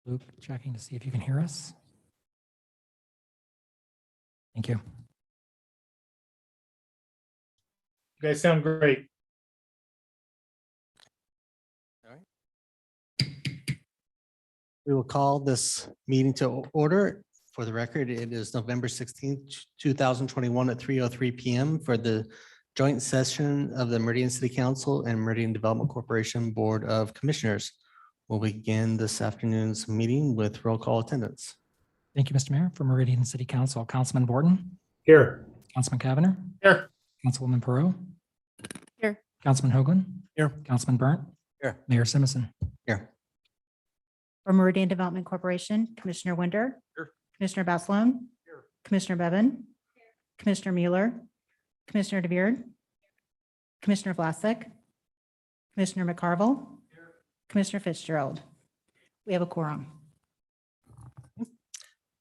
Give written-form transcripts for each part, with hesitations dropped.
Luke, checking to see if you can hear us. Thank you. You guys sound great. All right. We will call this meeting to order. For the record, it is November 16th, 2021 at 3:03 p.m. for the joint session of the Meridian City Council and Meridian Development Corporation Board of Commissioners. We'll begin this afternoon's meeting with roll call attendance. Thank you, Mr. Mayor. For Meridian City Council, Councilman Borden, Here. Councilman Cavanagh, Here. Councilwoman Perot, Here. Councilman Hoagland, Here. Councilman Burnt, Here. Mayor Simison. Here. For Meridian Development Corporation, Commissioner Winder. Here. Commissioner Baslone. Here. Commissioner Bevan. Commissioner Mueller. Commissioner DeBeard. Commissioner Vlasic. Commissioner McCarville. Commissioner Fitzgerald. We have a quorum.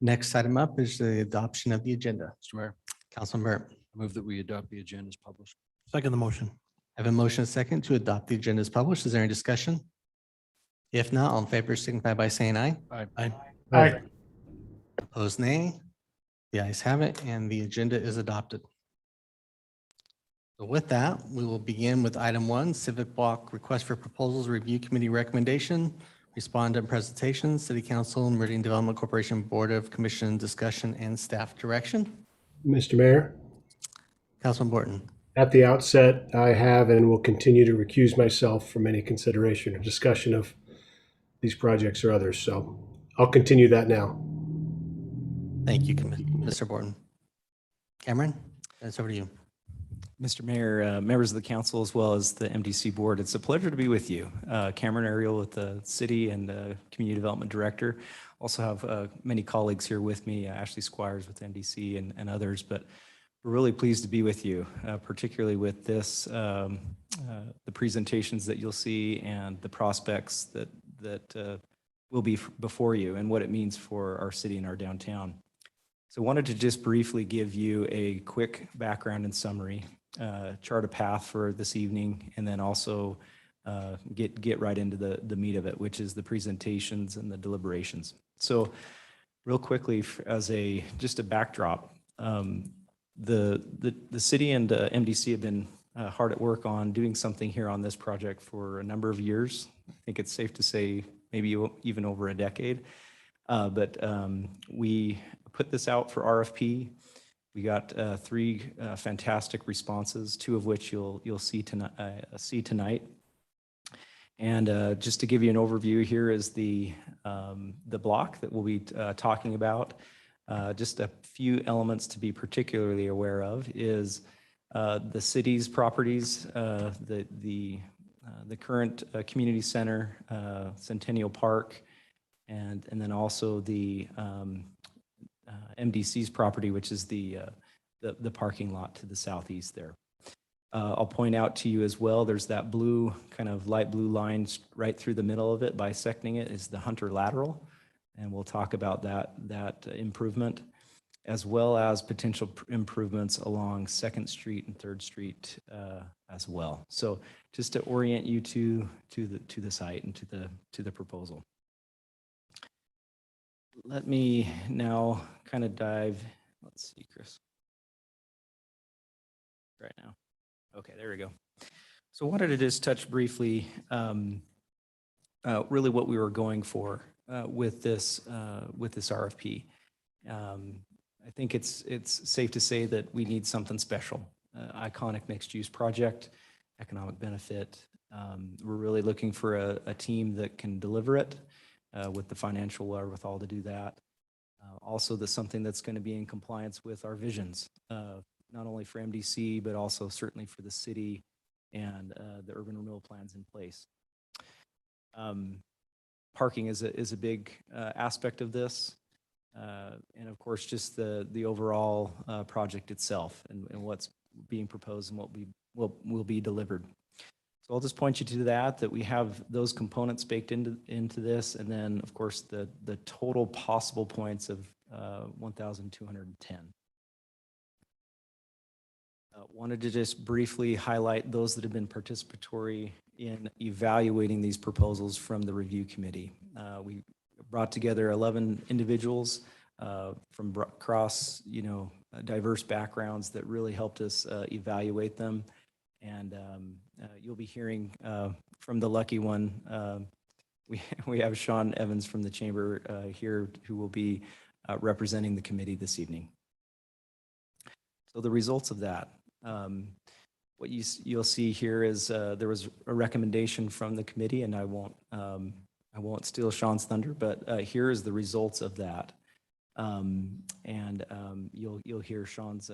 Next item up is the adoption of the agenda. Mr. Mayor, Councilman Burnt. I move that we adopt the agenda as published. Second the motion. I have a motion and a second to adopt the agenda as published. Is there any discussion? If not, all in favor signify by saying aye. Aye. Aye. Opposed, nay. The ayes have it, and the agenda is adopted. So with that, we will begin with item 1, Civic Block Request for Proposals Review Committee Recommendation, Respondent Presentation, City Council, Meridian Development Corporation Board of Commission Discussion and Staff Direction. Mr. Mayor, Councilman Borton. at the outset, I have and will continue to recuse myself from any consideration or discussion of these projects or others. So I'll continue that now. Thank you, Mr. Borton. Cameron, that's over to you. Mr. Mayor, members of the council, as well as the MDC board, it's a pleasure to be with you. Cameron Ariel with the city and community development director. Also have many colleagues here with me, Ashley Squires with MDC and others, but we're really pleased to be with you, particularly with this, the presentations that you'll see and the prospects that will be before you and what it means for our city and our downtown. So I wanted to just briefly give you a quick background and summary, chart a path for this evening, and then also get right into the meat of it, which is the presentations and the deliberations. So real quickly, as just a backdrop, the city and MDC have been hard at work on doing something here on this project for a number of years. I think it's safe to say maybe even over a decade. But we put this out for RFP. We got 3 fantastic responses, 2 of which you'll see tonight. And just to give you an overview, here is the block that we'll be talking about. Just a few elements to be particularly aware of is the city's properties, the current community center, Centennial Park, and then also the MDC's property, which is the parking lot to the southeast there. I'll point out to you as well, there's that blue, kind of light blue line right through the middle of it, bisecting it is the Hunter Lateral. And we'll talk about that improvement, as well as potential improvements along 2nd Street and 3rd Street as well. So just to orient you to the site and to the proposal. Let me now kind of dive, let's see, Chris. Right now. Okay, there we go. So I wanted to just touch briefly really what we were going for with this RFP. I think it's safe to say that we need something special, iconic mixed-use project, economic benefit. We're really looking for a team that can deliver it with the financial wherewithal to do that. Also, that's something that's going to be in compliance with our visions, not only for MDC, but also certainly for the city and the urban renewal plans in place. Parking is a big aspect of this. And of course, just the overall project itself and what's being proposed and what will be delivered. So I'll just point you to that we have those components baked into this, and then of course the total possible points of 1,210. Wanted to just briefly highlight those that have been participatory in evaluating these proposals from the review committee. We brought together 11 individuals from across, diverse backgrounds that really helped us evaluate them. And you'll be hearing from the lucky one. We have Sean Evans from the chamber here who will be representing the committee this evening. So the results of that, what you'll see here is there was a recommendation from the committee, and I won't steal Sean's thunder, but here is the results of that. You'll hear Sean's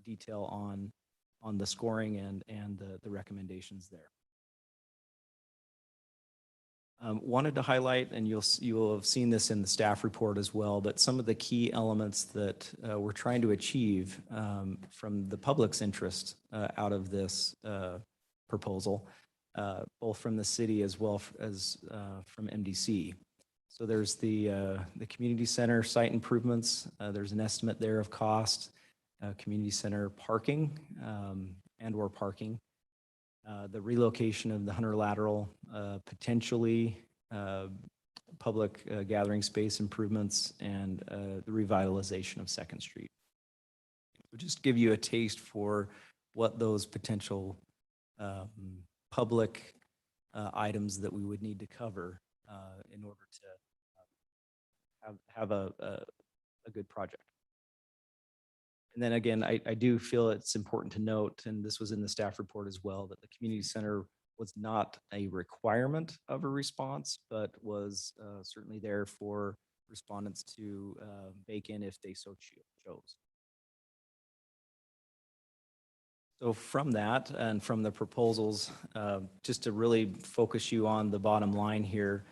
detail on the scoring and the recommendations there. Wanted to highlight, and you'll have seen this in the staff report as well, but some of the key elements that we're trying to achieve from the public's interest out of this proposal, both from the city as well as from MDC. So there's the community center site improvements. There's an estimate there of cost, community center parking and/or parking. The relocation of the Hunter Lateral, potentially public gathering space improvements, and the revitalization of 2nd Street. So just give you a taste for what those potential public items that we would need to cover in order to have a good project. And then again, I do feel it's important to note, and this was in the staff report as well, that the community center was not a requirement of a response, but was certainly there for respondents to bake in if they so chose. So from that and from the proposals, just to really focus you on the bottom line here,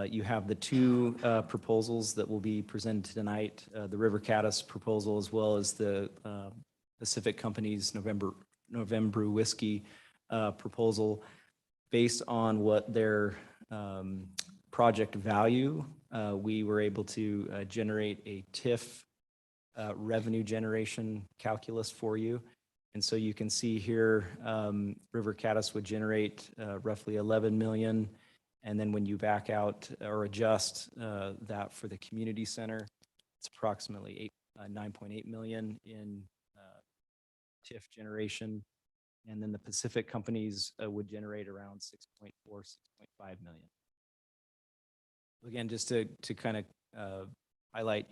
you have the two proposals that will be presented tonight, the River Caddis proposal as well as the Pacific Company's November Whiskey proposal. Based on what their project value, we were able to generate a TIF revenue generation calculus for you. And so you can see here, River Caddis would generate roughly 11 million. And then when you back out or adjust that for the community center, it's approximately 9.8 million in TIF generation. And then the Pacific companies would generate around 6.4, 6.5 million. Again, just to kind of highlight,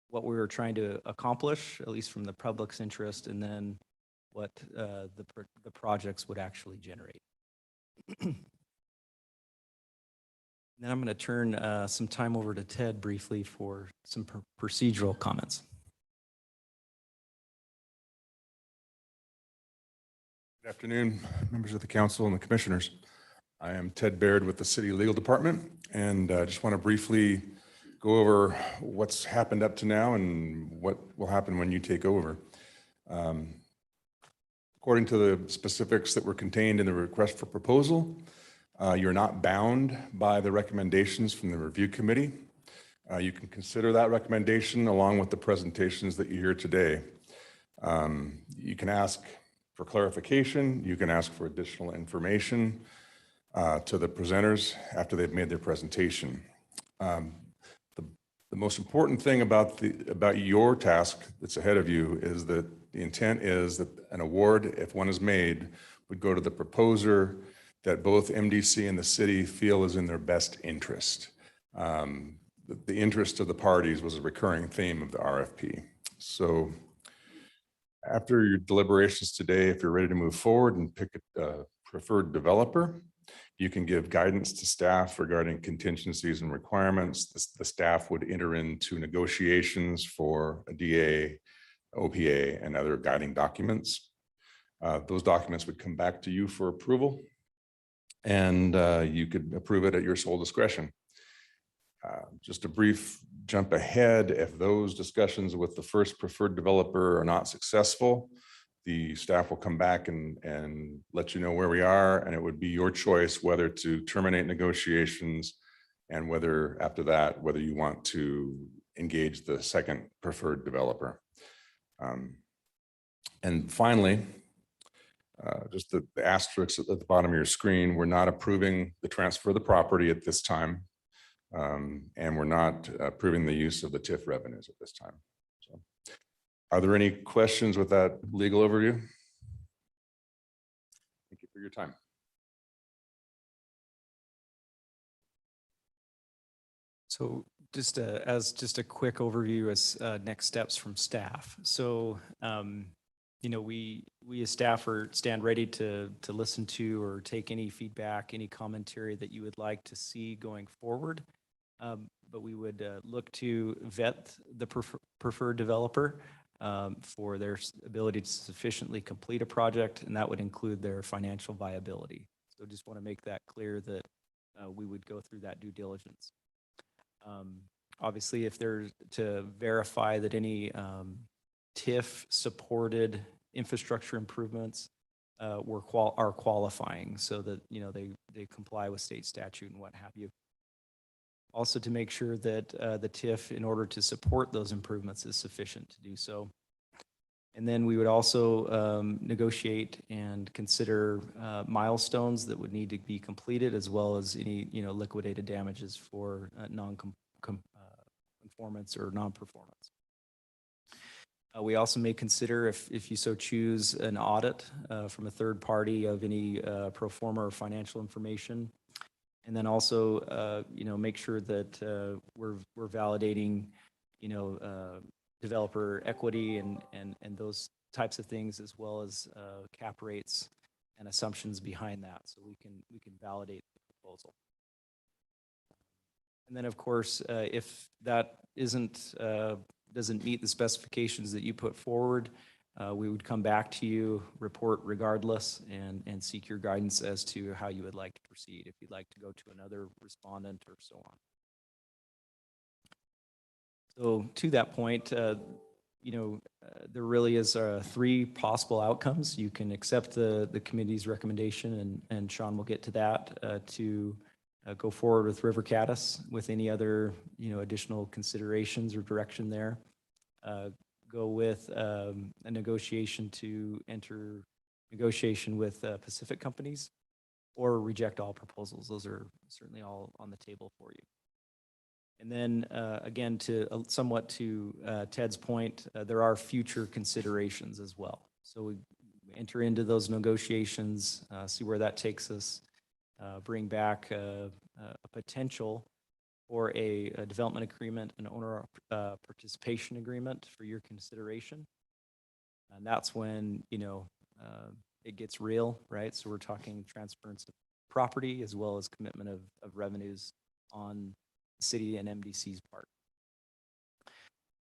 what we were trying to accomplish, at least from the public's interest, and then what the projects would actually generate. Then I'm going to turn some time over to Ted briefly for some procedural comments. Good afternoon, members of the council and the commissioners. I am Ted Baird with the City Legal Department, and just want to briefly go over what's happened up to now and what will happen when you take over. According to the specifics that were contained in the request for proposal, you're not bound by the recommendations from the review committee. You can consider that recommendation along with the presentations that you hear today. You can ask for clarification. You can ask for additional information to the presenters after they've made their presentation. The most important thing about your task that's ahead of you is that the intent is that an award, if one is made, would go to the proposer that both MDC and the city feel is in their best interest. The interest of the parties was a recurring theme of the RFP. So after your deliberations today, if you're ready to move forward and pick a preferred developer, you can give guidance to staff regarding contingencies and requirements. The staff would enter into negotiations for a DA, OPA, and other guiding documents. Those documents would come back to you for approval, and you could approve it at your sole discretion. Just a brief jump ahead, if those discussions with the first preferred developer are not successful, the staff will come back and let you know where we are, and it would be your choice whether to terminate negotiations and whether after that, whether you want to engage the second preferred developer. And finally, just the asterisks at the bottom of your screen, we're not approving the transfer of the property at this time. And we're not approving the use of the TIF revenues at this time. So, are there any questions with that legal overview? Thank you for your time. So just as a quick overview as next steps from staff. So, we as staff stand ready to listen to or take any feedback, any commentary that you would like to see going forward. But we would look to vet the preferred developer for their ability to sufficiently complete a project, and that would include their financial viability. So just want to make that clear that we would go through that due diligence. Obviously, if they're to verify that any TIF supported infrastructure improvements are qualifying, so that they comply with state statute and what have you. Also to make sure that the TIF, in order to support those improvements, is sufficient to do so. And then we would also negotiate and consider milestones that would need to be completed, as well as any liquidated damages for non-conformance or non-performance. We also may consider, if you so choose, an audit from a third party of any pro forma or financial information. And then also, make sure that we're validating, developer equity and those types of things, as well as cap rates and assumptions behind that, so we can validate the proposal. And then, of course, if that doesn't meet the specifications that you put forward, we would come back to you, report regardless, and seek your guidance as to how you would like to proceed, if you'd like to go to another respondent or so on. So to that point, there really is 3 possible outcomes. You can accept the committee's recommendation, and Sean will get to that, to go forward with River Caddis with any other additional considerations or direction there. Go with a negotiation to enter negotiation with Pacific companies, or reject all proposals. Those are certainly all on the table for you. And then again, somewhat to Ted's point, there are future considerations as well. So we enter into those negotiations, see where that takes us, bring back a potential or a development agreement, an owner participation agreement for your consideration. And that's when, it gets real, right? So we're talking transference of property, as well as commitment of revenues on the city and MDC's part.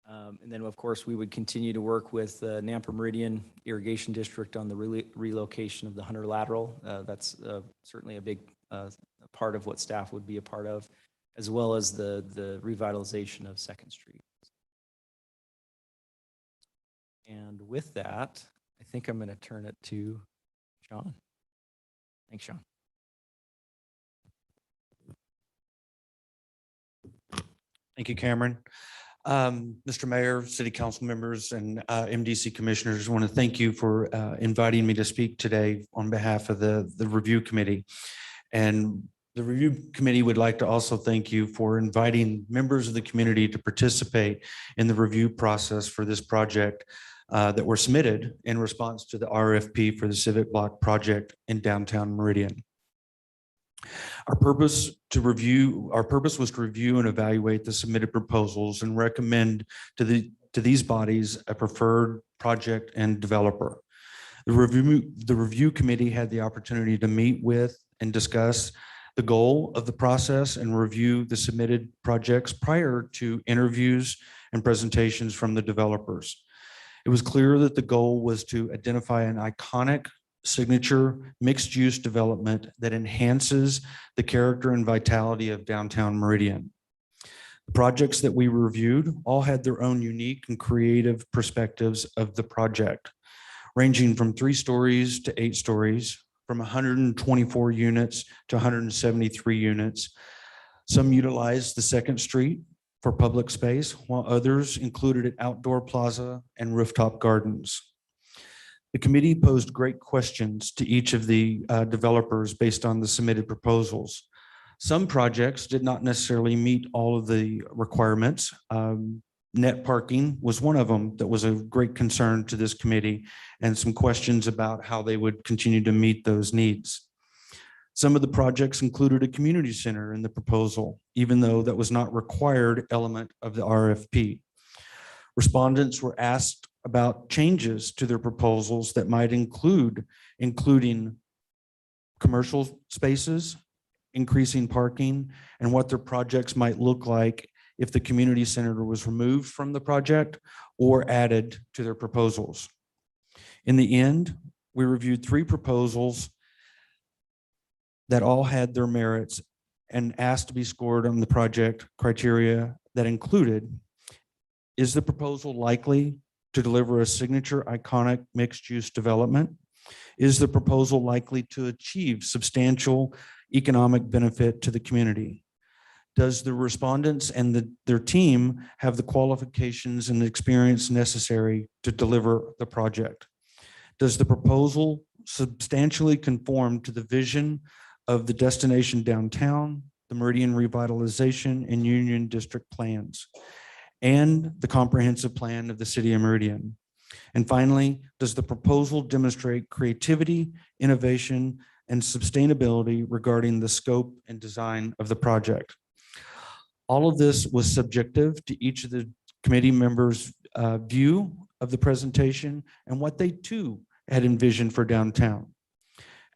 And then, of course, we would continue to work with Nampa Meridian Irrigation District on the relocation of the Hunter Lateral. That's certainly a big part of what staff would be a part of, as well as the revitalization of 2nd Street. And with that, I think I'm going to turn it to Sean. Thanks, Sean. Thank you, Cameron. Mr. Mayor, City Council members, and MDC commissioners, I want to thank you for inviting me to speak today on behalf of the review committee. And the review committee would like to also thank you for inviting members of the community to participate in the review process for this project that were submitted in response to the RFP for the Civic Block project in downtown Meridian. Our purpose was to review and evaluate the submitted proposals and recommend to these bodies a preferred project and developer. The review committee had the opportunity to meet with and discuss the goal of the process and review the submitted projects prior to interviews and presentations from the developers. It was clear that the goal was to identify an iconic signature mixed-use development that enhances the character and vitality of downtown Meridian. The projects that we reviewed all had their own unique and creative perspectives of the project, ranging from 3 stories to 8 stories, from 124 units to 173 units. Some utilized the 2nd Street for public space, while others included an outdoor plaza and rooftop gardens. The committee posed great questions to each of the developers based on the submitted proposals. Some projects did not necessarily meet all of the requirements. Net parking was one of them that was a great concern to this committee, and some questions about how they would continue to meet those needs. Some of the projects included a community center in the proposal, even though that was not required element of the RFP. Respondents were asked about changes to their proposals that might including commercial spaces, increasing parking, and what their projects might look like if the community center was removed from the project or added to their proposals. In the end, we reviewed 3 proposals that all had their merits and asked to be scored on the project criteria that included: is the proposal likely to deliver a signature iconic mixed-use development? Is the proposal likely to achieve substantial economic benefit to the community? Does the respondents and their team have the qualifications and experience necessary to deliver the project? Does the proposal substantially conform to the vision of the destination downtown, the Meridian revitalization and Union District plans, and the comprehensive plan of the city of Meridian? And finally, does the proposal demonstrate creativity, innovation, and sustainability regarding the scope and design of the project? All of this was subjective to each of the committee members' view of the presentation and what they too had envisioned for downtown.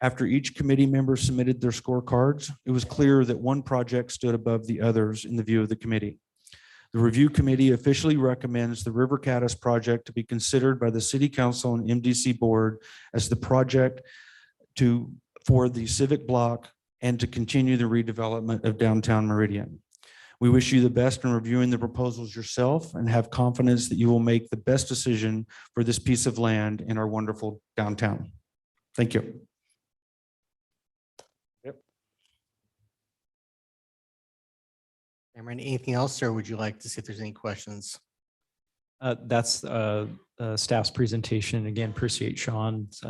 After each committee member submitted their scorecards, it was clear that one project stood above the others in the view of the committee. The review committee officially recommends the River Caddis project to be considered by the City Council and MDC Board as the project for the civic block and to continue the redevelopment of downtown Meridian. We wish you the best in reviewing the proposals yourself and have confidence that you will make the best decision for this piece of land in our wonderful downtown. Thank you. Cameron, anything else, or would you like to see if there's any questions? That's staff's presentation. Again, appreciate Sean's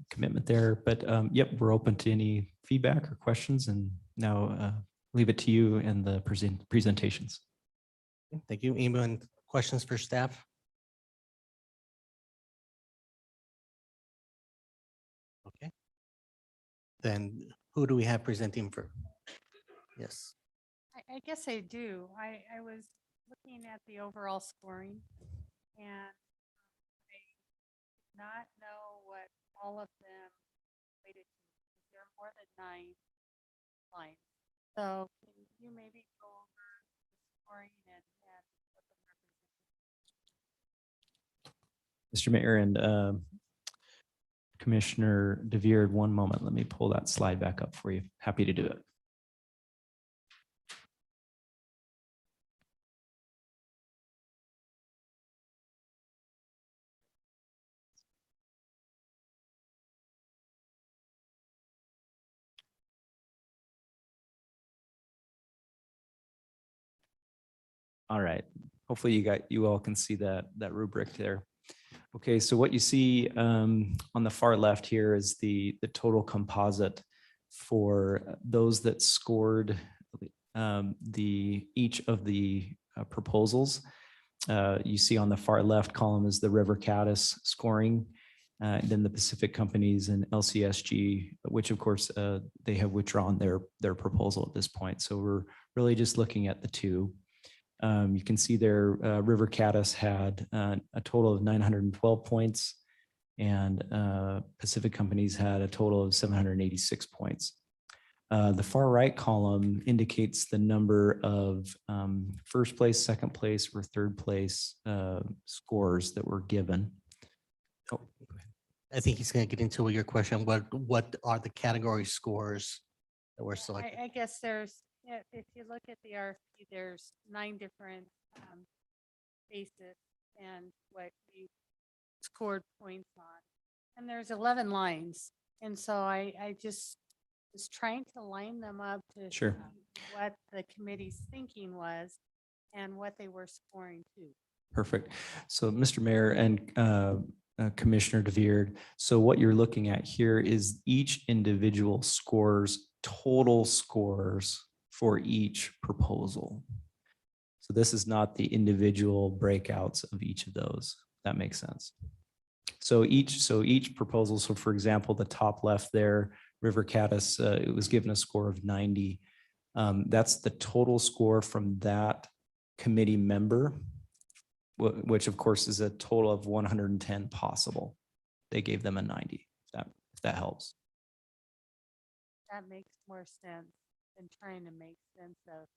commitment there, but yep, we're open to any feedback or questions, and now leave it to you and the presentations. Thank you. Anyone questions for staff? Okay. Then who do we have presenting for? Yes. I guess I do. I was looking at the overall scoring, and I did not know what all of them related to. There are more than 9 lines. So can you maybe go over the scoring and what the purpose is? Mr. Mayor and Commissioner DeVere, one moment. Let me pull that slide back up for you. Happy to do it. All right. Hopefully you all can see that rubric there. Okay, so what you see on the far left here is the total composite for those that scored each of the proposals. You see on the far left column is the River Caddis scoring, then the Pacific Companies and LCSG, which of course they have withdrawn their proposal at this point. So we're really just looking at the 2. You can see there River Caddis had a total of 912 points, and Pacific Companies had a total of 786 points. The far right column indicates the number of first place, second place, or third place scores that were given. Oh, I think he's going to get into your question. What are the category scores that were selected? I guess there's, if you look at the RFP, there's 9 different bases and what you scored points on. And there's 11 lines. And so I just was trying to line them up to Sure. what the committee's thinking was and what they were scoring to. Perfect. So Mr. Mayor and Commissioner DeVere, so what you're looking at here is each individual scores, total scores for each proposal. So this is not the individual breakouts of each of those. That makes sense. So each proposal, so for example, the top left there, River Caddis, it was given a score of 90. That's the total score from that committee member, which of course is a total of 110 possible. They gave them a 90, if that helps. That makes more sense than trying to make sense of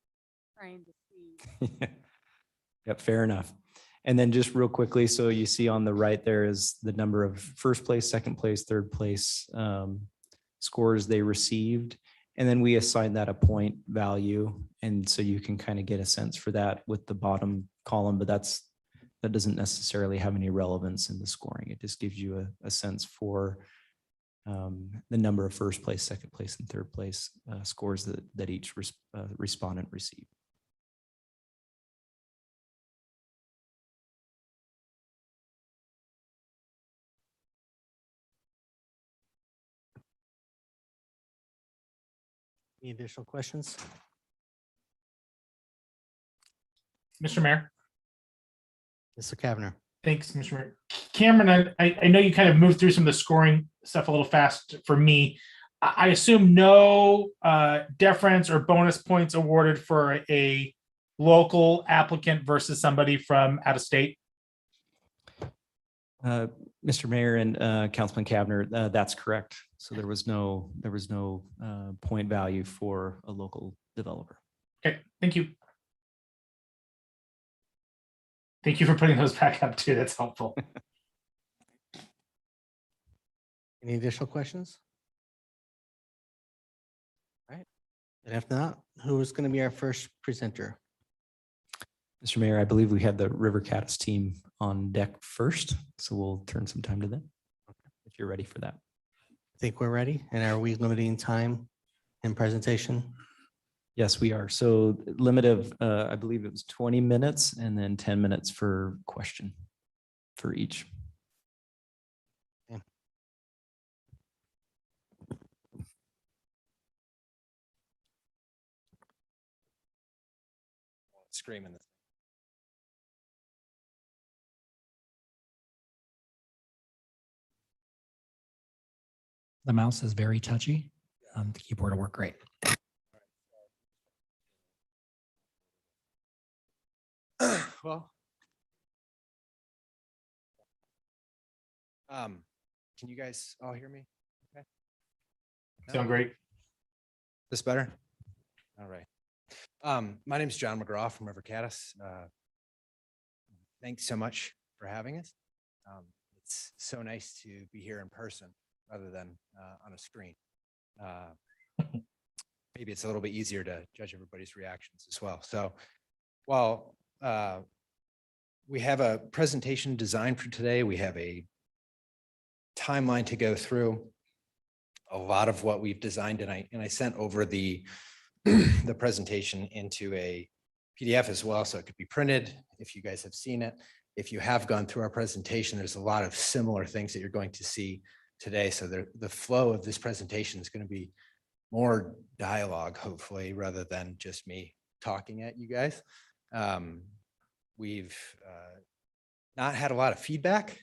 trying to see. Yep, fair enough. And then just real quickly, so you see on the right there is the number of first place, second place, third place scores they received. And then we assign that a point value. And so you can kind of get a sense for that with the bottom column, but that doesn't necessarily have any relevance in the scoring. It just gives you a sense for the number of first place, second place, and third place scores that each respondent received. Any additional questions? Mr. Mayor, Mr. Kavner. thanks, Mr. Mayor. Cameron, I know you kind of moved through some of the scoring stuff a little fast for me. I assume no deference or bonus points awarded for a local applicant versus somebody from out of state. Mr. Mayor and Councilman Kavner, that's correct. So there was no point value for a local developer. Okay, thank you. Thank you for putting those back up too. That's helpful. Any additional questions? All right. And if not, who is going to be our first presenter? Mr. Mayor, I believe we had the River Caddis team on deck first, so we'll turn some time to them if you're ready for that. I think we're ready. And are we limiting time in presentation? Yes, we are. So limit of, I believe it was 20 minutes and then 10 minutes for question for each. Okay. Screaming this. The mouse is very touchy. The keyboard will work great. Well, can you guys all hear me? Okay. Sound great. This better? All right. My name is John McGraw from River Caddis. Thanks so much for having us. It's so nice to be here in person rather than on a screen. Maybe it's a little bit easier to judge everybody's reactions as well. So while we have a presentation designed for today, we have a timeline to go through a lot of what we've designed, and I sent over the the presentation into a PDF as well, so it could be printed if you guys have seen it. If you have gone through our presentation, there's a lot of similar things that you're going to see today. So the flow of this presentation is going to be more dialogue, hopefully, rather than just me talking at you guys. We've not had a lot of feedback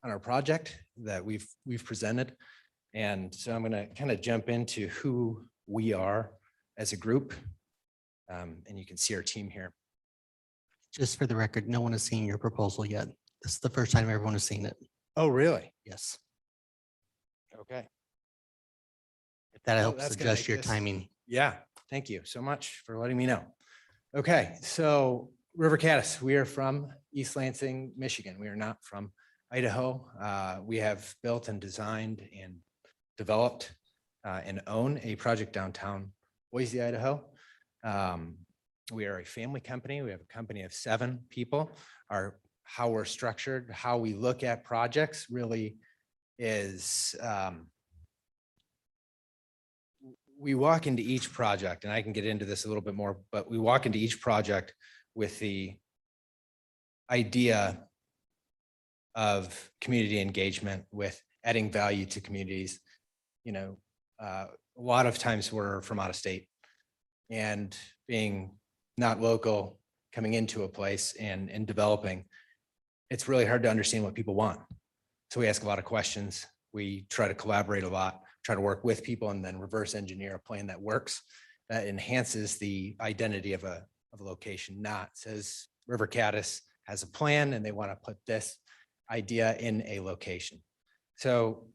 on our project that we've presented. And so I'm going to kind of jump into who we are as a group. And you can see our team here. Just for the record, no one has seen your proposal yet. This is the first time everyone has seen it. Oh, really? Yes. Okay. If that Oh, helps that's gonna adjust make your this- timing. Yeah, thank you so much for letting me know. Okay, so River Caddis, we are from East Lansing, Michigan. We are not from Idaho. We have built and designed and developed and own a project downtown Boise, Idaho. We are a family company. We have a company of 7 people. How we're structured, how we look at projects really is we walk into each project, and I can get into this a little bit more, but we walk into each project with the idea of community engagement, with adding value to communities. You know, a lot of times we're from out of state. And being not local, coming into a place and developing, it's really hard to understand what people want. So we ask a lot of questions. We try to collaborate a lot, try to work with people, and then reverse engineer a plan that works, that enhances the identity of a location, not says River Caddis has a plan and they want to put this idea in a location. So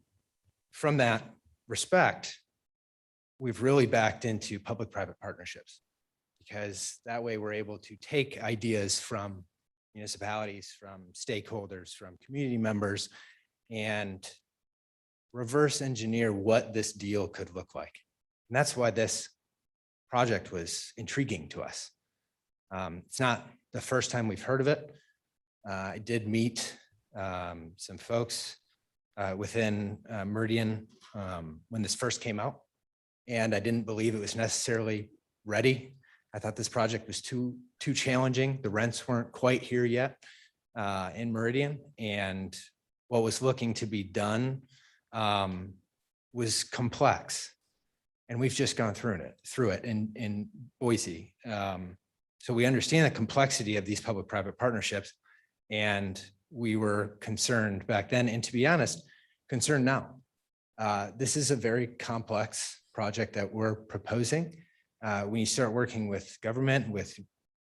from that respect, we've really backed into public-private partnerships, because that way we're able to take ideas from municipalities, from stakeholders, from community members, and reverse engineer what this deal could look like. And that's why this project was intriguing to us. It's not the first time we've heard of it. I did meet some folks within Meridian when this first came out, and I didn't believe it was necessarily ready. I thought this project was too challenging. The rents weren't quite here yet in Meridian, and what was looking to be done was complex. And we've just gone through it in Boise. So we understand the complexity of these public-private partnerships, and we were concerned back then, and to be honest, concerned now. This is a very complex project that we're proposing. When you start working with government, with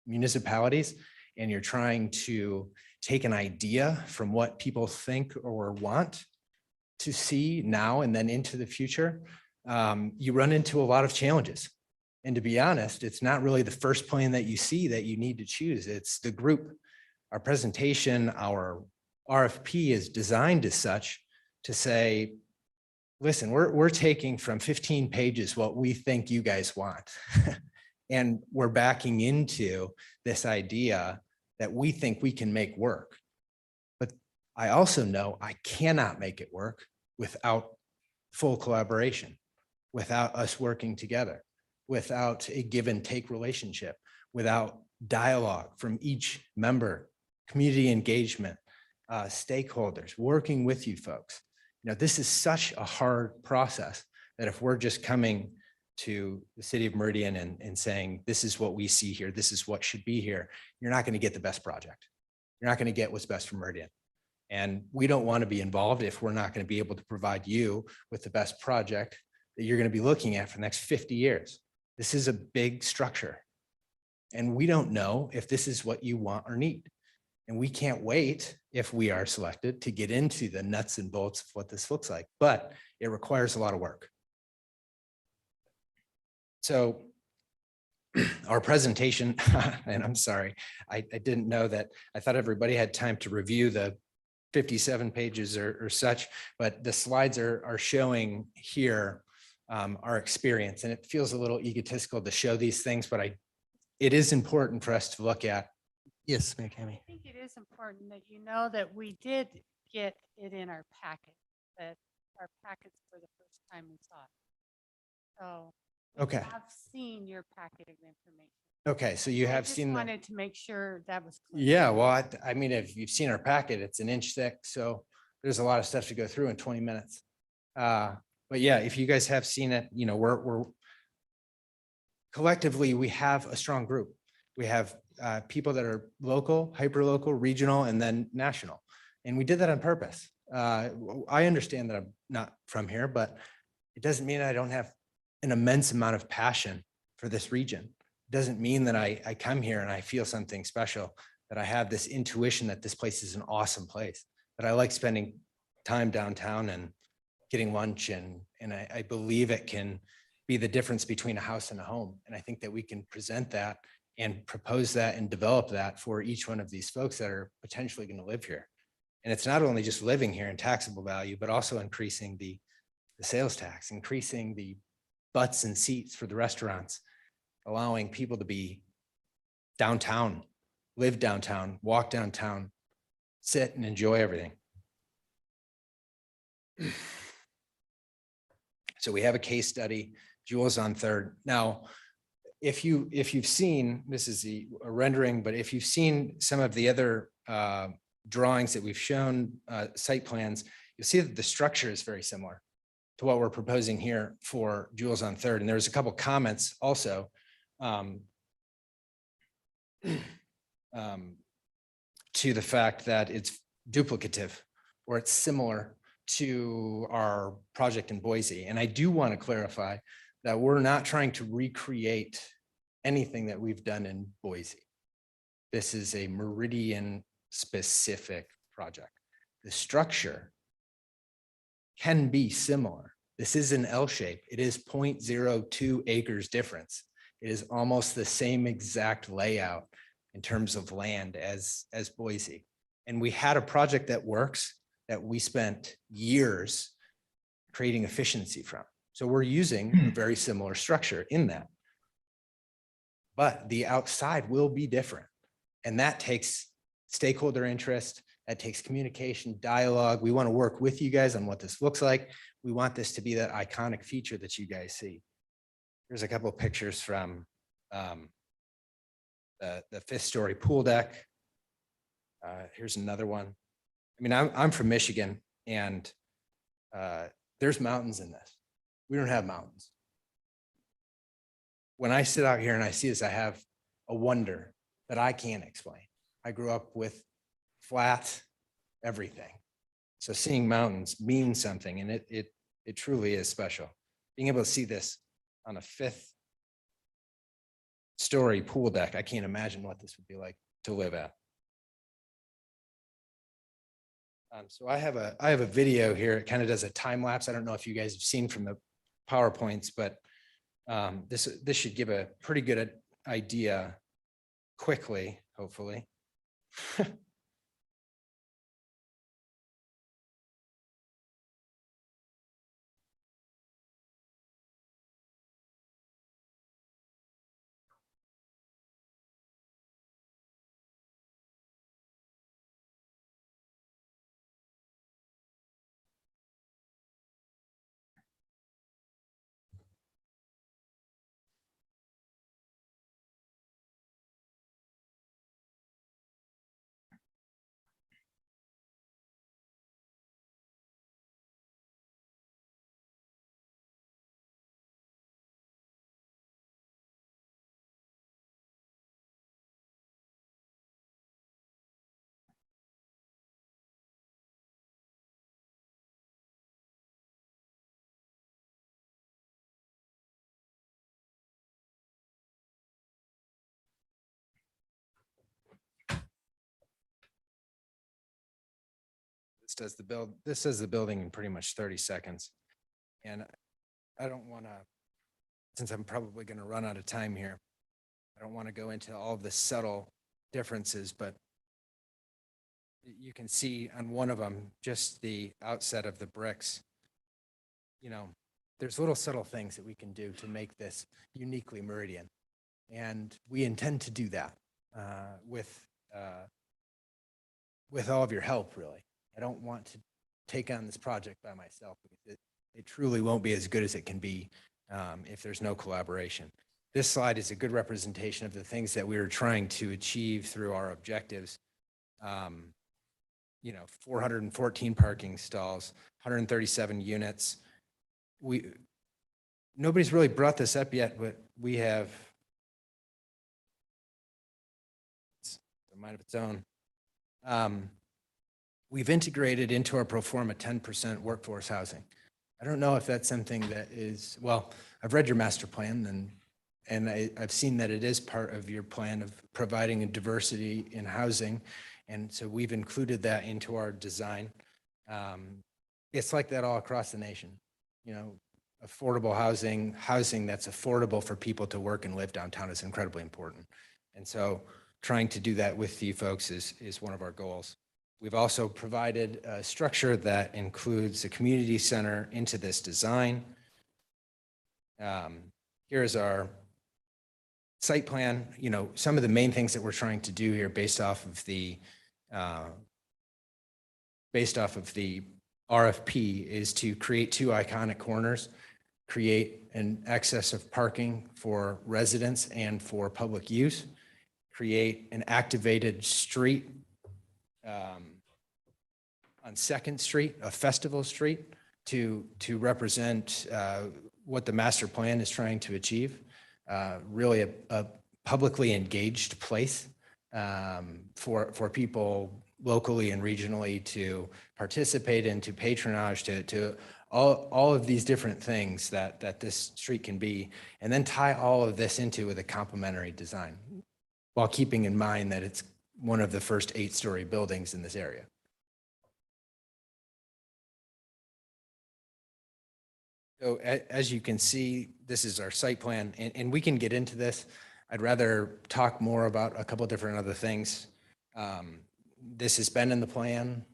municipalities, and you're trying to take an idea from what people think or want to see now and then into the future, you run into a lot of challenges. And to be honest, it's not really the first plan that you see that you need to choose. It's the group. Our presentation, our RFP is designed as such to say, listen, we're taking from 15 pages what we think you guys want. And we're backing into this idea that we think we can make work. But I also know I cannot make it work without full collaboration, without us working together, without a give and take relationship, without dialogue from each member, community engagement, stakeholders, working with you folks. You know, this is such a hard process that if we're just coming to the city of Meridian and saying, this is what we see here, this is what should be here, you're not going to get the best project. You're not going to get what's best for Meridian. And we don't want to be involved if we're not going to be able to provide you with the best project that you're going to be looking at for the next 50 years. This is a big structure. And we don't know if this is what you want or need. And we can't wait, if we are selected, to get into the nuts and bolts of what this looks like, but it requires a lot of work. So our presentation, and I'm sorry, I didn't know that. I thought everybody had time to review the 57 pages or such, but the slides are showing here our experience, and it feels a little egotistical to show these things, but it is important for us to look at. Yes, Mayor Kami. I think it is important that you know that we did get it in our packet, that our packets were the first time we saw it. So Okay. I've seen your packet of information. Okay, so you have I just seen. wanted to make sure that was clear. Yeah, well, I mean, if you've seen our packet, it's an inch thick, so there's a lot of stuff to go through in 20 minutes. But yeah, if you guys have seen it, you know, we're collectively, we have a strong group. We have people that are local, hyper-local, regional, and then national. And we did that on purpose. I understand that I'm not from here, but it doesn't mean I don't have an immense amount of passion for this region. It doesn't mean that I come here and I feel something special, that I have this intuition that this place is an awesome place, that I like spending time downtown and getting lunch, and I believe it can be the difference between a house and a home. And I think that we can present that and propose that and develop that for each one of these folks that are potentially going to live here. And it's not only just living here in taxable value, but also increasing the sales tax, increasing the butts and seats for the restaurants, allowing people to be downtown, live downtown, walk downtown, sit and enjoy everything. So we have a case study, Jewels on Third. Now, if you've seen, this is a rendering, but if you've seen some of the other drawings that we've shown, site plans, you'll see that the structure is very similar to what we're proposing here for Jewels on Third. And there's a couple comments also um, to the fact that it's duplicative or it's similar to our project in Boise. And I do want to clarify that we're not trying to recreate anything that we've done in Boise. This is a Meridian specific project. The structure can be similar. This is an L shape. It is 0.02 acres difference. It is almost the same exact layout in terms of land as Boise. And we had a project that works that we spent years creating efficiency from. So we're using a very similar structure in that. But the outside will be different. And that takes stakeholder interest, that takes communication, dialogue. We want to work with you guys on what this looks like. We want this to be that iconic feature that you guys see. Here's a couple of pictures from the fifth story pool deck. Here's another one. I mean, I'm from Michigan, and there's mountains in this. We don't have mountains. When I sit out here and I see this, I have a wonder that I can't explain. I grew up with flat everything. So seeing mountains means something, and it truly is special. Being able to see this on a fifth story pool deck, I can't imagine what this would be like to live at. So I have a video here. It kind of does a time lapse. I don't know if you guys have seen from the PowerPoints, but this should give a pretty good idea quickly, hopefully. This does the building in pretty much 30 seconds. And I don't want to, since I'm probably going to run out of time here, I don't want to go into all of the subtle differences, but you can see on one of them, just the outset of the bricks. You know, there's little subtle things that we can do to make this uniquely Meridian. And we intend to do that with all of your help, really. I don't want to take on this project by myself, because it truly won't be as good as it can be if there's no collaboration. This slide is a good representation of the things that we were trying to achieve through our objectives. 414 parking stalls, 137 units. Nobody's really brought this up yet, but we have a mind of its own. We've integrated into our pro forma 10% workforce housing. I don't know if that's something that is, well, I've read your master plan, and I've seen that it is part of your plan of providing a diversity in housing. And so we've included that into our design. It's like that all across the nation. You know, affordable housing that's affordable for people to work and live downtown is incredibly important. And so trying to do that with you folks is one of our goals. We've also provided a structure that includes a community center into this design. Here's our site plan. You know, some of the main things that we're trying to do here based off of the RFP is to create two iconic corners, create an excess of parking for residents and for public use, create an activated street on 2nd Street, a festival street, to represent what the master plan is trying to achieve. really a publicly engaged place for people locally and regionally to participate in, to patronage, to all of these different things that this street can be, and then tie all of this into with a complementary design, while keeping in mind that it's one of the first 8-story buildings in this area. So as you can see, this is our site plan, and we can get into this. I'd rather talk more about a couple different other things. This has been in the plan.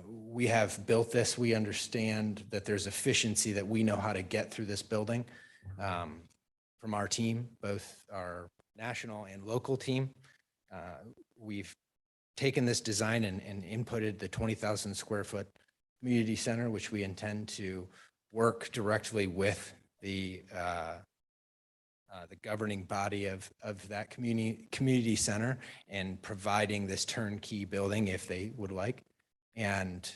We have built this. We understand that there's efficiency, that we know how to get through this building from our team, both our national and local team. We've taken this design and inputted the 20,000 square foot community center, which we intend to work directly with the governing body of that community center, and providing this turnkey building if they would like. And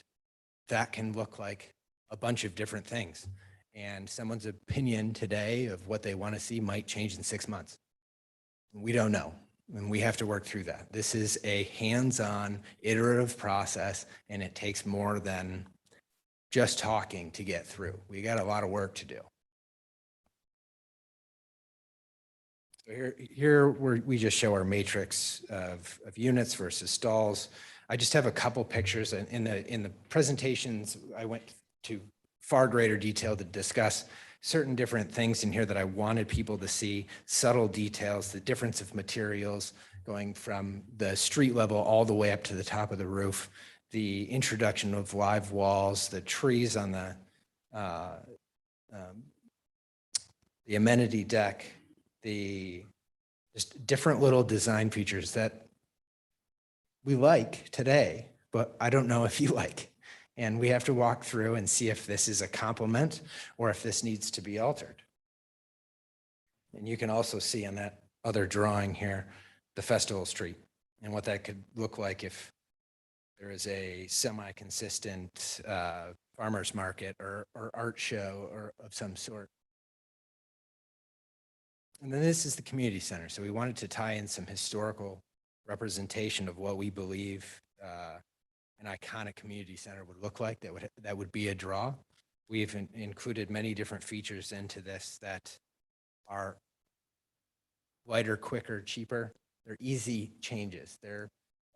that can look like a bunch of different things. And someone's opinion today of what they want to see might change in 6 months. We don't know, and we have to work through that. This is a hands-on iterative process, and it takes more than just talking to get through. We got a lot of work to do. So here we just show our matrix of units versus stalls. I just have a couple pictures in the presentations. I went to far greater detail to discuss certain different things in here that I wanted people to see, subtle details, the difference of materials going from the street level all the way up to the top of the roof, the introduction of live walls, the trees on the amenity deck, the just different little design features that we like today, but I don't know if you like. And we have to walk through and see if this is a complement or if this needs to be altered. And you can also see on that other drawing here, the festival street and what that could look like if there is a semi-consistent farmer's market or art show or of some sort. And then this is the community center. So we wanted to tie in some historical representation of what we believe an iconic community center would look like. That would be a draw. We've included many different features into this that are lighter, quicker, cheaper. They're easy changes. They're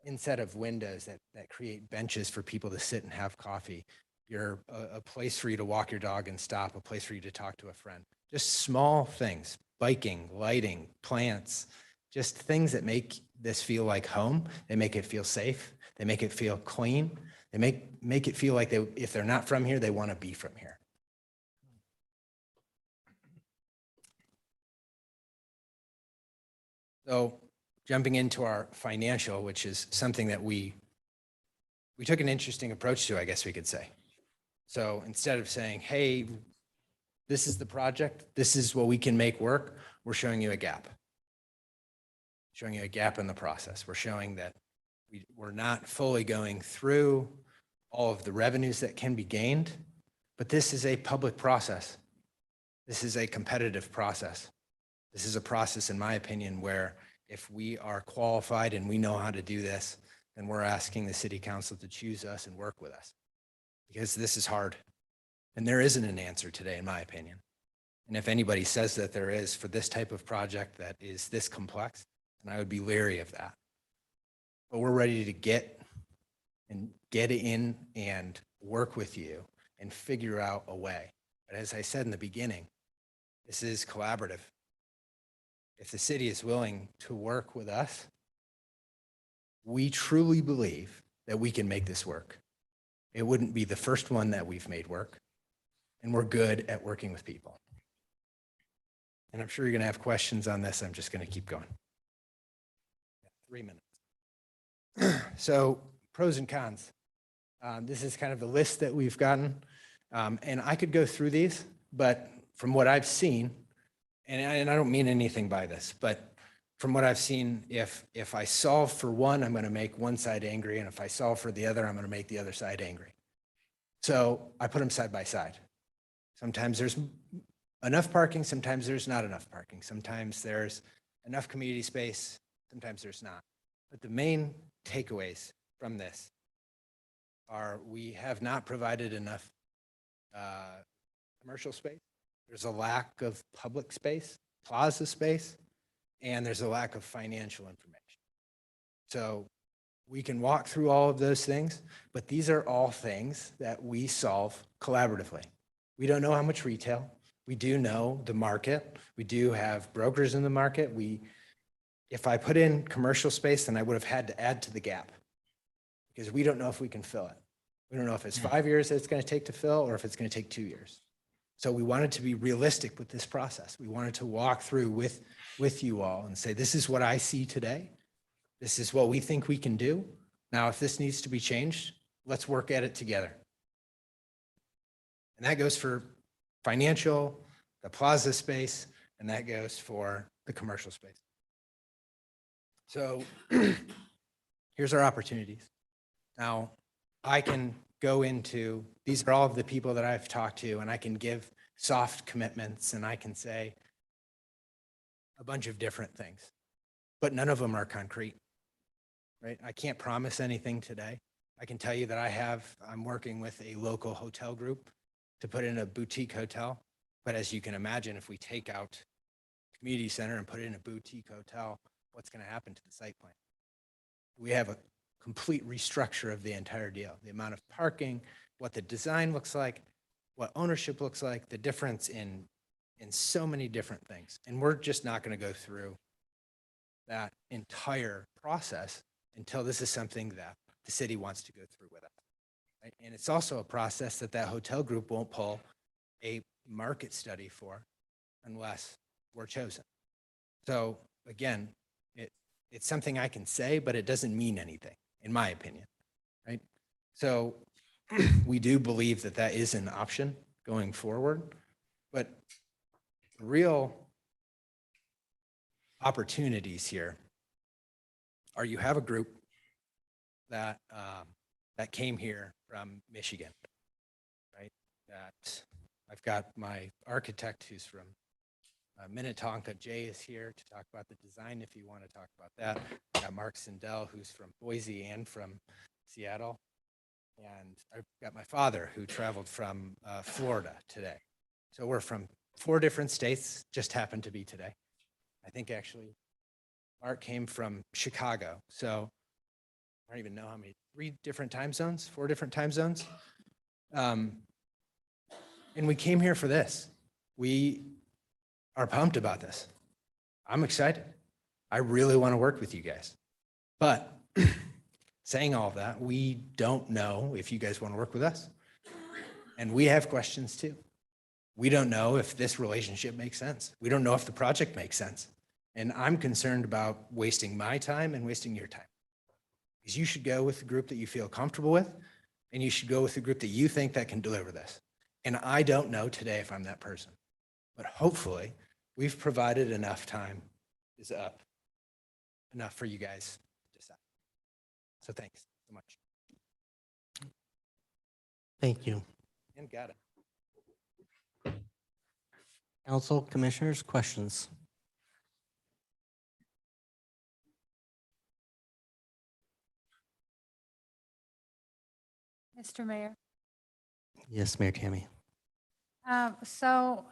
instead of windows that create benches for people to sit and have coffee. You're a place for you to walk your dog and stop, a place for you to talk to a friend. Just small things, biking, lighting, plants, just things that make this feel like home. They make it feel safe. They make it feel clean. They make it feel like if they're not from here, they want to be from here. So jumping into our financial, which is something that we took an interesting approach to, I guess we could say. So instead of saying, hey, this is the project, this is what we can make work, we're showing you a gap. Showing you a gap in the process. We're showing that we're not fully going through all of the revenues that can be gained, but this is a public process. This is a competitive process. This is a process, in my opinion, where if we are qualified and we know how to do this, then we're asking the city council to choose us and work with us, because this is hard. And there isn't an answer today, in my opinion. And if anybody says that there is for this type of project that is this complex, then I would be leery of that. But we're ready to get in and work with you and figure out a way. But as I said in the beginning, this is collaborative. If the city is willing to work with us, we truly believe that we can make this work. It wouldn't be the first one that we've made work, and we're good at working with people. And I'm sure you're going to have questions on this. I'm just going to keep going. 3 minutes. So pros and cons. This is kind of the list that we've gotten. And I could go through these, but from what I've seen, and I don't mean anything by this, but from what I've seen, if I solve for one, I'm going to make one side angry. And if I solve for the other, I'm going to make the other side angry. So I put them side by side. Sometimes there's enough parking, sometimes there's not enough parking. Sometimes there's enough community space, sometimes there's not. But the main takeaways from this are we have not provided enough commercial space. There's a lack of public space, plaza space, and there's a lack of financial information. So we can walk through all of those things, but these are all things that we solve collaboratively. We don't know how much retail. We do know the market. We do have brokers in the market. If I put in commercial space, then I would have had to add to the gap because we don't know if we can fill it. We don't know if it's 5 years that it's going to take to fill or if it's going to take 2 years. So we wanted to be realistic with this process. We wanted to walk through with you all and say, this is what I see today. This is what we think we can do. Now, if this needs to be changed, let's work at it together. And that goes for financial, the plaza space, and that goes for the commercial space. So here's our opportunities. Now, I can go into, these are all of the people that I've talked to, and I can give soft commitments, and I can say a bunch of different things, but none of them are concrete, right? I can't promise anything today. I can tell you that I'm working with a local hotel group to put in a boutique hotel. But as you can imagine, if we take out community center and put in a boutique hotel, what's going to happen to the site plan? We have a complete restructure of the entire deal, the amount of parking, what the design looks like, what ownership looks like, the difference in so many different things. And we're just not going to go through that entire process until this is something that the city wants to go through with us. Right? And it's also a process that hotel group won't pull a market study for unless we're chosen. So again, it's something I can say, but it doesn't mean anything, in my opinion, right? So we do believe that that is an option going forward, but the real opportunities here are you have a group that came here from Michigan, right? That I've got my architect who's from Minnetonka. Jay is here to talk about the design if you want to talk about that. I've got Mark Sindel, who's from Boise and from Seattle. And I've got my father who traveled from Florida today. So we're from 4 different states, just happened to be today. I think actually Mark came from Chicago. So I don't even know how many, 3 different time zones, 4 different time zones. And we came here for this. We are pumped about this. I'm excited. I really want to work with you guys. But saying all of that, we don't know if you guys want to work with us. And we have questions too. We don't know if this relationship makes sense. We don't know if the project makes sense. And I'm concerned about wasting my time and wasting your time. Because you should go with the group that you feel comfortable with, and you should go with the group that you think that can deliver this. And I don't know today if I'm that person. But hopefully, we've provided enough time is up, enough for you guys to decide. So thanks so much. Thank you. And got it. Council, commissioners, questions? Mr. Mayor. Yes, Mayor Tammy. So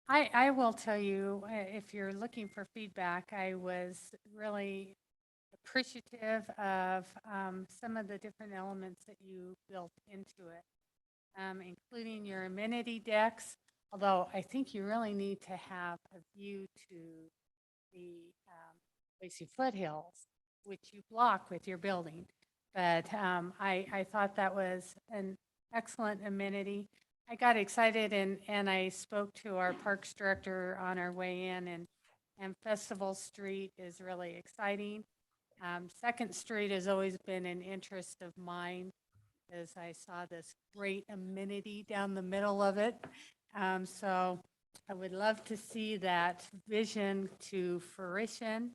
I will tell you, if you're looking for feedback, I was really appreciative of some of the different elements that you built into it, including your amenity decks, although I think you really need to have a view to the Lacey Foothills, which you block with your building. But I thought that was an excellent amenity. I got excited and I spoke to our parks director on our way in, and Festival Street is really exciting. 2nd Street has always been an interest of mine as I saw this great amenity down the middle of it. So I would love to see that vision to fruition.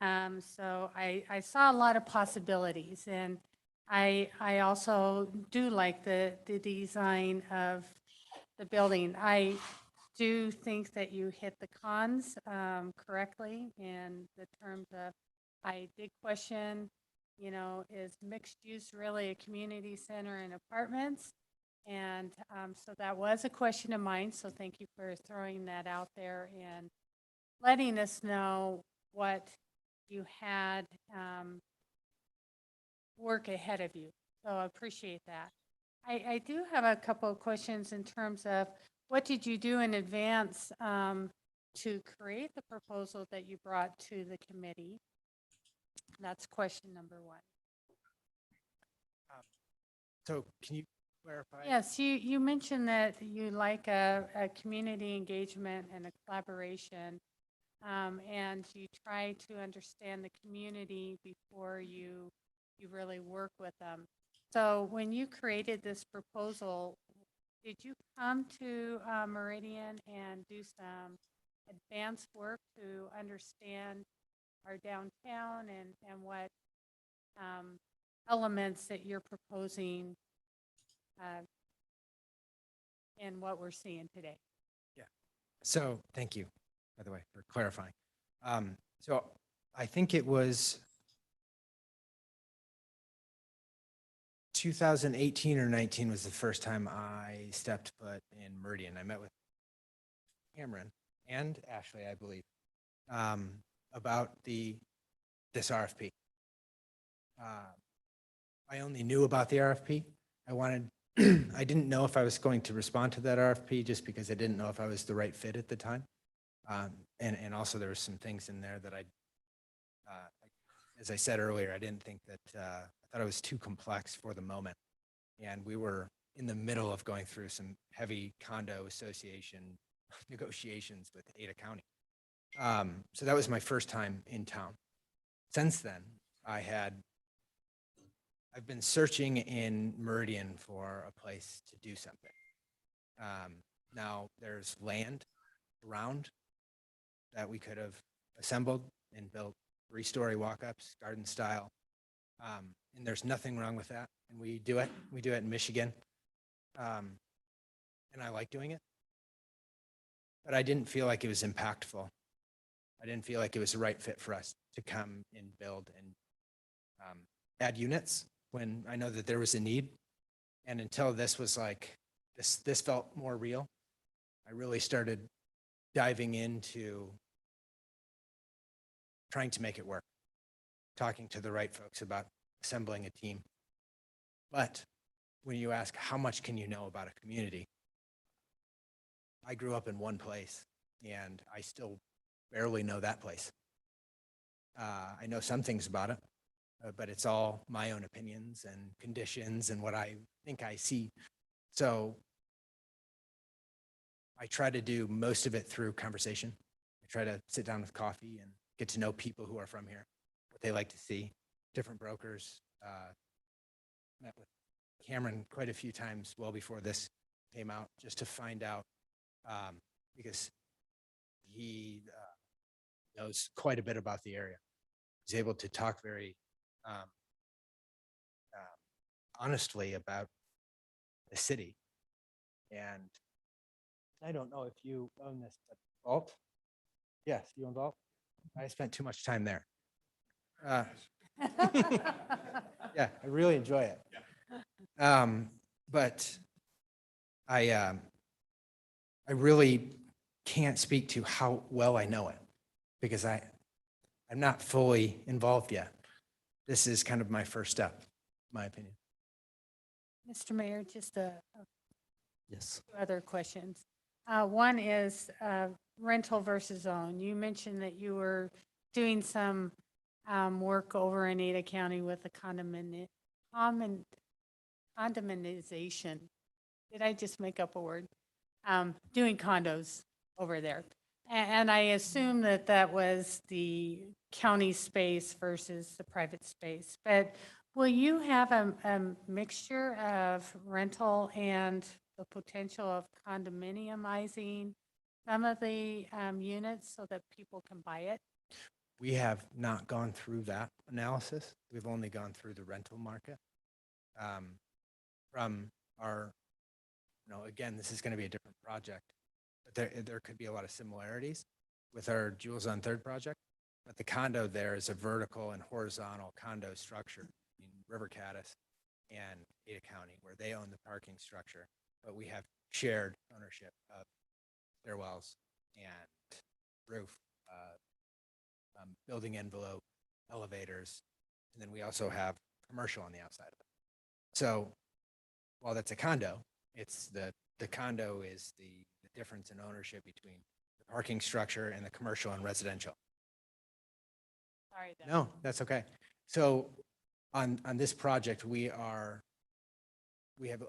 So I saw a lot of possibilities, and I also do like the design of the building. I do think that you hit the cons correctly in the terms of, I did question, is mixed use really a community center and apartments? And so that was a question of mine. So thank you for throwing that out there and letting us know what you had work ahead of you. So I appreciate that. I do have a couple of questions in terms of what did you do in advance to create the proposal that you brought to the committee? That's question number one. So can you clarify? Yes, you mentioned that you like a community engagement and a collaboration, and you try to understand the community before you really work with them. So when you created this proposal, did you come to Meridian and do some advanced work to understand our downtown and what elements that you're proposing and what we're seeing today? So thank you, by the way, for clarifying. So I think it was 2018 or 19 was the first time I stepped foot in Meridian. I met with Cameron and Ashley, I believe, about this RFP. I only knew about the RFP. I didn't know if I was going to respond to that RFP just because I didn't know if I was the right fit at the time. And also there were some things in there that as I said earlier, I didn't think that, I thought it was too complex for the moment. And we were in the middle of going through some heavy condo association negotiations with Ada County. So that was my first time in town. Since then, I've been searching in Meridian for a place to do something. Now there's land around that we could have assembled and built 3-story walk-ups, garden style. And there's nothing wrong with that. And we do it in Michigan. And I like doing it. But I didn't feel like it was impactful. I didn't feel like it was the right fit for us to come and build and add units when I know that there was a need. And until this was like, this felt more real, I really started diving into trying to make it work, talking to the right folks about assembling a team. But when you ask how much can you know about a community, I grew up in one place and I still barely know that place. I know some things about it, but it's all my own opinions and conditions and what I think I see. So I try to do most of it through conversation. I try to sit down with coffee and get to know people who are from here, what they like to see, different brokers. Met with Cameron quite a few times well before this came out just to find out, because he knows quite a bit about the area. He's able to talk very honestly about the city. And I don't know if you own this, but Vault? Yes, you own Vault? I spent too much time there. Yeah, I really enjoy it. But I really can't speak to how well I know it because I'm not fully involved yet. This is kind of my first step, in my opinion. Mr. Mayor, just Yes. two other questions. One is rental versus own. You mentioned that you were doing some work over in Ada County with the condominialization. Did I just make up a word? Doing condos over there. And I assume that that was the county space versus the private space. But will you have a mixture of rental and the potential of condominiumizing some of the units so that people can buy it? We have not gone through that analysis. We've only gone through the rental market. From our, again, this is going to be a different project. but there could be a lot of similarities with our Jules on Third project. But the condo there is a vertical and horizontal condo structure in River Caddis and Ada County, where they own the parking structure, but we have shared ownership of stairwells and roof, building envelope, elevators, and then we also have commercial on the outside of it. So while that's a condo, it's the condo is the difference in ownership between the parking structure and the commercial and residential. Sorry. then. No, that's okay. So on this project, we have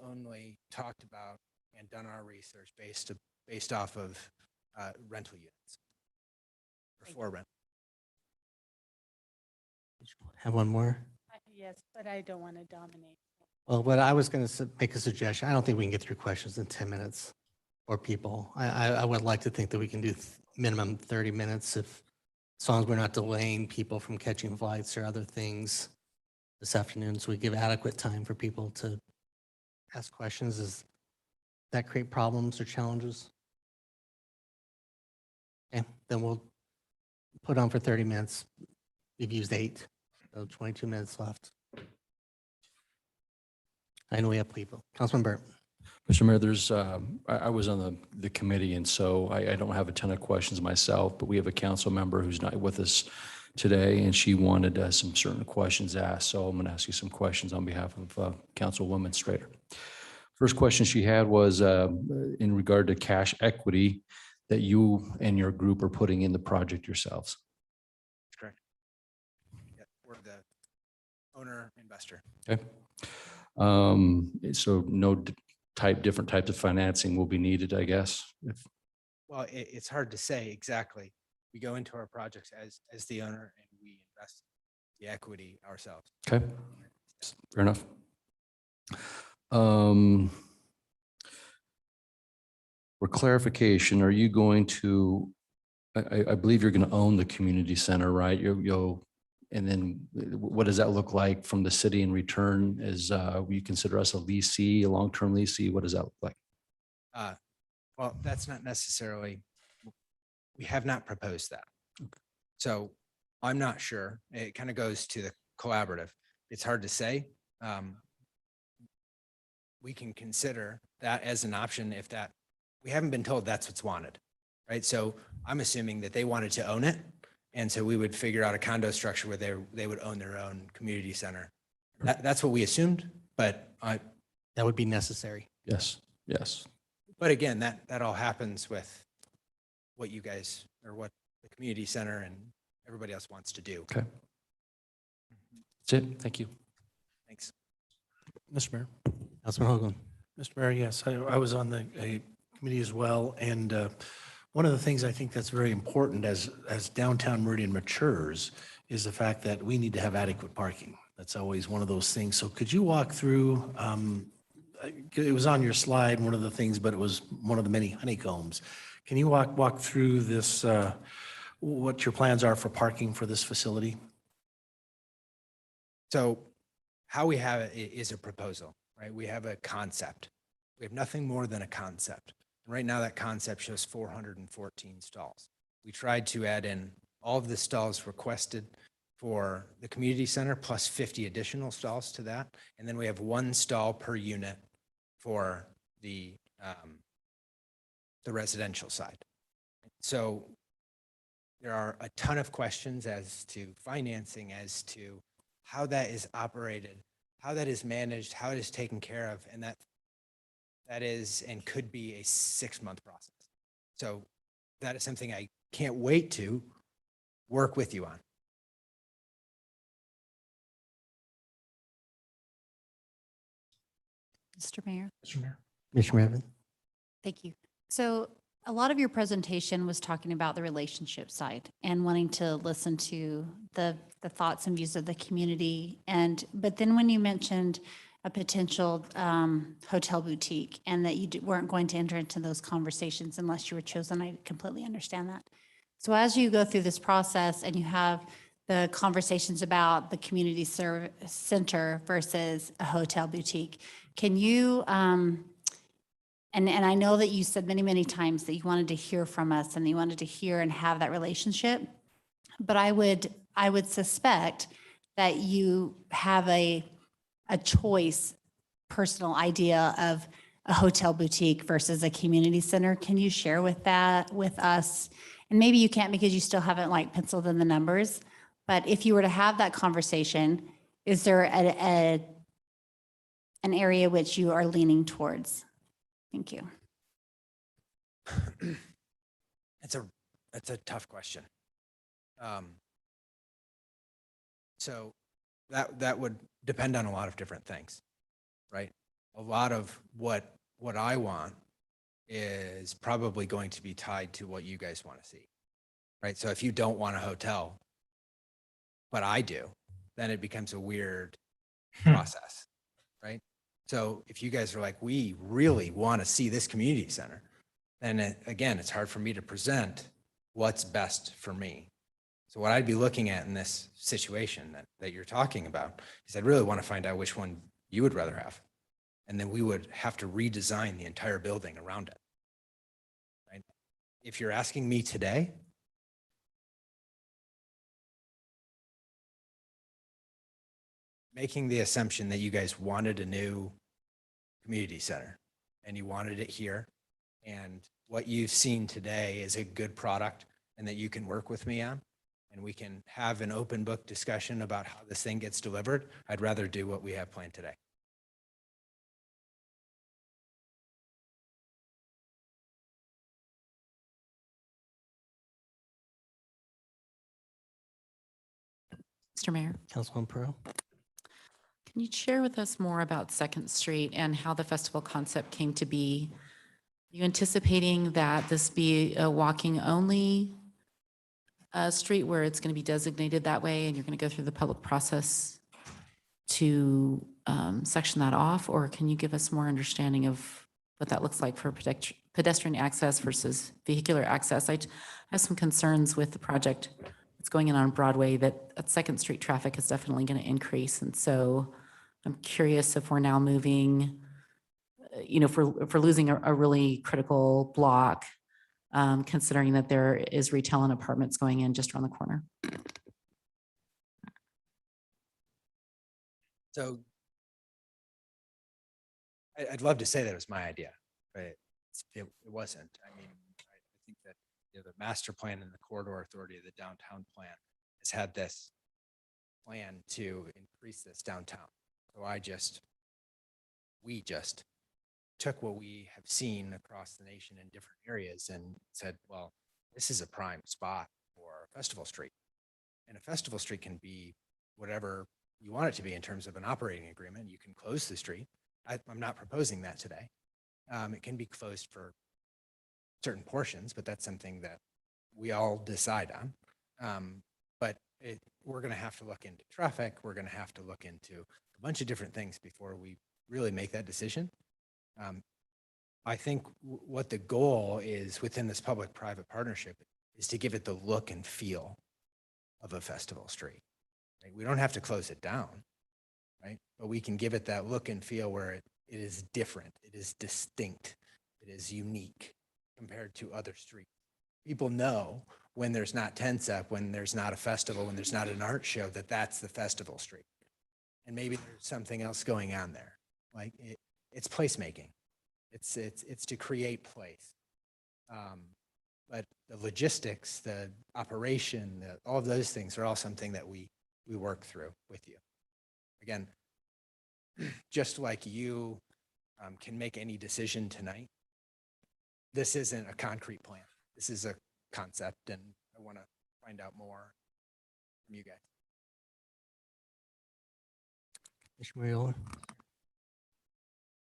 only talked about and done our research based off of rental units. Or for rent. Have one more? Yes, but I don't want to dominate. Well, but I was going to make a suggestion. I don't think we can get through questions in 10 minutes or people. I would like to think that we can do minimum 30 minutes as long as we're not delaying people from catching flights or other things this afternoon. So we give adequate time for people to ask questions. Does that create problems or challenges? Okay, then we'll put on for 30 minutes. We've used 8, so 22 minutes left. I know we have people. Councilman Burt. Mr. Mayor, there's, I was on the committee, and so I don't have a ton of questions myself, but we have a council member who's not with us today, and she wanted some certain questions asked. So I'm going to ask you some questions on behalf of Councilwoman Strader. First question she had was in regard to cash equity that you and your group are putting in the project yourselves. That's correct. Yeah, we're the owner investor. Okay. So no different types of financing will be needed, I guess. Well, it's hard to say exactly. We go into our projects as the owner and we invest the equity ourselves. Okay, fair enough. For clarification, are you going to, I believe you're going to own the community center, right? And then what does that look like from the city in return? Is you consider us a leasee, a long-term leasee? What does that look like? Well, that's not necessarily, we have not proposed that. Okay. So I'm not sure. It kind of goes to the collaborative. It's hard to say. We can consider that as an option if that, we haven't been told that's what's wanted, right? So I'm assuming that they wanted to own it. And so we would figure out a condo structure where they would own their own community center. That's what we assumed, but That would be necessary. Yes, yes. but again, that all happens with what you guys or what the community center and everybody else wants to do. Okay. That's it. Thank you. Thanks. Mr. Mayor. Councilman Hoagland. Mr. Mayor, yes, I was on the committee as well. And one of the things I think that's very important as downtown Meridian matures is the fact that we need to have adequate parking. That's always one of those things. So could you walk through, it was on your slide, one of the things, but it was one of the many honeycombs. Can you walk through this, what your plans are for parking for this facility? So how we have it is a proposal, right? We have a concept. We have nothing more than a concept. And right now that concept shows 414 stalls. We tried to add in all of the stalls requested for the community center plus 50 additional stalls to that. And then we have 1 stall per unit for the residential side. So there are a ton of questions as to financing, as to how that is operated, how that is managed, how it is taken care of, and that is and could be a 6-month process. So that is something I can't wait to work with you on. Mr. Mayor. Mr. Mayor. Commissioner Evans. Thank you. So a lot of your presentation was talking about the relationship side and wanting to listen to the thoughts and views of the community. But then when you mentioned a potential hotel boutique and that you weren't going to enter into those conversations unless you were chosen, I completely understand that. So as you go through this process and you have the conversations about the community center versus a hotel boutique, can you And I know that you said many, many times that you wanted to hear from us and that you wanted to hear and have that relationship. But I would suspect that you have a choice, personal idea of a hotel boutique versus a community center. Can you share with us? And maybe you can't because you still haven't like penciled in the numbers, but if you were to have that conversation, is there an area which you are leaning towards? Thank you. That's a tough question. So that would depend on a lot of different things, right? A lot of what I want is probably going to be tied to what you guys want to see, right? So if you don't want a hotel, but I do, then it becomes a weird process, right? So if you guys are like, we really want to see this community center, then again, it's hard for me to present what's best for me. So what I'd be looking at in this situation that you're talking about is I'd really want to find out which one you would rather have. And then we would have to redesign the entire building around it. Right? If you're asking me today, making the assumption that you guys wanted a new community center and you wanted it here, and what you've seen today is a good product and that you can work with me on, and we can have an open book discussion about how this thing gets delivered, I'd rather do what we have planned today. Mr. Mayor, Councilman Pearl. can you share with us more about Second Street and how the festival concept came to be? Are you anticipating that this be a walking only street where it's going to be designated that way and you're going to go through the public process to section that off? Or can you give us more understanding of what that looks like for pedestrian access versus vehicular access? I have some concerns with the project that's going in on Broadway that at Second Street traffic is definitely going to increase. And so I'm curious if we're now moving, if we're losing a really critical block, considering that there is retail and apartments going in just around the corner. So I'd love to say that it was my idea, but it wasn't. I mean, I think that the master plan and the corridor authority of the downtown plan has had this plan to increase this downtown. So we just took what we have seen across the nation in different areas and said, well, this is a prime spot for Festival Street. And a Festival Street can be whatever you want it to be in terms of an operating agreement. You can close the street. I'm not proposing that today. It can be closed for certain portions, but that's something that we all decide on. But we're going to have to look into traffic. We're going to have to look into a bunch of different things before we really make that decision. I think what the goal is within this public-private partnership is to give it the look and feel of a festival street. Right? We don't have to close it down, right? But we can give it that look and feel where it is different, it is distinct, it is unique compared to other streets. People know when there's not tents up, when there's not a festival, when there's not an art show, that that's the festival street. And maybe there's something else going on there. Like it's placemaking. It's to create place. But the logistics, the operation, all of those things are all something that we work through with you. Again, just like you can make any decision tonight, this isn't a concrete plan. This is a concept, and I want to find out more from you guys. Mr.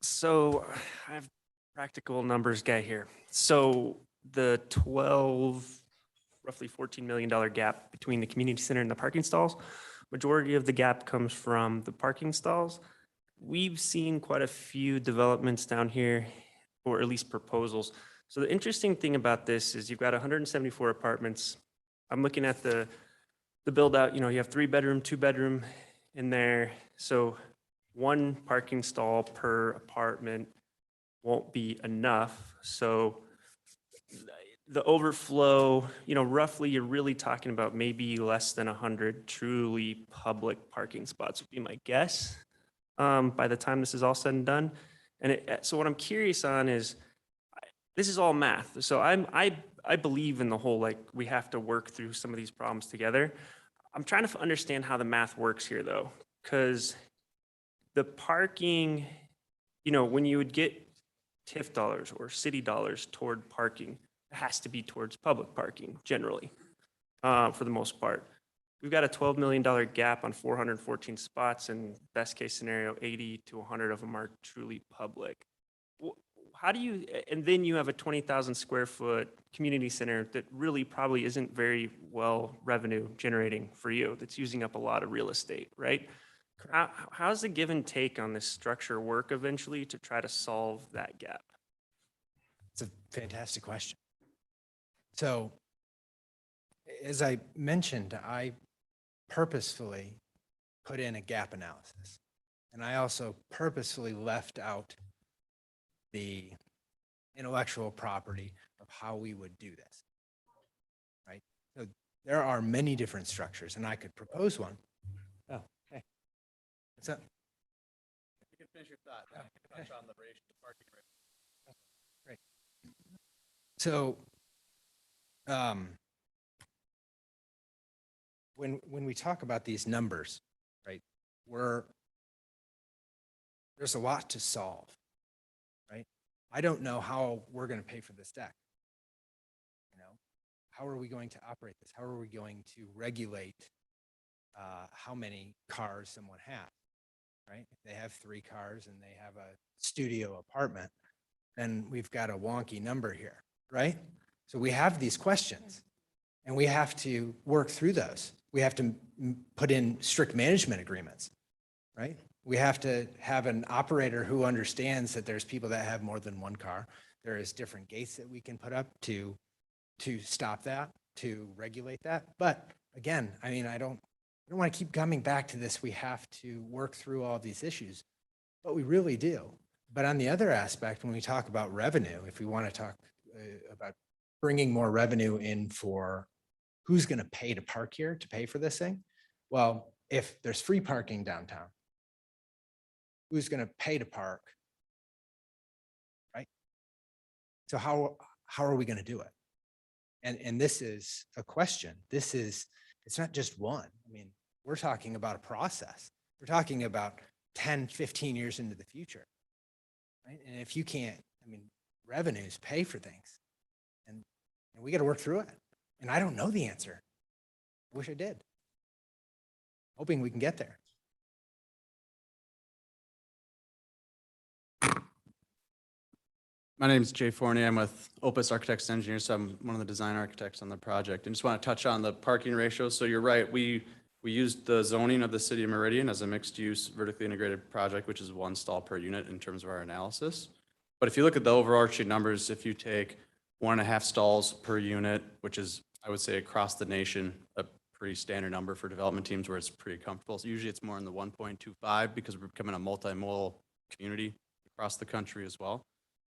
So I have practical numbers guy here. So the roughly $14 million gap between the community center and the parking stalls, majority of the gap comes from the parking stalls. We've seen quite a few developments down here, or at least proposals. So the interesting thing about this is you've got 174 apartments. I'm looking at the build out, you have 3-bedroom, 2-bedroom in there. So 1 parking stall per apartment. won't be enough. So the overflow, roughly you're really talking about maybe less than 100 truly public parking spots would be my guess by the time this is all said and done. And so what I'm curious on is, this is all math. So I believe in the whole, like, we have to work through some of these problems together. I'm trying to understand how the math works here though, because the parking, when you would get TIF dollars or city dollars toward parking, it has to be towards public parking generally, for the most part. We've got a $12 million gap on 414 spots, and best case scenario, 80 to 100 of them are truly public. How do you, and then you have a 20,000 square foot community center that really probably isn't very well revenue generating for you, that's using up a lot of real estate, right? How's the give and take on this structure work eventually to try to solve that gap? It's a fantastic question. So, as I mentioned, I purposefully put in a gap analysis. And I also purposefully left out the intellectual property of how we would do this, right? So there are many different structures, and I could propose one. Oh, okay. What's up? You can finish your thought. Touch on the parking rate. Great. So, when we talk about these numbers, right, there's a lot to solve, right? I don't know how we're going to pay for this deck. How are we going to operate this? How are we going to regulate how many cars someone has, right? If they have 3 cars and they have a studio apartment, then we've got a wonky number here, right? So we have these questions and we have to work through those. We have to put in strict management agreements, right? We have to have an operator who understands that there's people that have more than 1 car. There is different gates that we can put up to stop that, to regulate that. But again, I mean, I don't want to keep coming back to this. We have to work through all these issues, but we really do. But on the other aspect, when we talk about revenue, if we want to talk about bringing more revenue in for who's going to pay to park here, to pay for this thing? Well, if there's free parking downtown, who's going to pay to park, right? So how are we going to do it? And this is a question. It's not just one. I mean, we're talking about a process. We're talking about 10, 15 years into the future, right? And if you can't, I mean, revenues pay for things, and we got to work through it. And I don't know the answer. I wish I did. Hoping we can get there. My name is Jay Forney. I'm with Opus Architects and Engineers, so I'm one of the design architects on the project. And just want to touch on the parking ratio. So you're right, we used the zoning of the city of Meridian as a mixed-use vertically integrated project, which is 1 stall per unit in terms of our analysis. But if you look at the overarching numbers, if you take 1.5 stalls per unit, which is, I would say, across the nation, a pretty standard number for development teams where it's pretty comfortable. So usually it's more in the 1.25 because we're becoming a multimodal community across the country as well.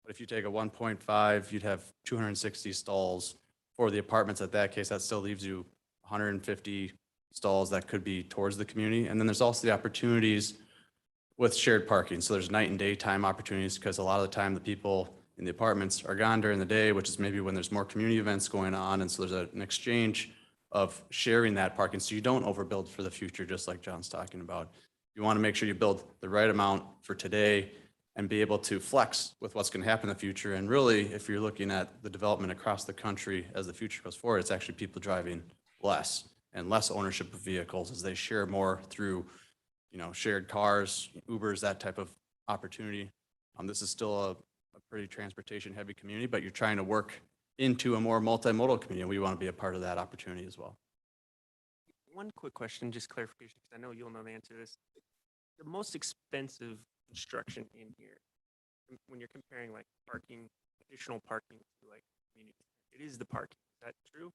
But if you take a 1.5, you'd have 260 stalls for the apartments. At that case, that still leaves you 150 stalls that could be towards the community. And then there's also the opportunities with shared parking. So there's night and daytime opportunities because a lot of the time the people in the apartments are gone during the day, which is maybe when there's more community events going on. And so there's an exchange of sharing that parking so you don't overbuild for the future, just like John's talking about. You want to make sure you build the right amount for today and be able to flex with what's going to happen in the future. And really, if you're looking at the development across the country as the future goes forward, it's actually people driving less and less ownership of vehicles as they share more through, shared cars, Ubers, that type of opportunity. This is still a pretty transportation heavy community, but you're trying to work into a more multimodal community. And we want to be a part of that opportunity as well. One quick question, just clarification, because I know you'll know the answer to this. The most expensive construction in here, when you're comparing like parking, additional parking to like community, it is the parking. Is that true?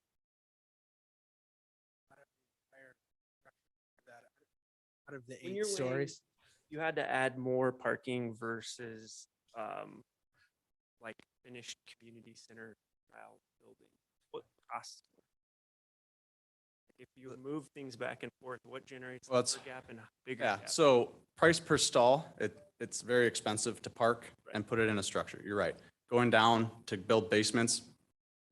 Out of the When 8 you're weighing, stories. you had to add more parking versus like finished community center style building? What costs? If you move things back and forth, what generates the Well, it's- bigger gap and a bigger Yeah, gap? so price per stall, it's very expensive to park and put it in a structure. You're right. Going down to build basements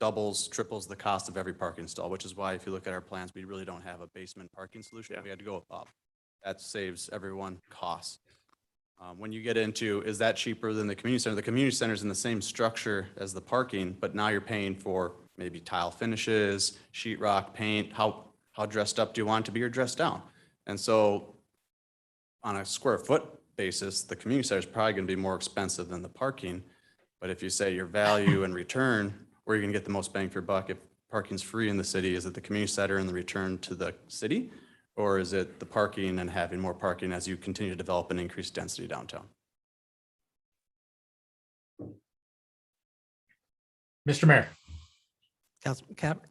doubles, triples the cost of every parking stall, which is why if you look at our plans, we really don't have a basement parking solution. Yeah. We had to go up. That saves everyone costs. When you get into, is that cheaper than the community center? The community center is in the same structure as the parking, but now you're paying for maybe tile finishes, sheetrock, paint. How dressed up do you want it to be or dressed down? And so on a square foot basis, the community center is probably going to be more expensive than the parking. But if you say your value and return, where you're going to get the most bang for your buck, if parking's free in the city, is it the community center and the return to the city? Or is it the parking and having more parking as you continue to develop and increase density downtown? Mr. Mayor. Councilman Cap.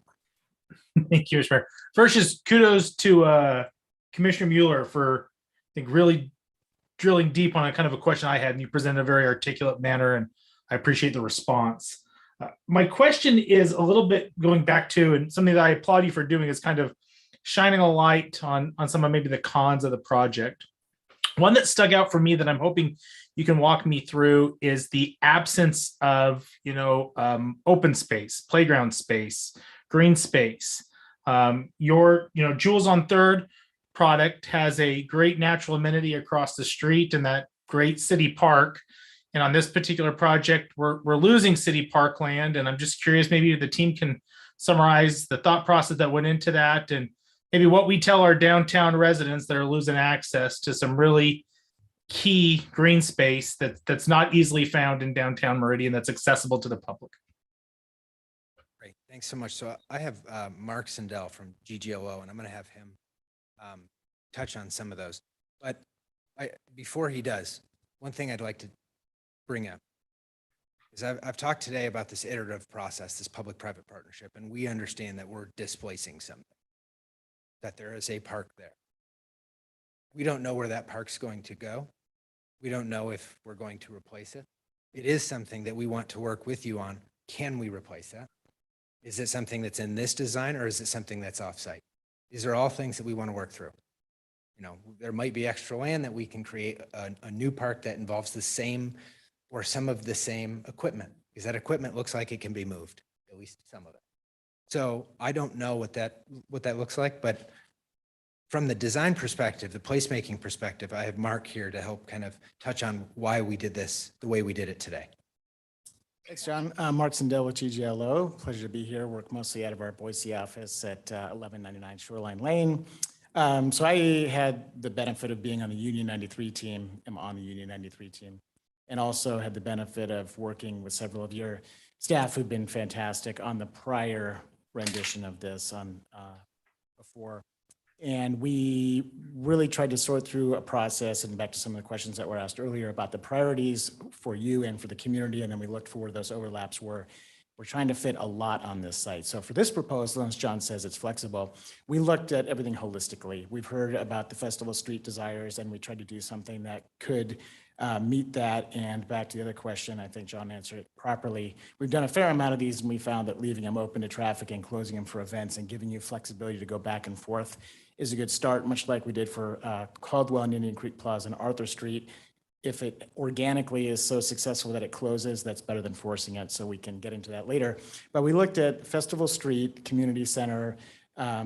Thank you, Mr. Mayor. First, just kudos to Commissioner Mueller for, I think, really drilling deep on a kind of a question I had, and you presented in a very articulate manner, and I appreciate the response. My question is a little bit going back to, and something that I applaud you for doing, is kind of shining a light on some of maybe the cons of the project. One that stuck out for me that I'm hoping you can walk me through is the absence of, open space, playground space, green space. Your, Jules on Third product has a great natural amenity across the street in that great city park. And on this particular project, we're losing city parkland. And I'm just curious, maybe the team can summarize the thought process that went into that, and maybe what we tell our downtown residents that are losing access to some really key green space that's not easily found in downtown Meridian, that's accessible to the public. Great, thanks so much. So I have Mark Sindell from GGLO, and I'm going to have him touch on some of those. But before he does, one thing I'd like to bring up is I've talked today about this iterative process, this public-private partnership, and we understand that we're displacing something, that there is a park there. We don't know where that park's going to go. We don't know if we're going to replace it. It is something that we want to work with you on. Can we replace that? Is it something that's in this design, or is it something that's offsite? These are all things that we want to work through. There might be extra land that we can create a new park that involves the same or some of the same equipment, because that equipment looks like it can be moved, at least some of it. So I don't know what that looks like, but from the design perspective, the placemaking perspective, I have Mark here to help kind of touch on why we did this the way we did it today. Thanks, John. Mark Sindell with GGLO. Pleasure to be here. Work mostly out of our Boise office at 1199 Shoreline Lane. So I had the benefit of being on the Union 93 team. I'm on the Union 93 team, and also had the benefit of working with several of your staff who've been fantastic on the prior rendition of this on before. And we really tried to sort through a process, and back to some of the questions that were asked earlier about the priorities for you and for the community. And then we looked for where those overlaps were. We're trying to fit a lot on this site. So for this proposal, as John says, it's flexible. We looked at everything holistically. We've heard about the Festival Street desires, and we tried to do something that could meet that. And back to the other question, I think John answered it properly. We've done a fair amount of these, and we found that leaving them open to traffic and closing them for events and giving you flexibility to go back and forth is a good start, much like we did for Caldwell and Indian Creek Plaza and Arthur Street. If it organically is so successful that it closes, that's better than forcing it, so we can get into that later. But we looked at Festival Street, Community Center,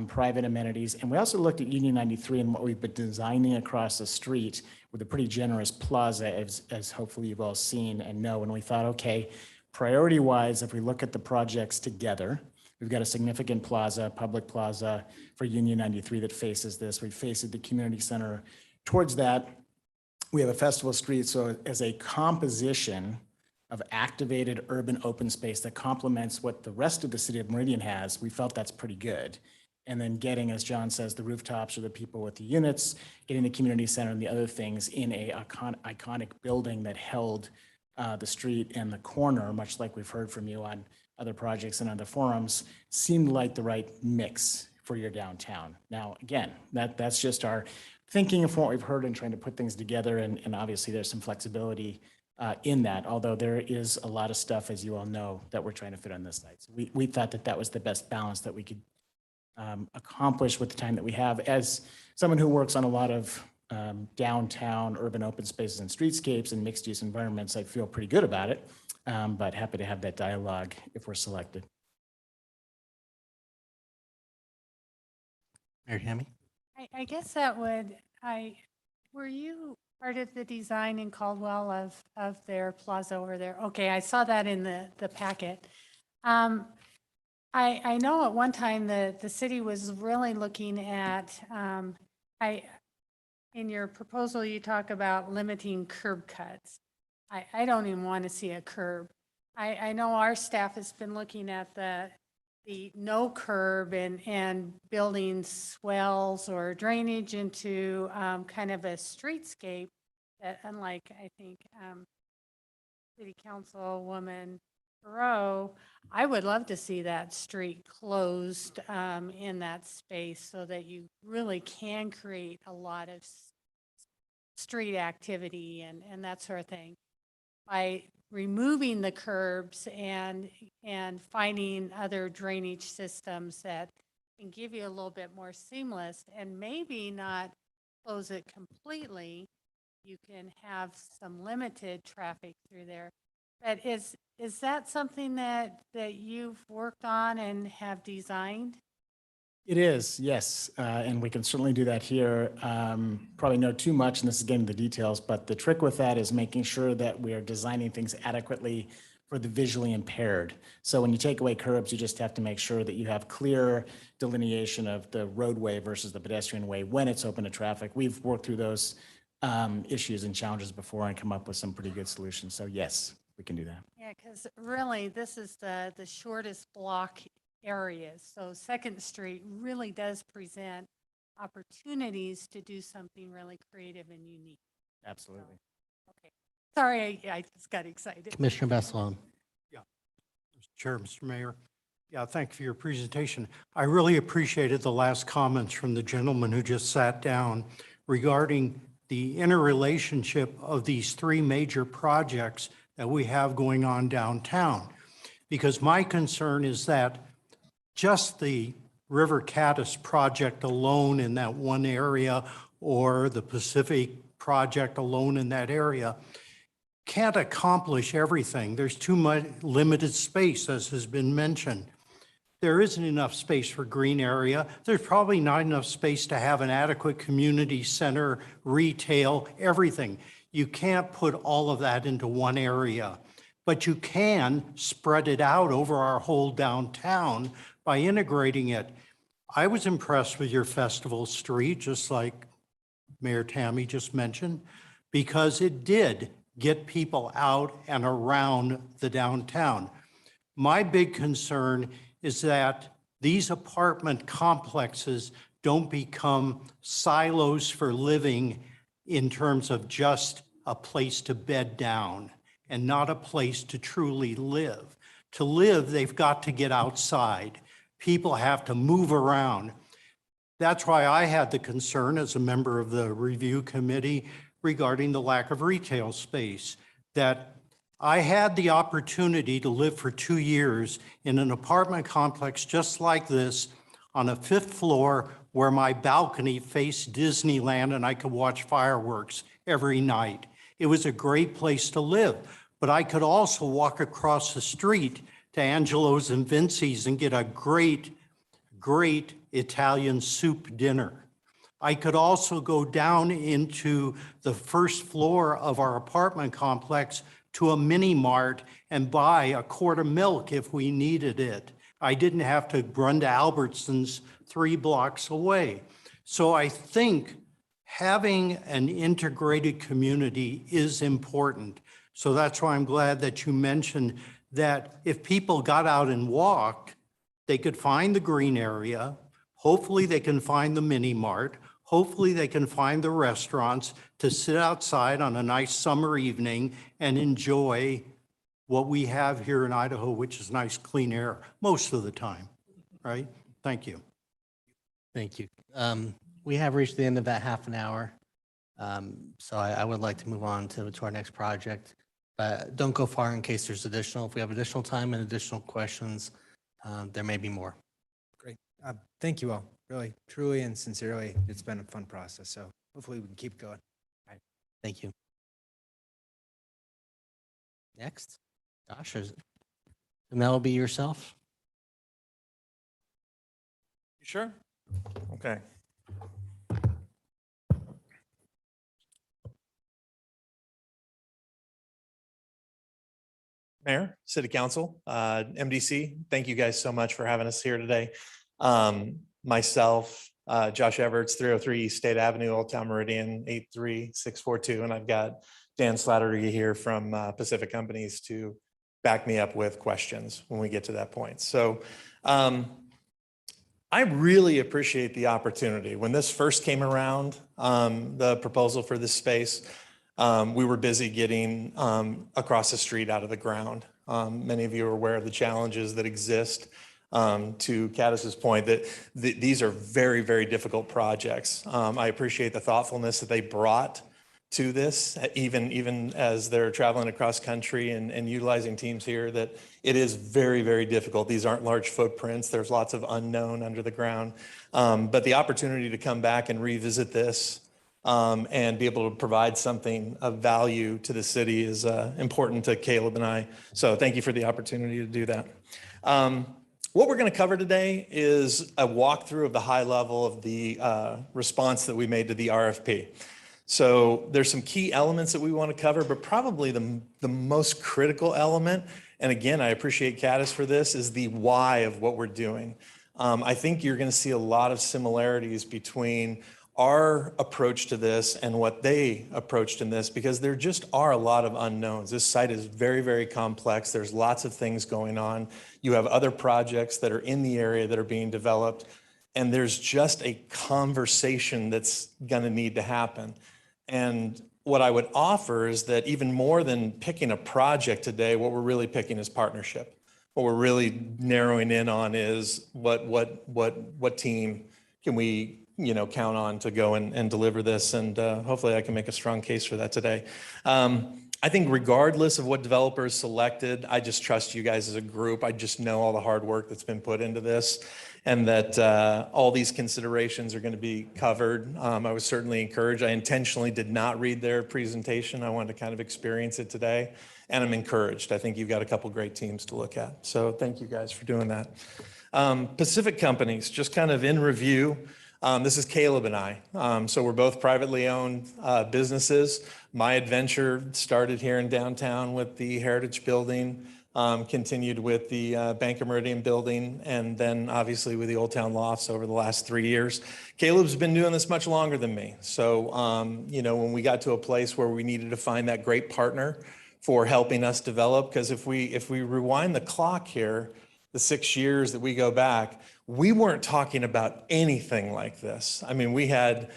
private amenities, and we also looked at Union 93 and what we've been designing across the street with a pretty generous plaza, as hopefully you've all seen and know. And we thought, okay, priority-wise, if we look at the projects together, we've got a significant plaza, public plaza for Union 93 that faces this. We faced the community center towards that. We have a Festival Street, so as a composition of activated urban open space that complements what the rest of the city of Meridian has, we felt that's pretty good. And then getting, as John says, the rooftops or the people with the units, getting the community center and the other things in a iconic building that held the street and the corner, much like we've heard from you on other projects and other forums, seemed like the right mix for your downtown. Now, again, that's just our thinking of what we've heard and trying to put things together. And obviously there's some flexibility in that, although there is a lot of stuff, as you all know, that we're trying to fit on this site. So we thought that that was the best balance that we could accomplish with the time that we have. As someone who works on a lot of downtown urban open spaces and streetscapes and mixed use environments, I feel pretty good about it, but happy to have that dialogue if we're selected. Mayor Tammy? I guess were you part of the design in Caldwell of their plaza over there? Okay, I saw that in the packet. I know at one time the city was really looking at, in your proposal, you talk about limiting curb cuts. I don't even want to see a curb. I know our staff has been looking at the no curb and building swells or drainage into kind of a streetscape that, unlike, I think, City Councilwoman Rowe, I would love to see that street closed in that space so that you really can create a lot of street activity and that sort of thing. By removing the curbs and finding other drainage systems that can give you a little bit more seamless and maybe not close it completely, you can have some limited traffic through there. But is that something that you've worked on and have designed? It is, yes, and we can certainly do that here. Probably know too much, and this is getting the details, but the trick with that is making sure that we are designing things adequately for the visually impaired. So when you take away curbs, you just have to make sure that you have clear delineation of the roadway versus the pedestrian way when it's open to traffic. We've worked through those issues and challenges before and come up with some pretty good solutions. So yes, we can do that. Yeah, because really this is the shortest block areas. So Second Street really does present opportunities to do something really creative and unique. Absolutely. Okay. Sorry, I just got excited. Commissioner Besselon? Mr. Chair, Mr. Mayor. Yeah, thank you for your presentation. I really appreciated the last comments from the gentleman who just sat down regarding the interrelationship of these three major projects that we have going on downtown. Because my concern is that just the River Caddis project alone in that one area or the Pacific project alone in that area can't accomplish everything. There's too much limited space, as has been mentioned. There isn't enough space for green area. There's probably not enough space to have an adequate community center, retail, everything. You can't put all of that into one area, but you can spread it out over our whole downtown by integrating it. I was impressed with your festival street, just like Mayor Tammy just mentioned, because it did get people out and around the downtown. My big concern is that these apartment complexes don't become silos for living in terms of just a place to bed down and not a place to truly live. To live, they've got to get outside. People have to move around. That's why I had the concern as a member of the review committee regarding the lack of retail space, that I had the opportunity to live for 2 years in an apartment complex just like this on a 5th floor where my balcony faced Disneyland and I could watch fireworks every night. It was a great place to live, but I could also walk across the street to Angelo's and Vinci's and get a great Italian soup dinner. I could also go down into the 1st floor of our apartment complex to a mini mart and buy a quart of milk if we needed it. I didn't have to run to Albertsons 3 blocks away. So I think having an integrated community is important. So that's why I'm glad that you mentioned that if people got out and walked, they could find the green area. Hopefully they can find the mini mart. Hopefully they can find the restaurants to sit outside on a nice summer evening and enjoy what we have here in Idaho, which is nice, clean air most of the time, right? Thank you. Thank you. We have reached the end of that half an hour. So I would like to move on to our next project. But don't go far in case there's additional. If we have additional time and additional questions, there may be more. Great. Thank you all. Really, truly and sincerely, it's been a fun process. So hopefully we can keep going. Thank you. Next, Josh, and that will be yourself. You sure? Okay. Mayor, City Council, MDC, thank you guys so much for having us here today. Myself, Josh Everts, 303 East State Avenue, Old Town Meridian, 83642, and I've got Dan Slattery here from Pacific Companies to back me up with questions when we get to that point. So I really appreciate the opportunity. When this first came around, the proposal for this space, we were busy getting across the street out of the ground. Many of you are aware of the challenges that exist. To Caddis's point, that these are very, very difficult projects. I appreciate the thoughtfulness that they brought to this, even as they're traveling across country and utilizing teams here, that it is very, very difficult. These aren't large footprints. There's lots of unknown under the ground. But the opportunity to come back and revisit this and be able to provide something of value to the city is important to Caleb and I. So thank you for the opportunity to do that. What we're going to cover today is a walkthrough of the high level of the response that we made to the RFP. So there's some key elements that we want to cover, but probably the most critical element, and again, I appreciate Caddis for this, is the why of what we're doing. I think you're going to see a lot of similarities between our approach to this and what they approached in this, because there just are a lot of unknowns. This site is very, very complex. There's lots of things going on. You have other projects that are in the area that are being developed, and there's just a conversation that's going to need to happen. And what I would offer is that even more than picking a project today, what we're really picking is partnership. What we're really narrowing in on is what team can we count on to go and deliver this, and hopefully I can make a strong case for that today. I think regardless of what developer is selected, I just trust you guys as a group. I just know all the hard work that's been put into this, and that all these considerations are going to be covered. I was certainly encouraged. I intentionally did not read their presentation. I wanted to kind of experience it today, and I'm encouraged. I think you've got a couple great teams to look at. So thank you guys for doing that. Pacific Companies, just kind of in review. This is Caleb and I. So we're both privately owned businesses. My adventure started here in downtown with the Heritage Building, continued with the Bank of Meridian building, and then obviously with the Old Town Lofts over the last 3 years. Caleb's been doing this much longer than me. So, when we got to a place where we needed to find that great partner for helping us develop, because if we rewind the clock here, the 6 years that we go back, we weren't talking about anything like this. I mean, we had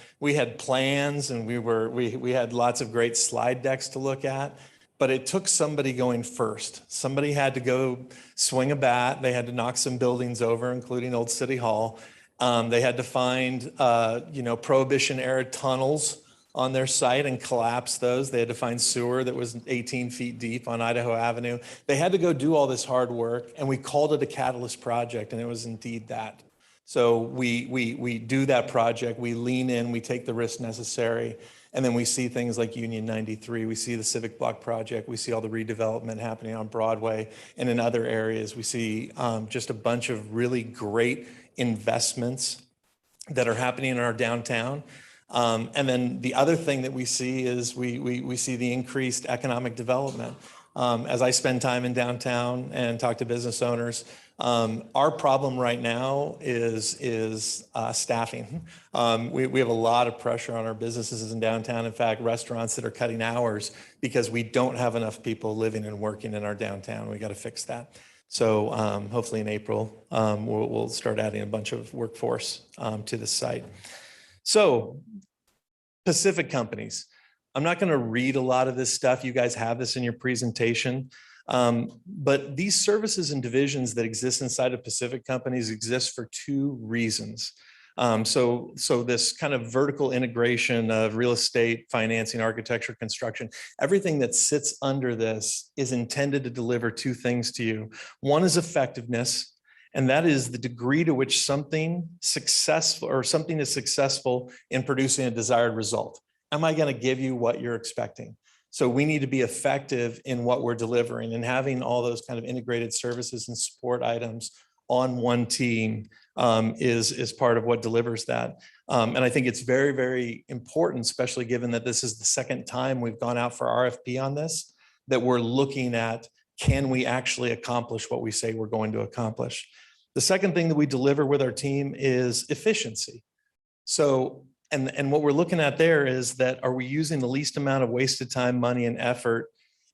plans, and we had lots of great slide decks to look at, but it took somebody going first. Somebody had to go swing a bat. They had to knock some buildings over, including Old City Hall. They had to find, Prohibition era tunnels on their site and collapse those. They had to find sewer that was 18 feet deep on Idaho Avenue. They had to go do all this hard work, and we called it a catalyst project, and it was indeed that. So we do that project, we lean in, we take the risk necessary, and then we see things like Union 93, we see the Civic Block project, we see all the redevelopment happening on Broadway and in other areas. We see just a bunch of really great investments that are happening in our downtown. And then the other thing that we see is we see the increased economic development. As I spend time in downtown and talk to business owners, our problem right now is staffing. We have a lot of pressure on our businesses in downtown. In fact, restaurants that are cutting hours because we don't have enough people living and working in our downtown. We got to fix that. So hopefully in April, we'll start adding a bunch of workforce to the site. So Pacific Companies, I'm not going to read a lot of this stuff. You guys have this in your presentation. But these services and divisions that exist inside of Pacific Companies exist for two reasons. So this kind of vertical integration of real estate, financing, architecture, construction, everything that sits under this is intended to deliver two things to you. One is effectiveness, and that is the degree to which something successful or something is successful in producing a desired result. Am I going to give you what you're expecting? So we need to be effective in what we're delivering, and having all those kind of integrated services and support items on one team is part of what delivers that. And I think it's very, very important, especially given that this is the second time we've gone out for RFP on this, that we're looking at, can we actually accomplish what we say we're going to accomplish? The second thing that we deliver with our team is efficiency. So, and what we're looking at there is that, are we using the least amount of wasted time, money, and effort,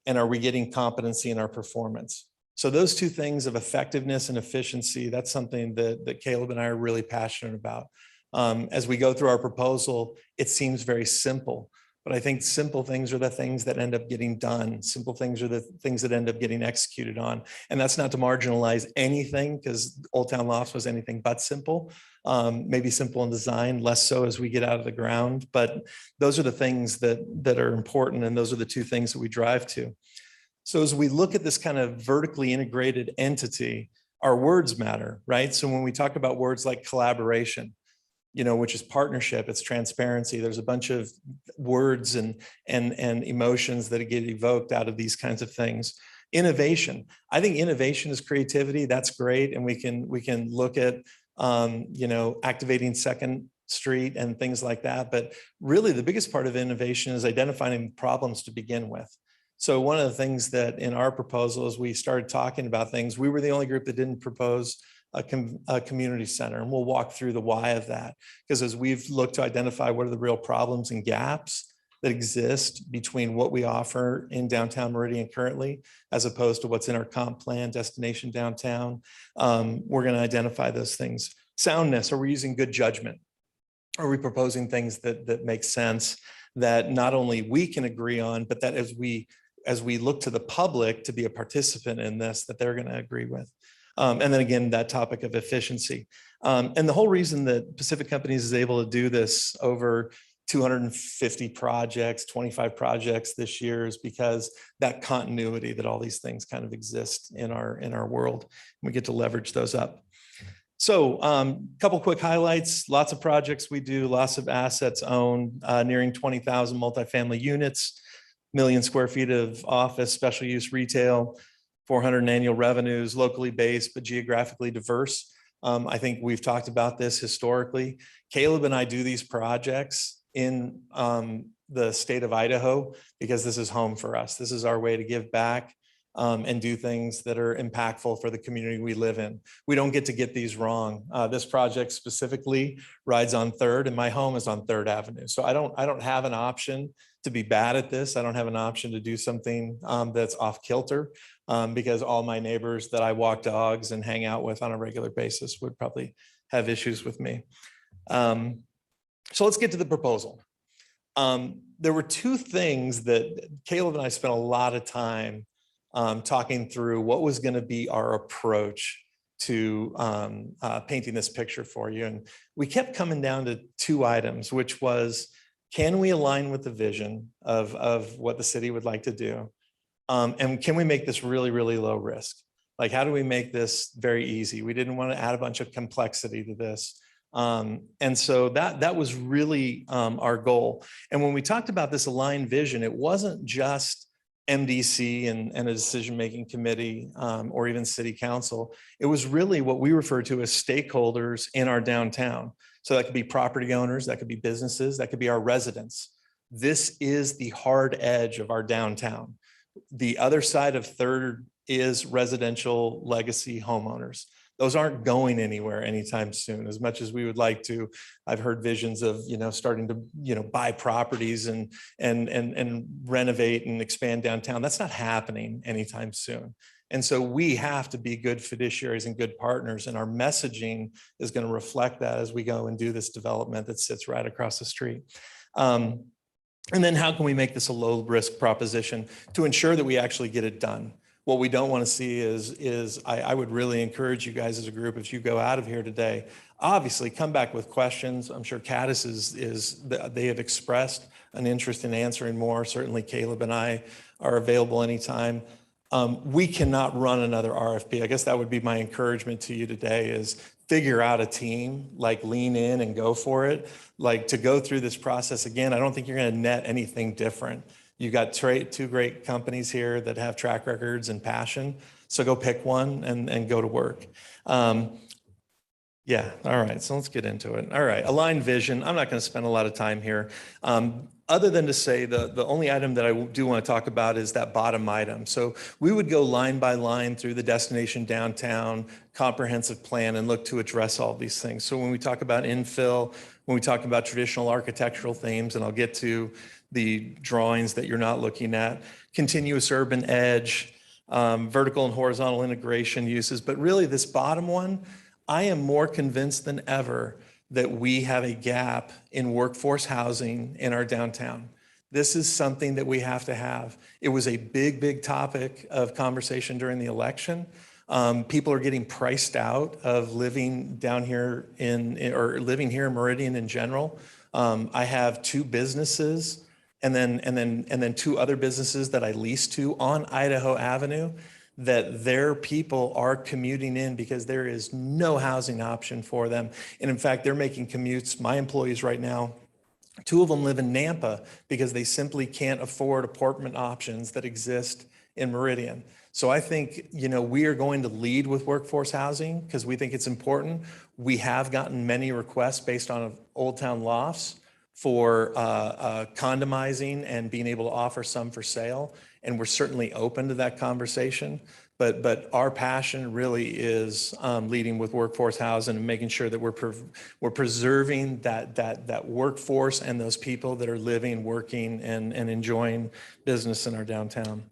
and are we getting competency in our performance? So those two things of effectiveness and efficiency, that's something that Caleb and I are really passionate about. As we go through our proposal, it seems very simple, but I think simple things are the things that end up getting done. Simple things are the things that end up getting executed on. And that's not to marginalize anything, because Old Town Lofts was anything but simple. Maybe simple in design, less so as we get out of the ground, but those are the things that are important, and those are the two things that we drive to. So as we look at this kind of vertically integrated entity, our words matter, right? So when we talk about words like collaboration, which is partnership, it's transparency, there's a bunch of words and emotions that get evoked out of these kinds of things. Innovation, I think innovation is creativity. That's great, and we can look at activating Second Street and things like that. But really, the biggest part of innovation is identifying problems to begin with. So one of the things that in our proposal, as we started talking about things, we were the only group that didn't propose a community center. And we'll walk through the why of that. Because as we've looked to identify what are the real problems and gaps that exist between what we offer in downtown Meridian currently, as opposed to what's in our comp plan, destination downtown, we're going to identify those things. Soundness, are we using good judgment? Are we proposing things that make sense, that not only we can agree on, but that as we look to the public to be a participant in this, that they're going to agree with. And then again, that topic of efficiency. And the whole reason that Pacific Companies is able to do this over 250 projects, 25 projects this year, is because that continuity that all these things kind of exist in our world. We get to leverage those up. So couple quick highlights, lots of projects we do, lots of assets owned, nearing 20,000 multifamily units, 1 million square feet of office, special use retail, 400 in annual revenues, locally based, but geographically diverse. I think we've talked about this historically. Caleb and I do these projects in the state of Idaho because this is home for us. This is our way to give back and do things that are impactful for the community we live in. We don't get to get these wrong. This project specifically rides on 3rd, and my home is on 3rd Avenue. So I don't have an option to be bad at this. I don't have an option to do something that's off kilter because all my neighbors that I walk dogs and hang out with on a regular basis would probably have issues with me. So let's get to the proposal. There were two things that Caleb and I spent a lot of time talking through what was going to be our approach to painting this picture for you. And we kept coming down to two items, which was, can we align with the vision of what the city would like to do? And can we make this really, really low risk? Like, how do we make this very easy? We didn't want to add a bunch of complexity to this. And so that was really our goal. And when we talked about this aligned vision, it wasn't just MDC and a decision-making committee or even city council. It was really what we refer to as stakeholders in our downtown. So that could be property owners, that could be businesses, that could be our residents. This is the hard edge of our downtown. The other side of 3rd is residential legacy homeowners. Those aren't going anywhere anytime soon. As much as we would like to, I've heard visions of, starting to, buy properties and renovate and expand downtown. That's not happening anytime soon. And so we have to be good fiduciaries and good partners. And our messaging is going to reflect that as we go and do this development that sits right across the street. And then how can we make this a low risk proposition to ensure that we actually get it done? What we don't want to see is I would really encourage you guys as a group, if you go out of here today, obviously come back with questions. I'm sure Caddis they have expressed an interest in answering more. Certainly Caleb and I are available anytime. We cannot run another RFP. I guess that would be my encouragement to you today is figure out a team, like lean in and go for it. Like to go through this process again, I don't think you're going to net anything different. You got two great companies here that have track records and passion. So go pick one and go to work. Yeah, all right, so let's get into it. All right, aligned vision. I'm not going to spend a lot of time here. Other than to say the only item that I do want to talk about is that bottom item. So we would go line by line through the destination downtown comprehensive plan and look to address all these things. So when we talk about infill, when we talk about traditional architectural themes, and I'll get to the drawings that you're not looking at, continuous urban edge, vertical and horizontal integration uses, but really this bottom one, I am more convinced than ever that we have a gap in workforce housing in our downtown. This is something that we have to have. It was a big topic of conversation during the election. People are getting priced out of living down here or living here in Meridian in general. I have two businesses and then two other businesses that I lease to on Idaho Avenue that their people are commuting in because there is no housing option for them. And in fact, they're making commutes. My employees right now, two of them live in Nampa because they simply can't afford apartment options that exist in Meridian. So I think, we are going to lead with workforce housing because we think it's important. We have gotten many requests based on Old Town lofts for condomizing and being able to offer some for sale. And we're certainly open to that conversation. But our passion really is leading with workforce housing and making sure that we're preserving that workforce and those people that are living, working, and enjoying business in our downtown.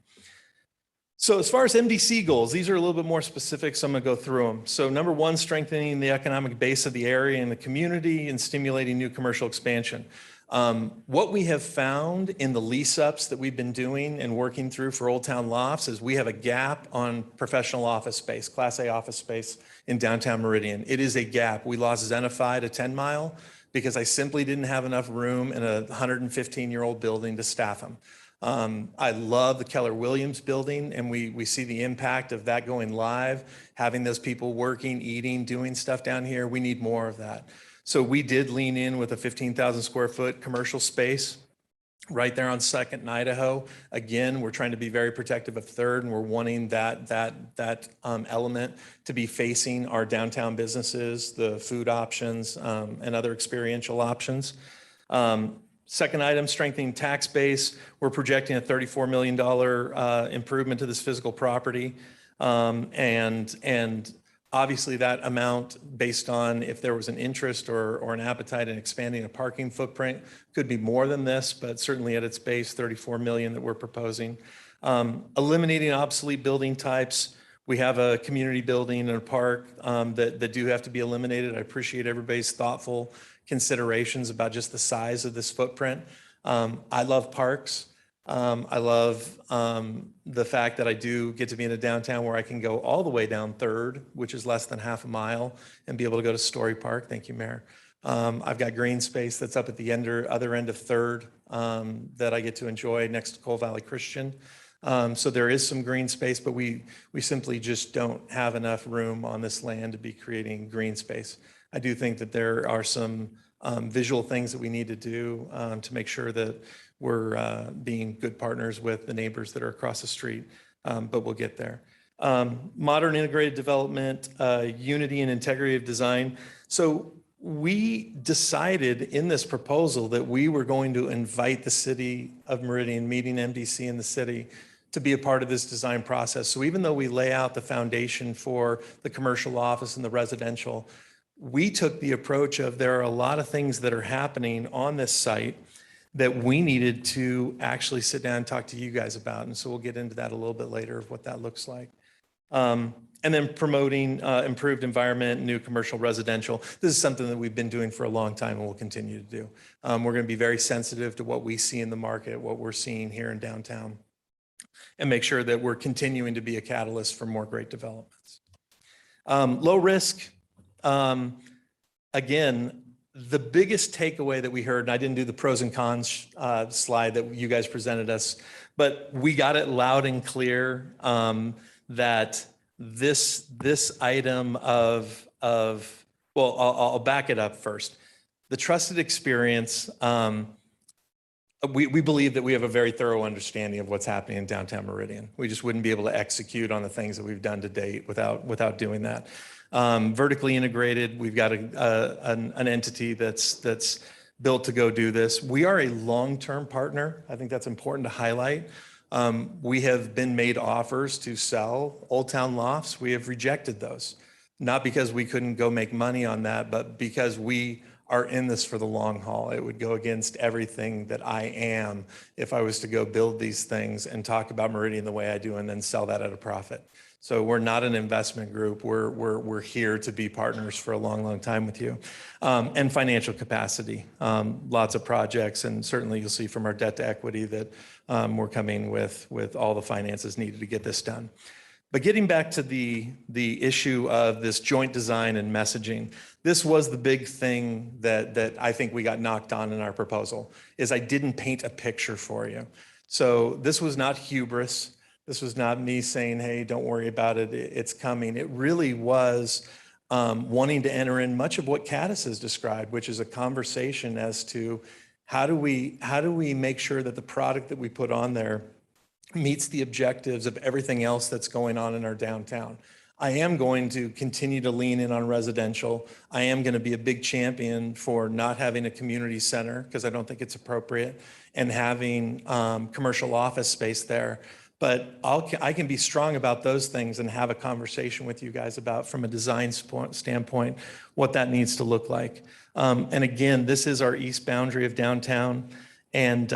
So as far as MDC goals, these are a little bit more specific, so I'm going to go through them. So number one, strengthening the economic base of the area and the community and stimulating new commercial expansion. What we have found in the lease ups that we've been doing and working through for Old Town Lofts is we have a gap on professional office space, Class A office space in downtown Meridian. It is a gap. We lost Zenify to 10 Mile because I simply didn't have enough room in a 115-year-old building to staff them. I love the Keller Williams building, and we see the impact of that going live, having those people working, eating, doing stuff down here. We need more of that. So we did lean in with a 15,000 square foot commercial space right there on 2nd and Idaho. Again, we're trying to be very protective of 3rd, and we're wanting that element to be facing our downtown businesses, the food options, and other experiential options. Second item, strengthening tax base. We're projecting a $34 million improvement to this physical property. And obviously that amount, based on if there was an interest or an appetite in expanding a parking footprint, could be more than this, but certainly at its base, $34 million that we're proposing. Eliminating obsolete building types. We have a community building and a park that do have to be eliminated. I appreciate everybody's thoughtful considerations about just the size of this footprint. I love parks. I love the fact that I do get to be in a downtown where I can go all the way down 3rd, which is less than half a mile, and be able to go to Story Park. Thank you, Mayor. I've got green space that's up at the other end of 3rd that I get to enjoy next to Coal Valley Christian. So there is some green space, but we simply just don't have enough room on this land to be creating green space. I do think that there are some visual things that we need to do to make sure that we're being good partners with the neighbors that are across the street, but we'll get there. Modern integrated development, unity and integrity of design. So we decided in this proposal that we were going to invite the city of Meridian, meeting MDC in the city, to be a part of this design process. So even though we lay out the foundation for the commercial office and the residential, we took the approach of there are a lot of things that are happening on this site that we needed to actually sit down and talk to you guys about. And so we'll get into that a little bit later of what that looks like. And then promoting improved environment, new commercial residential. This is something that we've been doing for a long time and we'll continue to do. We're going to be very sensitive to what we see in the market, what we're seeing here in downtown. and make sure that we're continuing to be a catalyst for more great developments. Low risk, again, the biggest takeaway that we heard, and I didn't do the pros and cons slide that you guys presented us, but we got it loud and clear that this item well, I'll back it up first. The trusted experience, we believe that we have a very thorough understanding of what's happening in downtown Meridian. We just wouldn't be able to execute on the things that we've done to date without doing that. Vertically integrated, we've got an entity that's built to go do this. We are a long-term partner. I think that's important to highlight. We have been made offers to sell Old Town Lofts. We have rejected those, not because we couldn't go make money on that, but because we are in this for the long haul. It would go against everything that I am if I was to go build these things and talk about Meridian the way I do and then sell that at a profit. So we're not an investment group. We're here to be partners for a long, long time with you. And financial capacity, lots of projects, and certainly you'll see from our debt to equity that we're coming with all the finances needed to get this done. But getting back to the issue of this joint design and messaging, this was the big thing that I think we got knocked on in our proposal, is I didn't paint a picture for you. So this was not hubris. This was not me saying, hey, don't worry about it, it's coming. It really was wanting to enter in much of what Caddis has described, which is a conversation as to how do we make sure that the product that we put on there meets the objectives of everything else that's going on in our downtown. I am going to continue to lean in on residential. I am going to be a big champion for not having a community center because I don't think it's appropriate, and having commercial office space there. But I can be strong about those things and have a conversation with you guys about, from a design standpoint, what that needs to look like. And again, this is our east boundary of downtown, and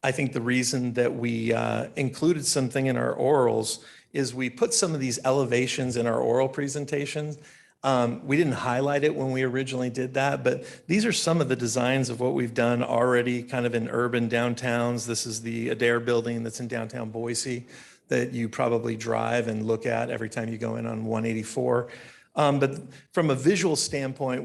I think the reason that we included something in our orals is we put some of these elevations in our oral presentations. We didn't highlight it when we originally did that, but these are some of the designs of what we've done already kind of in urban downtowns. This is the Adair building that's in downtown Boise that you probably drive and look at every time you go in on 184. But from a visual standpoint,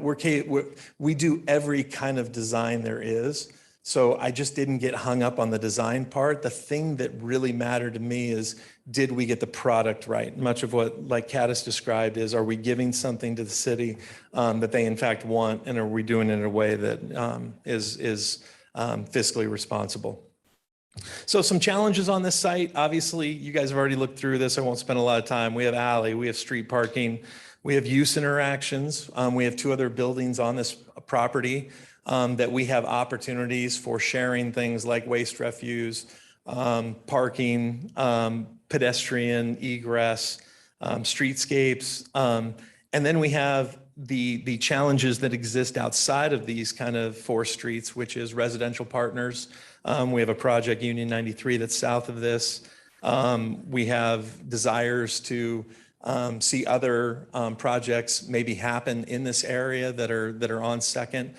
we do every kind of design there is. So I just didn't get hung up on the design part. The thing that really mattered to me is, did we get the product right? Much of what, like Caddis described, is, are we giving something to the city that they in fact want, and are we doing it in a way that is fiscally responsible? So some challenges on this site. Obviously, you guys have already looked through this. I won't spend a lot of time. We have alley, we have street parking, we have use interactions. We have 2 other buildings on this property that we have opportunities for sharing things like waste refuse, parking, pedestrian egress, streetscapes. And then we have the challenges that exist outside of these kind of 4 streets, which is residential partners. We have a project, Union 93, that's south of this. We have desires to see other projects maybe happen in this area that are on Second.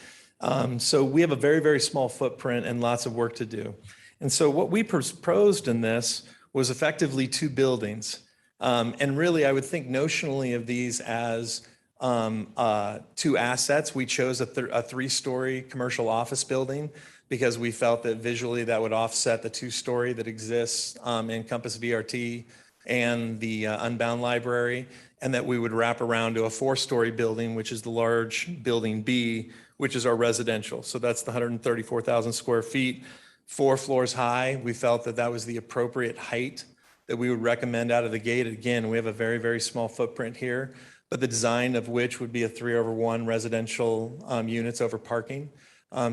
So we have a very, very small footprint and lots of work to do. And so what we proposed in this was effectively 2 buildings. And really, I would think notionally of these as 2 assets. We chose a 3-story commercial office building because we felt that visually that would offset the 2-story that exists in Compass VRT and the Unbound Library, and that we would wrap around to a 4-story building, which is the large building B, which is our residential. So that's the 134,000 square feet, 4 floors high. We felt that that was the appropriate height that we would recommend out of the gate. Again, we have a very, very small footprint here, but the design of which would be a 3/1 residential units over parking.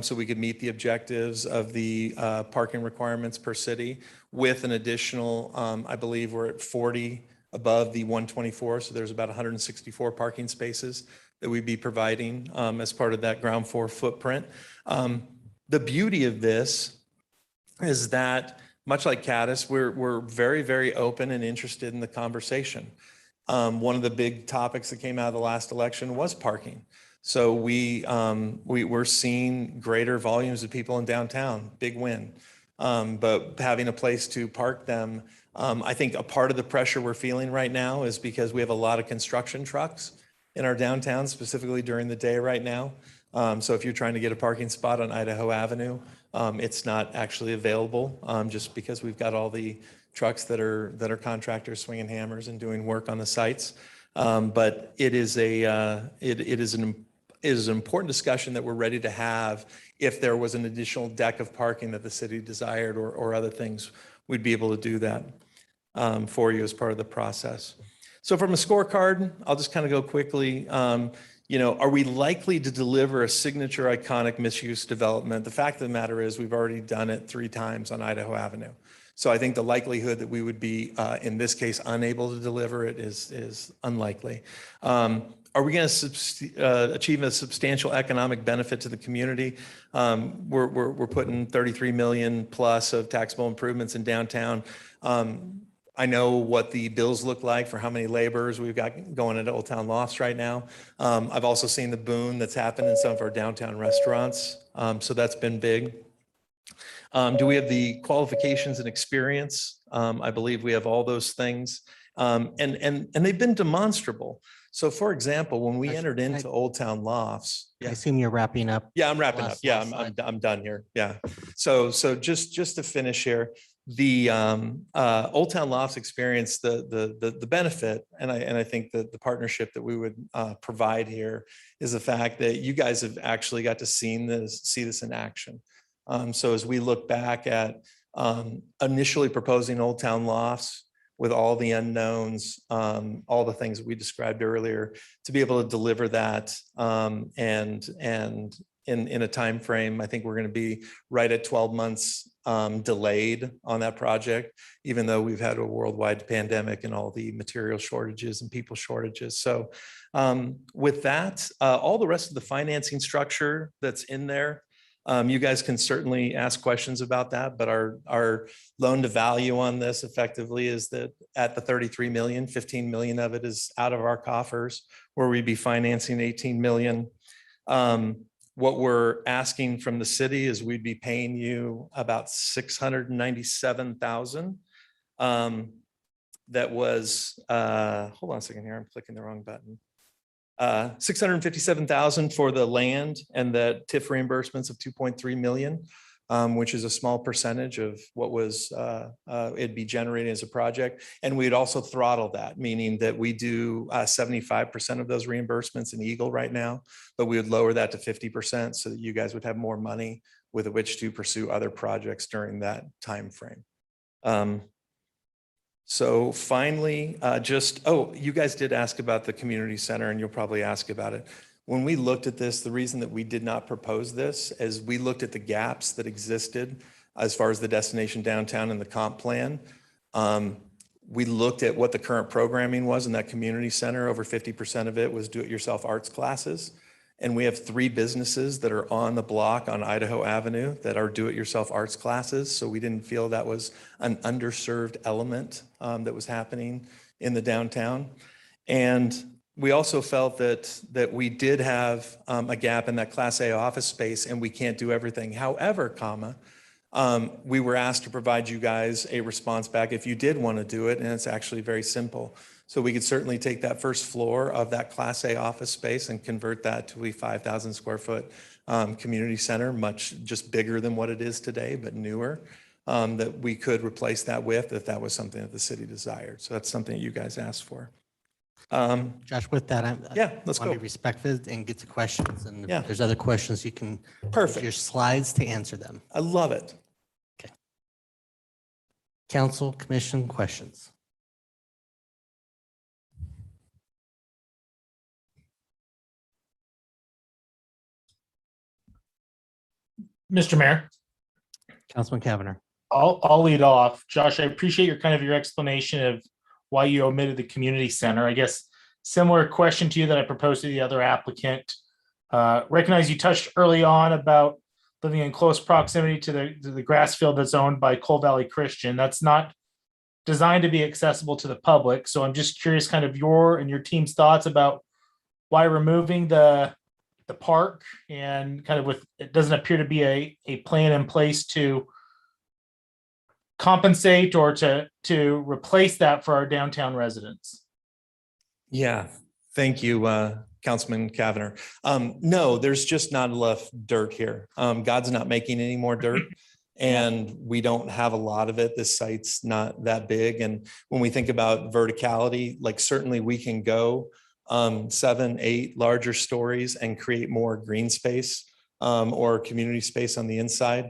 So we could meet the objectives of the parking requirements per city with an additional, I believe we're at 40 above the 124. So there's about 164 parking spaces that we'd be providing as part of that ground floor footprint. The beauty of this is that, much like Caddis, we're very, very open and interested in the conversation. One of the big topics that came out of the last election was parking. So we're seeing greater volumes of people in downtown, big win. but having a place to park them, I think a part of the pressure we're feeling right now is because we have a lot of construction trucks in our downtown, specifically during the day right now. So if you're trying to get a parking spot on Idaho Avenue, it's not actually available, just because we've got all the trucks that are contractors swinging hammers and doing work on the sites. But it is an important discussion that we're ready to have. If there was an additional deck of parking that the city desired or other things, we'd be able to do that for you as part of the process. So from a scorecard, I'll just kind of go quickly. Are we likely to deliver a signature iconic mixed-use development? The fact of the matter is we've already done it 3 times on Idaho Avenue. So I think the likelihood that we would be, in this case, unable to deliver it is unlikely. Are we going to achieve a substantial economic benefit to the community? We're putting 33 million plus of taxable improvements in downtown. I know what the bills look like for how many laborers we've got going into Old Town Lofts right now. I've also seen the boom that's happened in some of our downtown restaurants. So that's been big. Do we have the qualifications and experience? I believe we have all those things. And they've been demonstrable. So for example, when we entered into Old Town Lofts. I assume you're wrapping up. Yeah, I'm wrapping up. Yeah, I'm done here. Yeah. So just to finish here, the Old Town Lofts experience, the benefit, and I think that the partnership that we would provide here is the fact that you guys have actually got to see this in action. So as we look back at initially proposing Old Town Lofts with all the unknowns, all the things that we described earlier, to be able to deliver that and in a time frame, I think we're going to be right at 12 months delayed on that project, even though we've had a worldwide pandemic and all the material shortages and people shortages. So with that, all the rest of the financing structure that's in there, you guys can certainly ask questions about that, but our loan to value on this effectively is that at the 33 million, 15 million of it is out of our coffers, where we'd be financing 18 million. What we're asking from the city is we'd be paying you about 697,000. That was, hold on a second here, I'm clicking the wrong button. 657,000 for the land and the TIF reimbursements of 2.3 million, which is a small percentage of what was it'd be generating as a project. And we'd also throttle that, meaning that we do 75% of those reimbursements in Eagle right now, but we would lower that to 50% so that you guys would have more money with which to pursue other projects during that time frame. So finally, you guys did ask about the community center, and you'll probably ask about it. When we looked at this, the reason that we did not propose this is we looked at the gaps that existed as far as the destination downtown and the comp plan. We looked at what the current programming was in that community center. Over 50% of it was do-it-yourself arts classes. And we have 3 businesses that are on the block on Idaho Avenue that are do-it-yourself arts classes. So we didn't feel that was an underserved element that was happening in the downtown. And we also felt that we did have a gap in that Class A office space, and we can't do everything. However, we were asked to provide you guys a response back if you did want to do it, and it's actually very simple. So we could certainly take that first floor of that Class A office space and convert that to a 5,000 square foot community center, much just bigger than what it is today, but newer, that we could replace that with if that was something that the city desired. So that's something that you guys asked for. Josh, with that, let's want go. to be respectful and get to questions. And Yeah. if there's other questions, you can Perfect. use your slides to answer them. I love it. Okay. Council, commission, questions. Mr. Mayor, Councilman Kavanagh. I'll lead off. Josh, I appreciate your explanation of why you omitted the community center. I guess similar question to you that I proposed to the other applicant. Recognize you touched early on about living in close proximity to the grass field that's owned by Coal Valley Christian. That's not designed to be accessible to the public. So I'm just curious kind of your and your team's thoughts about why removing the park, and kind of with, it doesn't appear to be a plan in place to compensate or to replace that for our downtown residents? Yeah, thank you, Councilman Cavanagh. No, there's just not enough dirt here. God's not making any more dirt. And we don't have a lot of it. This site's not that big. And when we think about verticality, like certainly we can go 7, 8 larger stories and create more green space or community space on the inside.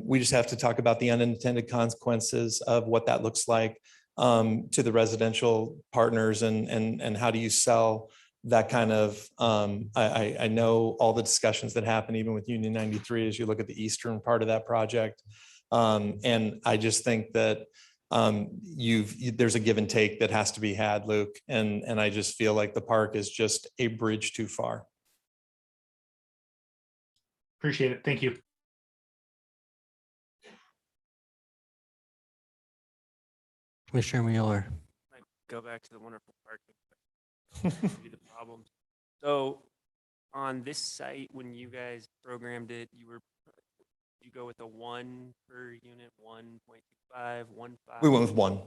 We just have to talk about the unintended consequences of what that looks like to the residential partners and how do you sell that kind of, I know all the discussions that happen even with Union 93 as you look at the eastern part of that project. And I just think that there's a give and take that has to be had, Luke. And I just feel like the park is just a bridge too far. Appreciate it. Thank you. Commissioner Mueller. Go back to the wonderful parking. Be the problem. So on this site, when you guys programmed it, you go with a 1 per unit, 1.25, 1.5. We went with 1.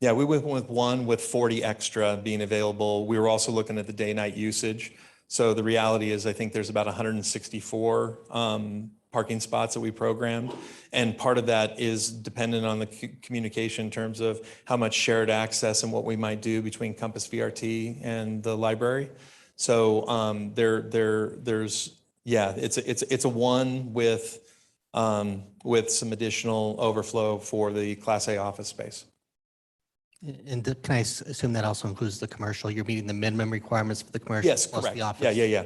Yeah, we went with 1 with 40 extra being available. We were also looking at the day-night usage. So the reality is I think there's about 164 parking spots that we programmed. And part of that is dependent on the communication in terms of how much shared access and what we might do between Compass VRT and the library. So there's, yeah, it's a 1 with some additional overflow for the Class A office space. And can I assume that also includes the commercial? You're meeting the minimum requirements for the commercial? Yes, plus correct. the office? Yeah.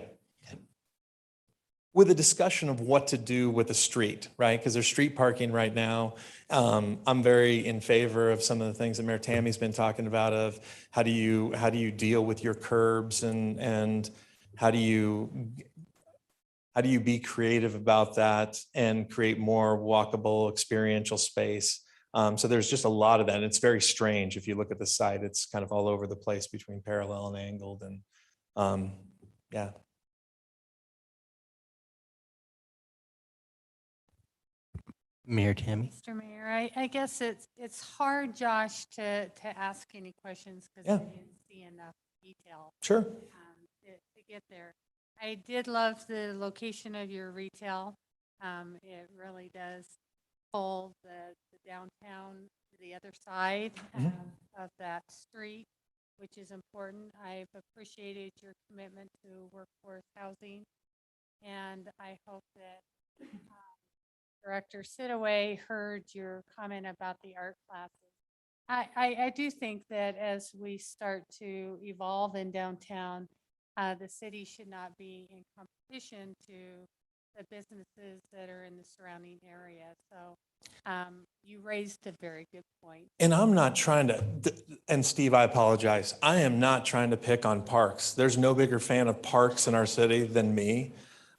With a discussion of what to do with the street, right? Because there's street parking right now. I'm very in favor of some of the things that Mayor Tammy's been talking about of how do you deal with your curbs and how do you be creative about that and create more walkable experiential space. So there's just a lot of that. And it's very strange. If you look at the site, it's kind of all over the place between parallel and angled and yeah. Mayor Tammy. Mr. Mayor, I guess it's hard, Josh, to ask any questions because Yeah. I didn't see enough detail Sure. to get there. I did love the location of your retail. It really does pull the downtown to the other side of that street, which is important. I've appreciated your commitment to workforce housing, and I hope that Director Sitaway heard your comment about the art classes. I do think that as we start to evolve in downtown, the city should not be in competition to the businesses that are in the surrounding area. So you raised a very good point. And I'm not trying to, and Steve, I apologize. I am not trying to pick on parks. There's no bigger fan of parks in our city than me.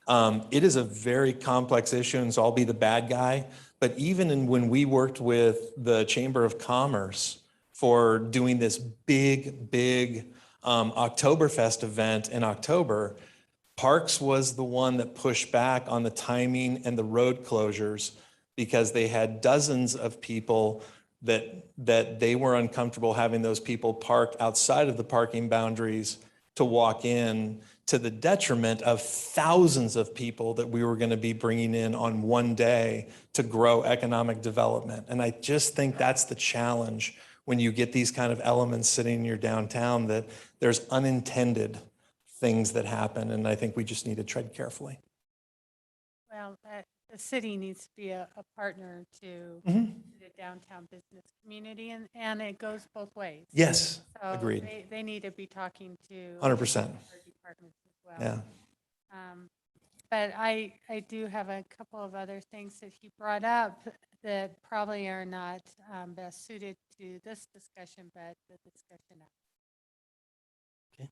It is a very complex issue, and so I'll be the bad guy. But even when we worked with the Chamber of Commerce for doing this big Oktoberfest event in October, Parks was the one that pushed back on the timing and the road closures because they had dozens of people that they were uncomfortable having those people park outside of the parking boundaries to walk in, to the detriment of thousands of people that we were going to be bringing in on one day to grow economic development. And I just think that's the challenge when you get these kind of elements sitting in your downtown, that there's unintended things that happen. And I think we just need to tread carefully. Well, the city needs to be a partner to the downtown business community, and it goes both ways. Yes, So agreed. They need to be talking to 100%. our departments as well. Yeah. But I do have a couple of other things that he brought up that probably are not best suited to this discussion, but the discussion after. Okay.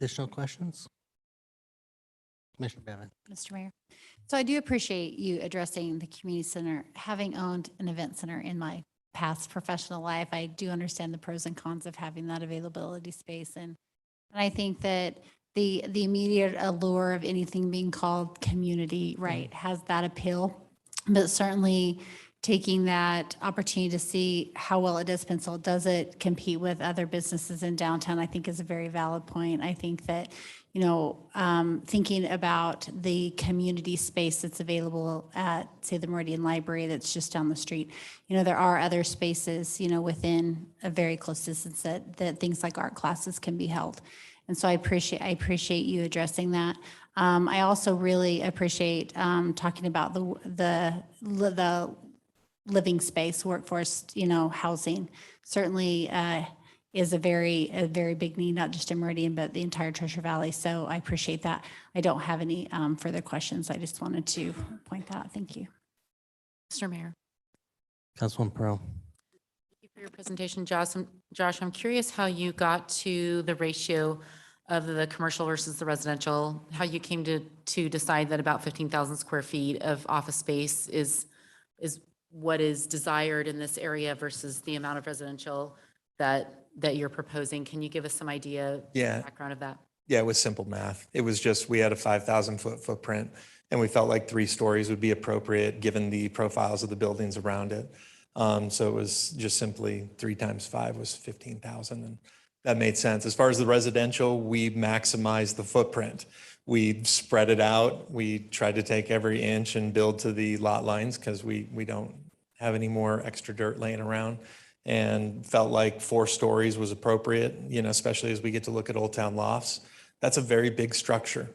Additional questions? Commissioner Bevin. Mr. Mayor. So I do appreciate you addressing the community center. Having owned an event center in my past professional life, I do understand the pros and cons of having that availability space. And I think that the immediate allure of anything being called community, right, has that appeal. But certainly taking that opportunity to see how well it does pencil, does it compete with other businesses in downtown, I think is a very valid point. I think that, you know, thinking about the community space that's available at, say, the Meridian Library that's just down the street, you know, there are other spaces, you know, within a very close distance that things like art classes can be held. And so I appreciate you addressing that. I also really appreciate talking about the living space, workforce, you know, housing. Certainly is a very big need, not just in Meridian, but the entire Treasure Valley. So I appreciate that. I don't have any further questions. I just wanted to point that out. Thank you. Mr. Mayor. Councilwoman Pearl. Thank you for your presentation, Josh. I'm curious how you got to the ratio of the commercial versus the residential, how you came to decide that about 15,000 square feet of office space is what is desired in this area versus the amount of residential that you're proposing. Can you give us some idea, background of that? Yeah, it was simple math. It was just, we had a 5,000 foot footprint and we felt like 3 stories would be appropriate given the profiles of the buildings around it. So it was just simply 3 times 5 was 15,000, and that made sense. As far as the residential, we maximized the footprint. We spread it out. We tried to take every inch and build to the lot lines because we don't have any more extra dirt laying around, and felt like 4 stories was appropriate, you know, especially as we get to look at Old Town Lofts. That's a very big structure,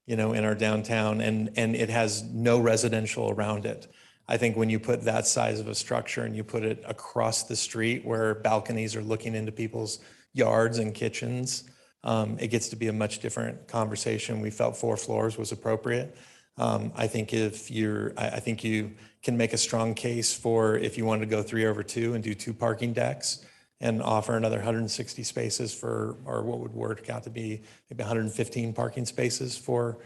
you know, in our downtown, and it has no residential around it. I think when you put that size of a structure and you put it across the street where balconies are looking into people's yards and kitchens, it gets to be a much different conversation. We felt 4 floors was appropriate. I think I think you can make a strong case for if you wanted to go 3 over 2 and do 2 parking decks and offer another 160 spaces for, or what would work out to be maybe 115 parking spaces for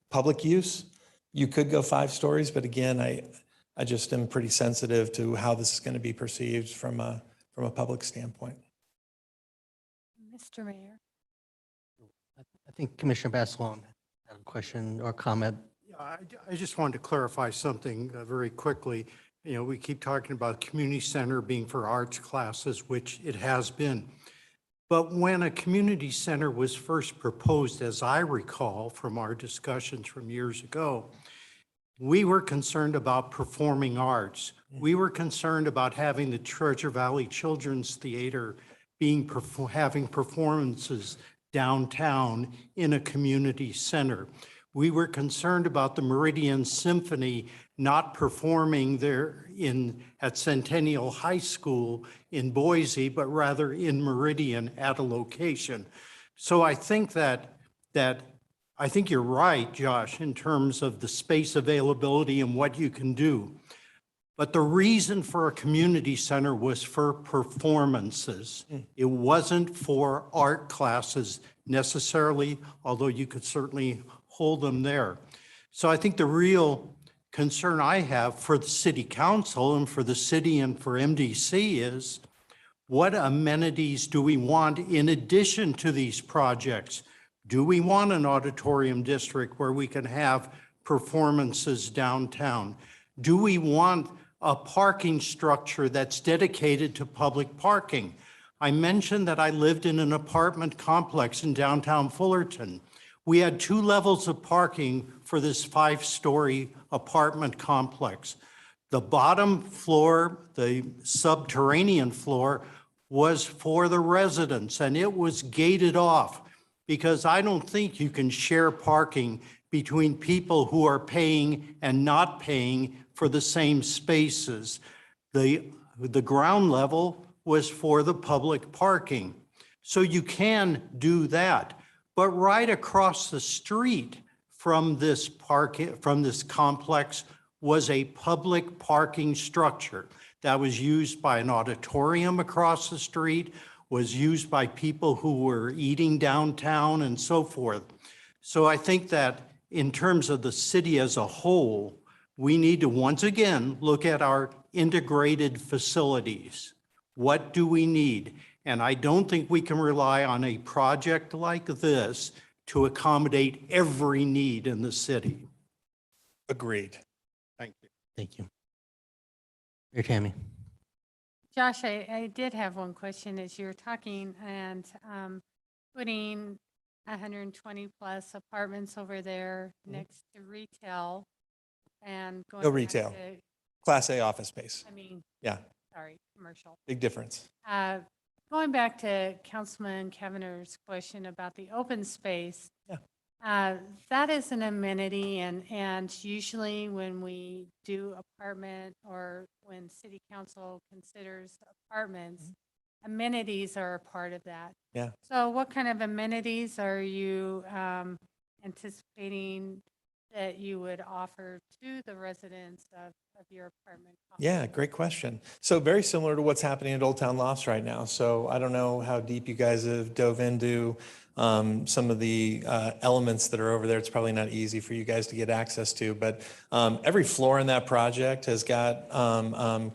public use. You could go 5 stories, but again, I just am pretty sensitive to how this is going to be perceived from a public standpoint. Mr. Mayor. I think Commissioner Basselon had a question or comment. Yeah, I just wanted to clarify something very quickly. You know, we keep talking about community center being for arts classes, which it has been. But when a community center was first proposed, as I recall from our discussions from years ago, we were concerned about performing arts. We were concerned about having the Treasure Valley Children's Theater having performances downtown in a community center. We were concerned about the Meridian Symphony not performing there at Centennial High School in Boise, but rather in Meridian at a location. So I think I think you're right, Josh, in terms of the space availability and what you can do. But the reason for a community center was for performances. It wasn't for art classes necessarily, although you could certainly hold them there. So I think the real concern I have for the city council and for the city and for MDC is, what amenities do we want in addition to these projects? Do we want an auditorium district where we can have performances downtown? Do we want a parking structure that's dedicated to public parking? I mentioned that I lived in an apartment complex in downtown Fullerton. We had 2 levels of parking for this 5-story apartment complex. The bottom floor, the subterranean floor, was for the residents, and it was gated off because I don't think you can share parking between people who are paying and not paying for the same spaces. The ground level was for the public parking. So you can do that. But right across the street from this complex was a public parking structure that was used by an auditorium across the street, was used by people who were eating downtown and so forth. So I think that in terms of the city as a whole, we need to once again look at our integrated facilities. What do we need? And I don't think we can rely on a project like this to accommodate every need in the city. Agreed. Thank you. Thank you. Mayor Tammy. Josh, I did have one question as you were talking and putting 120 plus apartments over there next to retail and going. No back retail. to- Class A office space. I mean, Yeah, sorry, commercial. big difference. Going back to Councilman Kavanaugh's question about the open space. Yeah. That is an amenity and usually when we do apartment or when city council considers apartments, amenities are a part of that. Yeah. So what kind of amenities are you anticipating that you would offer to the residents of your apartment complex? Yeah, great question. So very similar to what's happening at Old Town Lofts right now. So I don't know how deep you guys have dove into some of the elements that are over there. It's probably not easy for you guys to get access to, but every floor in that project has got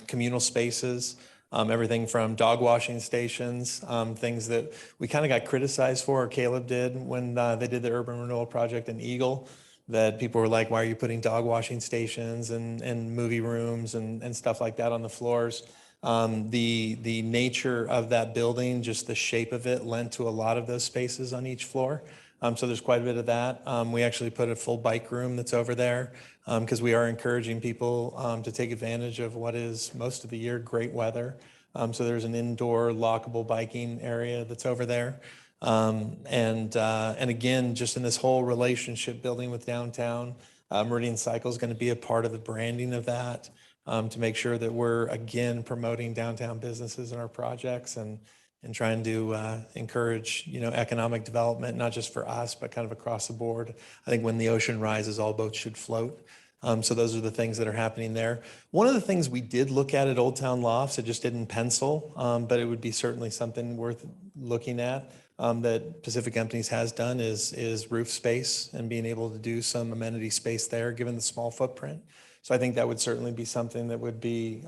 communal spaces, everything from dog washing stations, things that we kind of got criticized for, or Caleb did when they did the urban renewal project in Eagle, that people were like, why are you putting dog washing stations and movie rooms and stuff like that on the floors? The nature of that building, just the shape of it, lent to a lot of those spaces on each floor. So there's quite a bit of that. We actually put a full bike room that's over there because we are encouraging people to take advantage of what is most of the year great weather. So there's an indoor lockable biking area that's over there. And again, just in this whole relationship building with downtown, Meridian Cycle is going to be a part of the branding of that to make sure that we're again promoting downtown businesses in our projects and trying to encourage, economic development, not just for us, but kind of across the board. I think when the ocean rises, all boats should float. So those are the things that are happening there. One of the things we did look at Old Town Lofts, it just didn't pencil, but it would be certainly something worth looking at. That Pacific Companies has done is roof space and being able to do some amenity space there, given the small footprint. So I think that would certainly be something that would be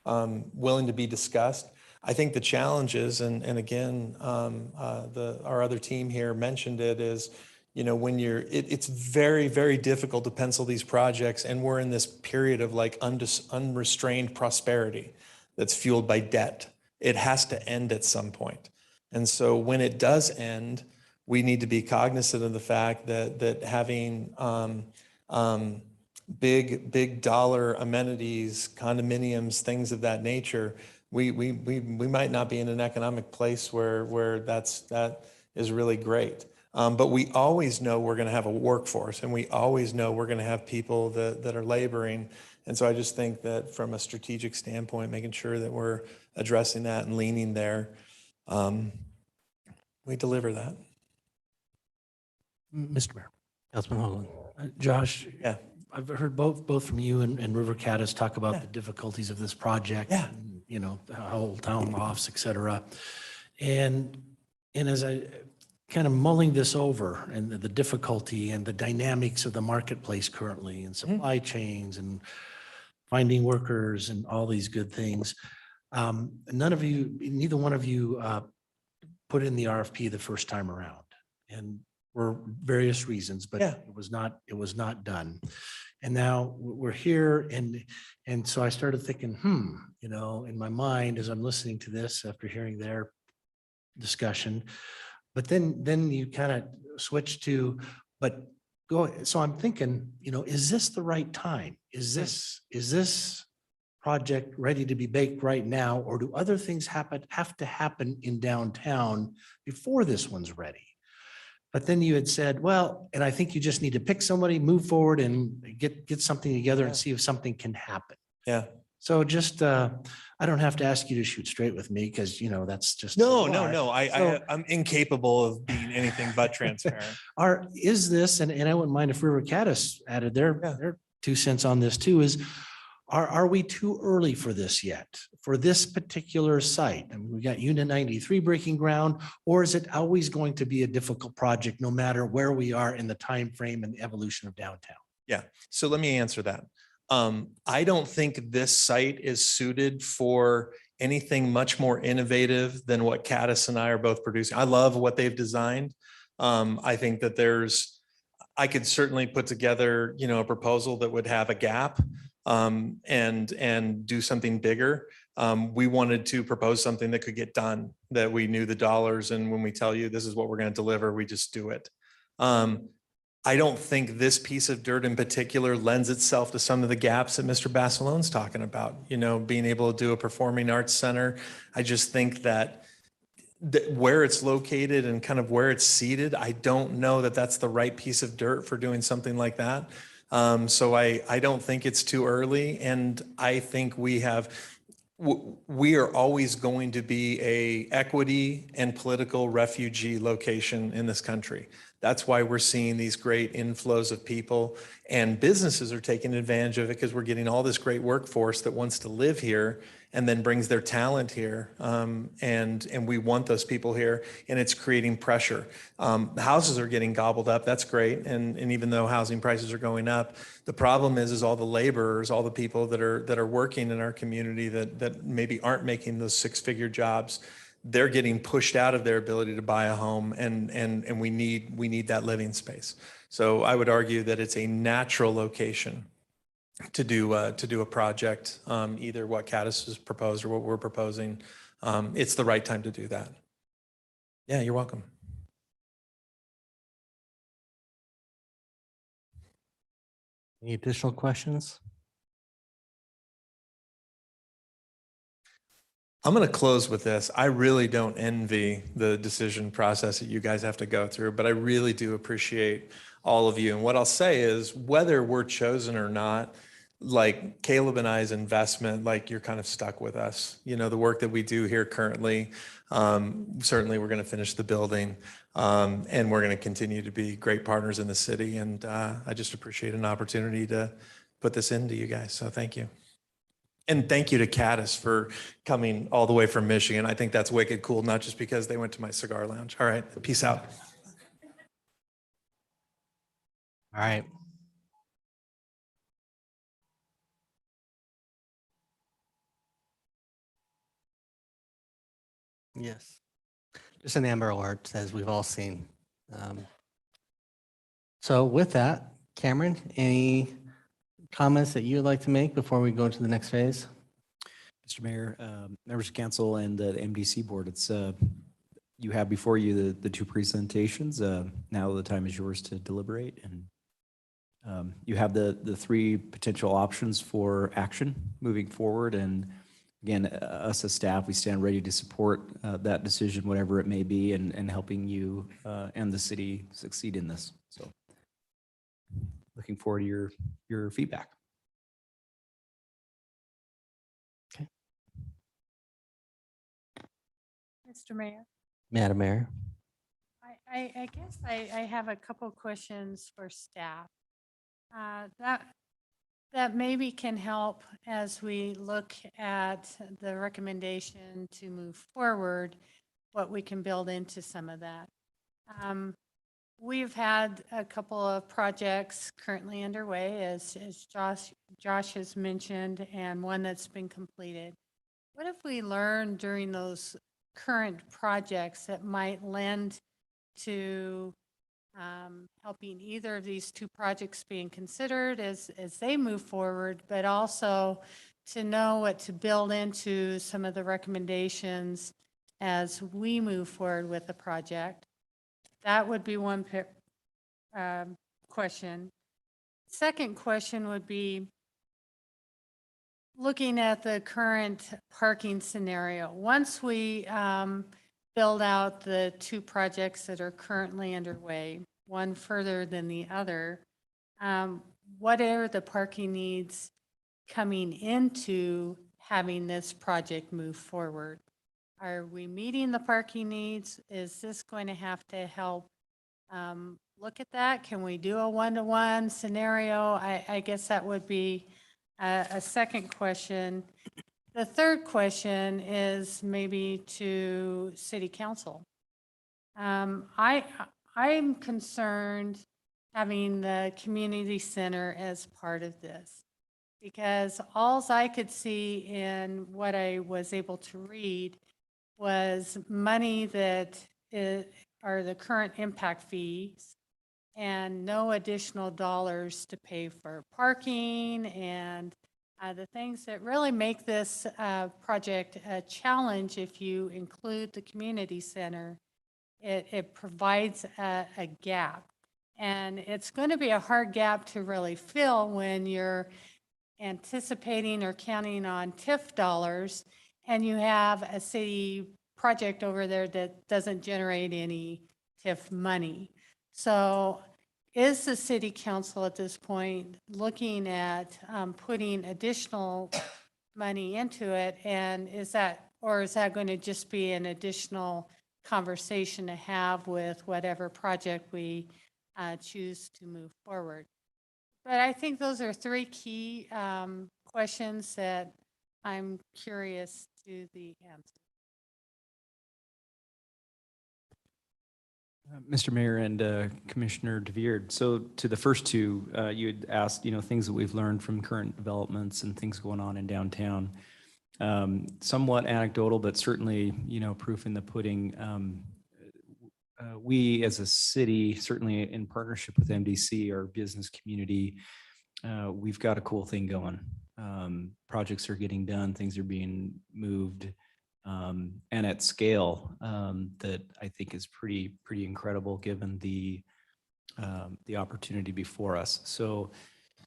willing to be discussed. I think the challenges, and again, our other team here mentioned it, is when it's very, very difficult to pencil these projects, and we're in this period of like unrestrained prosperity that's fueled by debt. It has to end at some point. And so when it does end, we need to be cognizant of the fact that having big dollar amenities, condominiums, things of that nature, we might not be in an economic place where that is really great. But we always know we're going to have a workforce, and we always know we're going to have people that are laboring. And so I just think that from a strategic standpoint, making sure that we're addressing that and leaning there, we deliver that. Mr. Mayor. Councilman Hoagland. Josh. Yeah. I've heard both from you and River Caddis talk about the difficulties of this project. Yeah. And, Old Town Lofts, et cetera. And as I kind of mulling this over and the difficulty and the dynamics of the marketplace currently and supply chains and finding workers and all these good things, neither one of you put in the RFP the first time around, and for various reasons, but Yeah. it was not done. And now we're here, and so I started thinking, in my mind as I'm listening to this after hearing their discussion, but then you kind of switch to, but go. So I'm thinking, is this the right time? Is this project ready to be baked right now, or do other things have to happen in downtown before this one's ready? But then you had said, well, and I think you just need to pick somebody, move forward, and get something together and see if something can happen. Yeah. So just, I don't have to ask you to shoot straight with me because, that's just. No. So- I'm incapable of being anything but transparent. Is this, and I wouldn't mind if River Caddis added their 2 cents on this too, are we too early for this yet? For this particular site? I mean, we got Unit 93 breaking ground, or is it always going to be a difficult project no matter where we are in the time frame and the evolution of downtown? Yeah. So let me answer that. I don't think this site is suited for anything much more innovative than what Caddis and I are both producing. I love what they've designed. I think that I could certainly put together, a proposal that would have a gap and do something bigger. We wanted to propose something that could get done, that we knew the dollars, and when we tell you this is what we're going to deliver, we just do it. I don't think this piece of dirt in particular lends itself to some of the gaps that Mr. Bassilone's talking about, being able to do a performing arts center. I just think that where it's located and kind of where it's seated, I don't know that that's the right piece of dirt for doing something like that. So I don't think it's too early. And I think we are always going to be a equity and political refugee location in this country. That's why we're seeing these great inflows of people, and businesses are taking advantage of it because we're getting all this great workforce that wants to live here and then brings their talent here. And we want those people here, and it's creating pressure. The houses are getting gobbled up. That's great. And even though housing prices are going up, the problem is all the laborers, all the people that are working in our community that maybe aren't making those six-figure jobs, they're getting pushed out of their ability to buy a home, and we need that living space. So I would argue that it's a natural location to do a project, either what Caddis has proposed or what we're proposing. It's the right time to do that. Yeah, you're welcome. Any additional questions? I'm going to close with this. I really don't envy the decision process that you guys have to go through, but I really do appreciate all of you. And what I'll say is, whether we're chosen or not, like Caleb and I's investment, like you're kind of stuck with us. The work that we do here currently, certainly we're going to finish the building, and we're going to continue to be great partners in the city. And I just appreciate an opportunity to put this into you guys. So thank you. And thank you to Caddis for coming all the way from Michigan. I think that's wicked cool, not just because they went to my cigar lounge. All right, peace out. All right. Yes. Just an Amber Alert, as we've all seen. So with that, Cameron, any comments that you would like to make before we go to the next phase? Mr. Mayor, members of council and the MDC board, it's you have before you the two presentations. Now the time is yours to deliberate, and you have the three potential options for action moving forward. And again, us as staff, we stand ready to support that decision, whatever it may be, and helping you and the city succeed in this. So looking forward to your feedback. Mr. Mayor, Madam Mayor. I guess I have a couple questions for staff. That maybe can help as we look at the recommendation to move forward, what we can build into some of that. We've had a couple of projects currently underway, as Josh has mentioned, and one that's been completed. What have we learned during those current projects that might lend to helping either of these two projects being considered as they move forward, but also to know what to build into some of the recommendations as we move forward with the project? That would be one question. Second question would be, looking at the current parking scenario, once we build out the two projects that are currently underway, one further than the other, what are the parking needs coming into having this project move forward? Are we meeting the parking needs? Is this going to have to help look at that? Can we do a one-to-one scenario? I guess that would be a second question. The third question is maybe to City Council. I'm concerned having the community center as part of this. because alls I could see in what I was able to read was money that are the current impact fees and no additional dollars to pay for parking and the things that really make this project a challenge. If you include the community center, it provides a gap. And it's going to be a hard gap to really fill when you're anticipating or counting on TIF dollars and you have a city project over there that doesn't generate any TIF money. So is the city council at this point looking at putting additional money into it? And is that going to just be an additional conversation to have with whatever project we choose to move forward? But I think those are three key questions that I'm curious to the answer. Mr. Mayor and Commissioner DeVeerd, so to the first two, you had asked, things that we've learned from current developments and things going on in downtown. Somewhat anecdotal, but certainly, proof in the pudding. We as a city, certainly in partnership with MDC, our business community, we've got a cool thing going. Projects are getting done, things are being moved, and at scale that I think is pretty incredible given the opportunity before us. So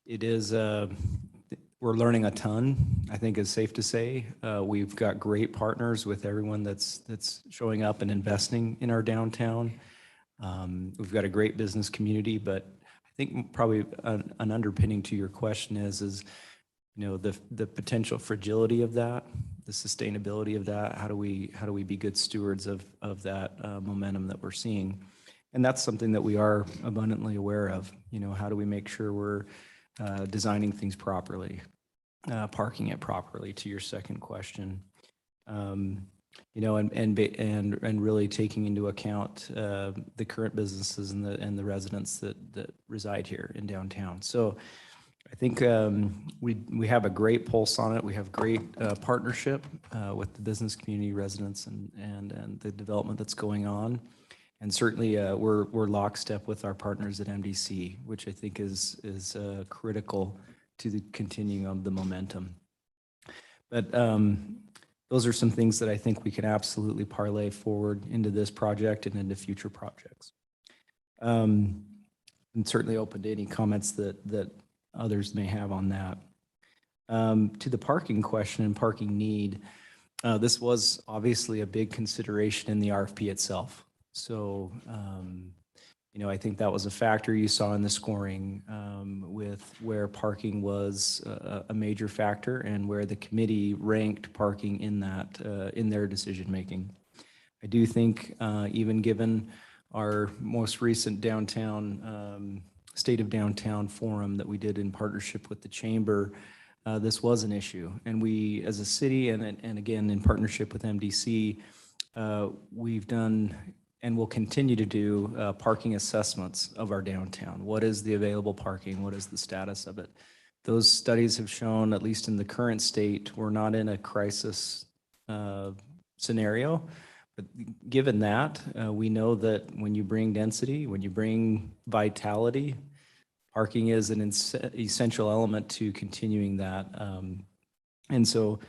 it is, we're learning a ton, I think is safe to say. We've got great partners with everyone that's showing up and investing in our downtown. We've got a great business community, but I think probably an underpinning to your question is the potential fragility of that, the sustainability of that. How do we be good stewards of that momentum that we're seeing? And that's something that we are abundantly aware of. How do we make sure we're designing things properly, parking it properly, to your second question, and really taking into account the current businesses and the residents that reside here in downtown. So I think we have a great pulse on it. We have great partnership with the business community, residents, and the development that's going on. And certainly we're lockstep with our partners at MDC, which I think is critical to the continuing of the momentum. But those are some things that I think we can absolutely parlay forward into this project and into future projects. And certainly open to any comments that others may have on that. To the parking question and parking need, this was obviously a big consideration in the RFP itself. So, I think that was a factor you saw in the scoring with where parking was a major factor and where the committee ranked parking in that in their decision making. I do think even given our most recent downtown State of Downtown forum that we did in partnership with the chamber, this was an issue. And we as a city and again in partnership with MDC, we've done and will continue to do parking assessments of our downtown. What is the available parking? What is the status of it? Those studies have shown, at least in the current state, we're not in a crisis scenario. But given that, we know that when you bring density, when you bring vitality, parking is an essential element to continuing that. And so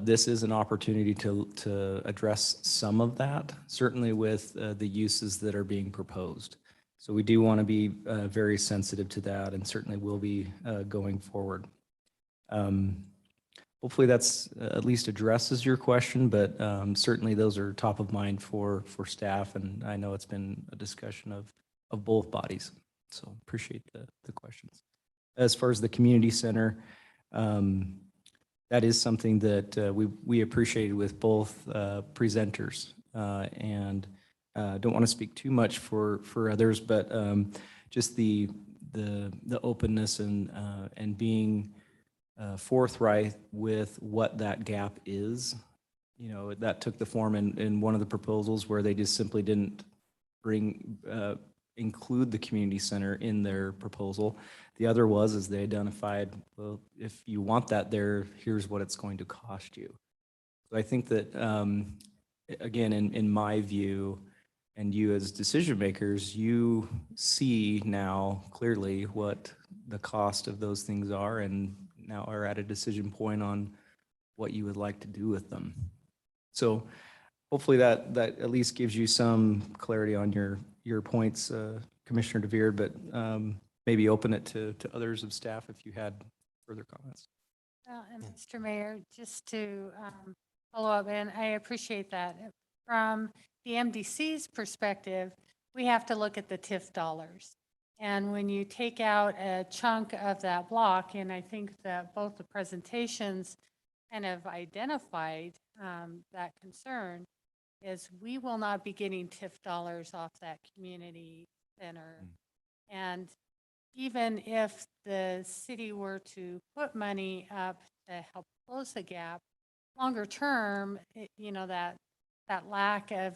this is an opportunity to address some of that, certainly with the uses that are being proposed. So we do want to be very sensitive to that and certainly will be going forward. Hopefully that's at least addresses your question, but certainly those are top of mind for staff. And I know it's been a discussion of both bodies. So appreciate the questions. As far as the community center, that is something that we appreciated with both presenters, and don't want to speak too much for others, but just the openness and being forthright with what that gap is. That took the form in one of the proposals where they just simply didn't bring include the community center in their proposal. The other was, is they identified, well, if you want that there, here's what it's going to cost you. So I think that, again, in my view, and you as decision makers, you see now clearly what the cost of those things are, and now are at a decision point on what you would like to do with them. So hopefully that at least gives you some clarity on your points, Commissioner DeVere, but maybe open it to others of staff if you had further comments. And Mr. Mayor, just to follow up, and I appreciate that. From the MDC's perspective, we have to look at the TIF dollars. And when you take out a chunk of that block, and I think that both the presentations kind of identified that concern, is we will not be getting TIF dollars off that community center. And even if the city were to put money up to help close the gap, longer term, you know, that lack of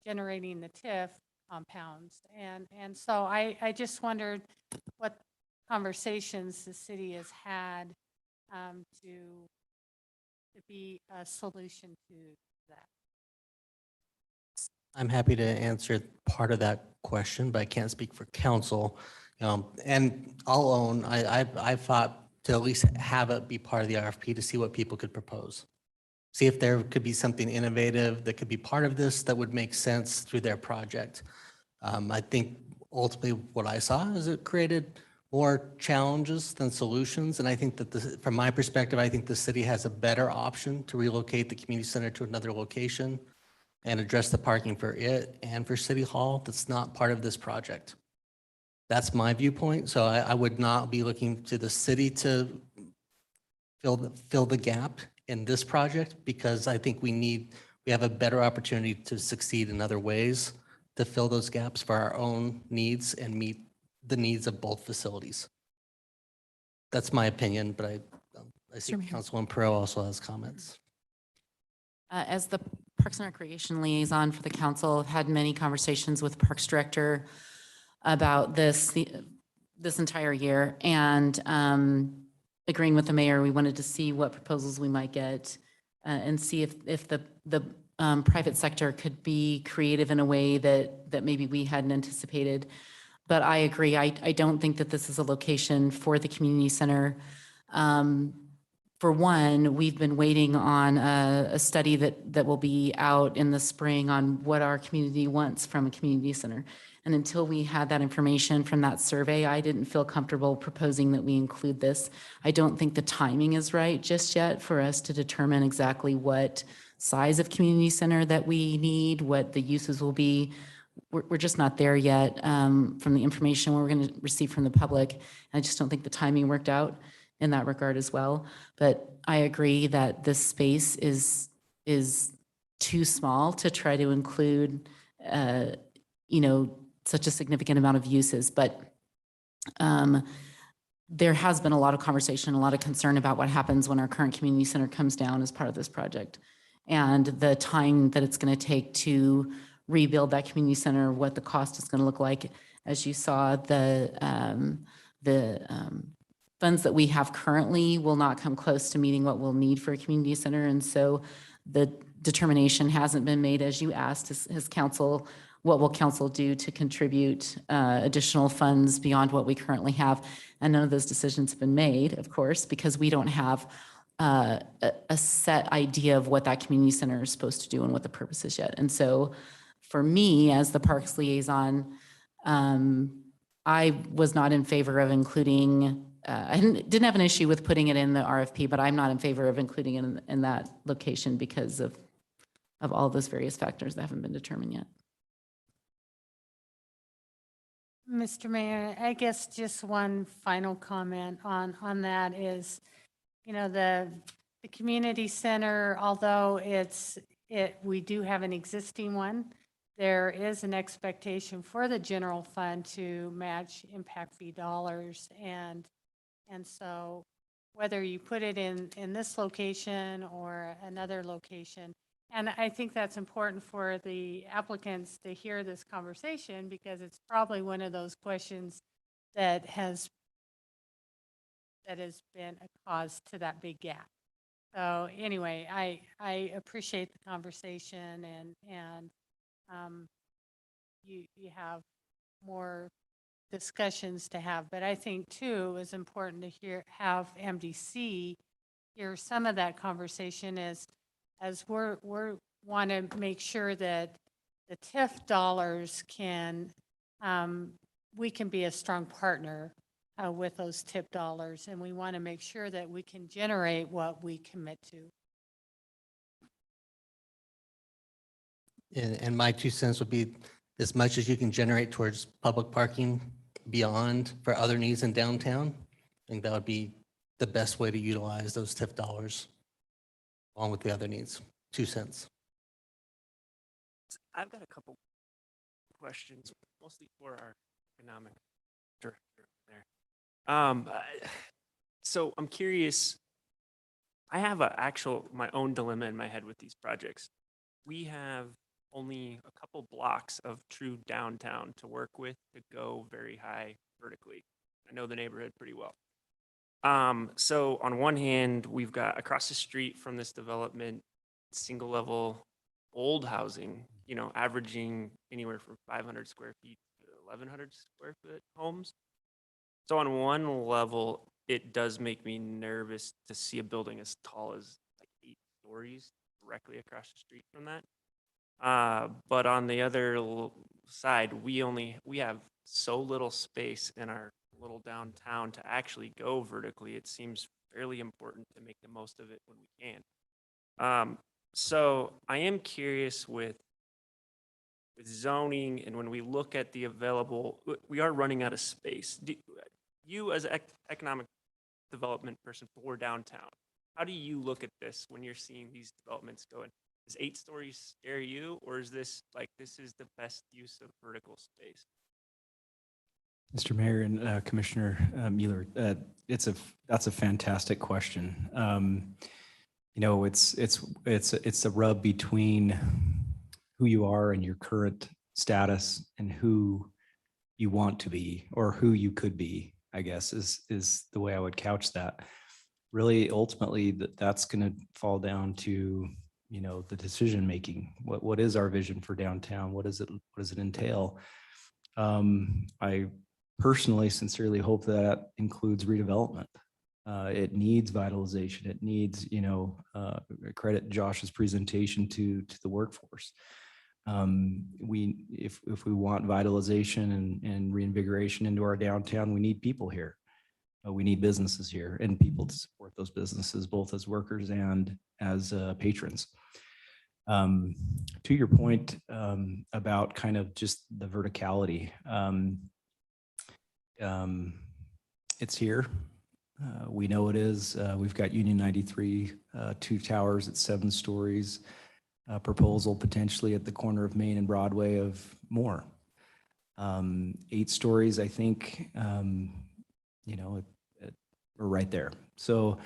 generating the TIF compounds. And so I just wondered what conversations the city has had to be a solution to that. I'm happy to answer part of that question, but I can't speak for council. And I'll own, I fought to at least have it be part of the RFP to see what people could propose. See if there could be something innovative that could be part of this that would make sense through their project. I think ultimately what I saw is it created more challenges than solutions. And I think that from my perspective, I think the city has a better option to relocate the community center to another location and address the parking for it and for City Hall that's not part of this project. That's my viewpoint. So I would not be looking to the city to fill the gap in this project, because I think we have a better opportunity to succeed in other ways to fill those gaps for our own needs and meet the needs of both facilities. That's my opinion, but I think Councilman Perot also has comments. As the Parks and Recreation liaison for the council, I've had many conversations with Parks Director about this entire year, and agreeing with the mayor, we wanted to see what proposals we might get and see if the private sector could be creative in a way that maybe we hadn't anticipated. But I agree, I don't think that this is a location for the community center. For one, we've been waiting on a study that will be out in the spring on what our community wants from a community center. And until we had that information from that survey, I didn't feel comfortable proposing that we include this. I don't think the timing is right just yet for us to determine exactly what size of community center that we need, what the uses will be. We're just not there yet from the information we're going to receive from the public. I just don't think the timing worked out in that regard as well. But I agree that this space is too small to try to include, such a significant amount of uses. But there has been a lot of conversation, a lot of concern about what happens when our current community center comes down as part of this project, and the time that it's going to take to rebuild that community center, what the cost is going to look like. As you saw, the funds that we have currently will not come close to meeting what we'll need for a community center. And so the determination hasn't been made, as you asked, has council, what will council do to contribute additional funds beyond what we currently have? And none of those decisions have been made, of course, because we don't have a set idea of what that community center is supposed to do and what the purpose is yet. And so for me, as the parks liaison, I was not in favor of including, I didn't have an issue with putting it in the RFP, but I'm not in favor of including it in that location because of all those various factors that haven't been determined yet. Mr. Mayor, I guess just one final comment on that is, the community center, although we do have an existing one, there is an expectation for the general fund to match impact fee dollars. And so whether you put it in this location or another location, And I think that's important for the applicants to hear this conversation because it's probably one of those questions that has been a cause to that big gap. So anyway, I appreciate the conversation and you have more discussions to have, but I think too it's important to have MDC hear some of that conversation as we're want to make sure that the TIF dollars can we can be a strong partner with those TIP dollars, and we want to make sure that we can generate what we commit to. And my 2 cents would be as much as you can generate towards public parking beyond for other needs in downtown. I think that would be the best way to utilize those TIF dollars along with the other needs. 2 cents. I've got a couple questions, mostly for our economic director there. So I'm curious. I have my own dilemma in my head with these projects. We have only a couple blocks of true downtown to work with to go very high vertically. I know the neighborhood pretty well. So on one hand, we've got across the street from this development, single level old housing, averaging anywhere from 500 square feet to 1,100 square foot homes. So on one level, it does make me nervous to see a building as tall as like 8 stories directly across the street from that. But on the other side, we have so little space in our little downtown to actually go vertically. It seems fairly important to make the most of it when we can. So I am curious with zoning, and when we look at the available, we are running out of space. You as an economic development person for downtown, how do you look at this when you're seeing these developments going? Does 8 stories scare you, or is this is the best use of vertical space? Mr. Mayor and Commissioner Mueller, that's a fantastic question. It's the rub between who you are and your current status and who you want to be or who you could be, I guess, is the way I would couch that. Really, ultimately, that's going to fall down to the decision making. What is our vision for downtown? What does it entail? I personally sincerely hope that includes redevelopment. It needs vitalization. It needs, credit Josh's presentation to the workforce. If we want vitalization and reinvigoration into our downtown, we need people here. We need businesses here and people to support those businesses, both as workers and as patrons. To your point about kind of just the verticality, it's here. We know it is. We've got Union 93, 2 towers at 7 stories, proposal potentially at the corner of Main and Broadway of more. 8 stories, I think, we're right there. So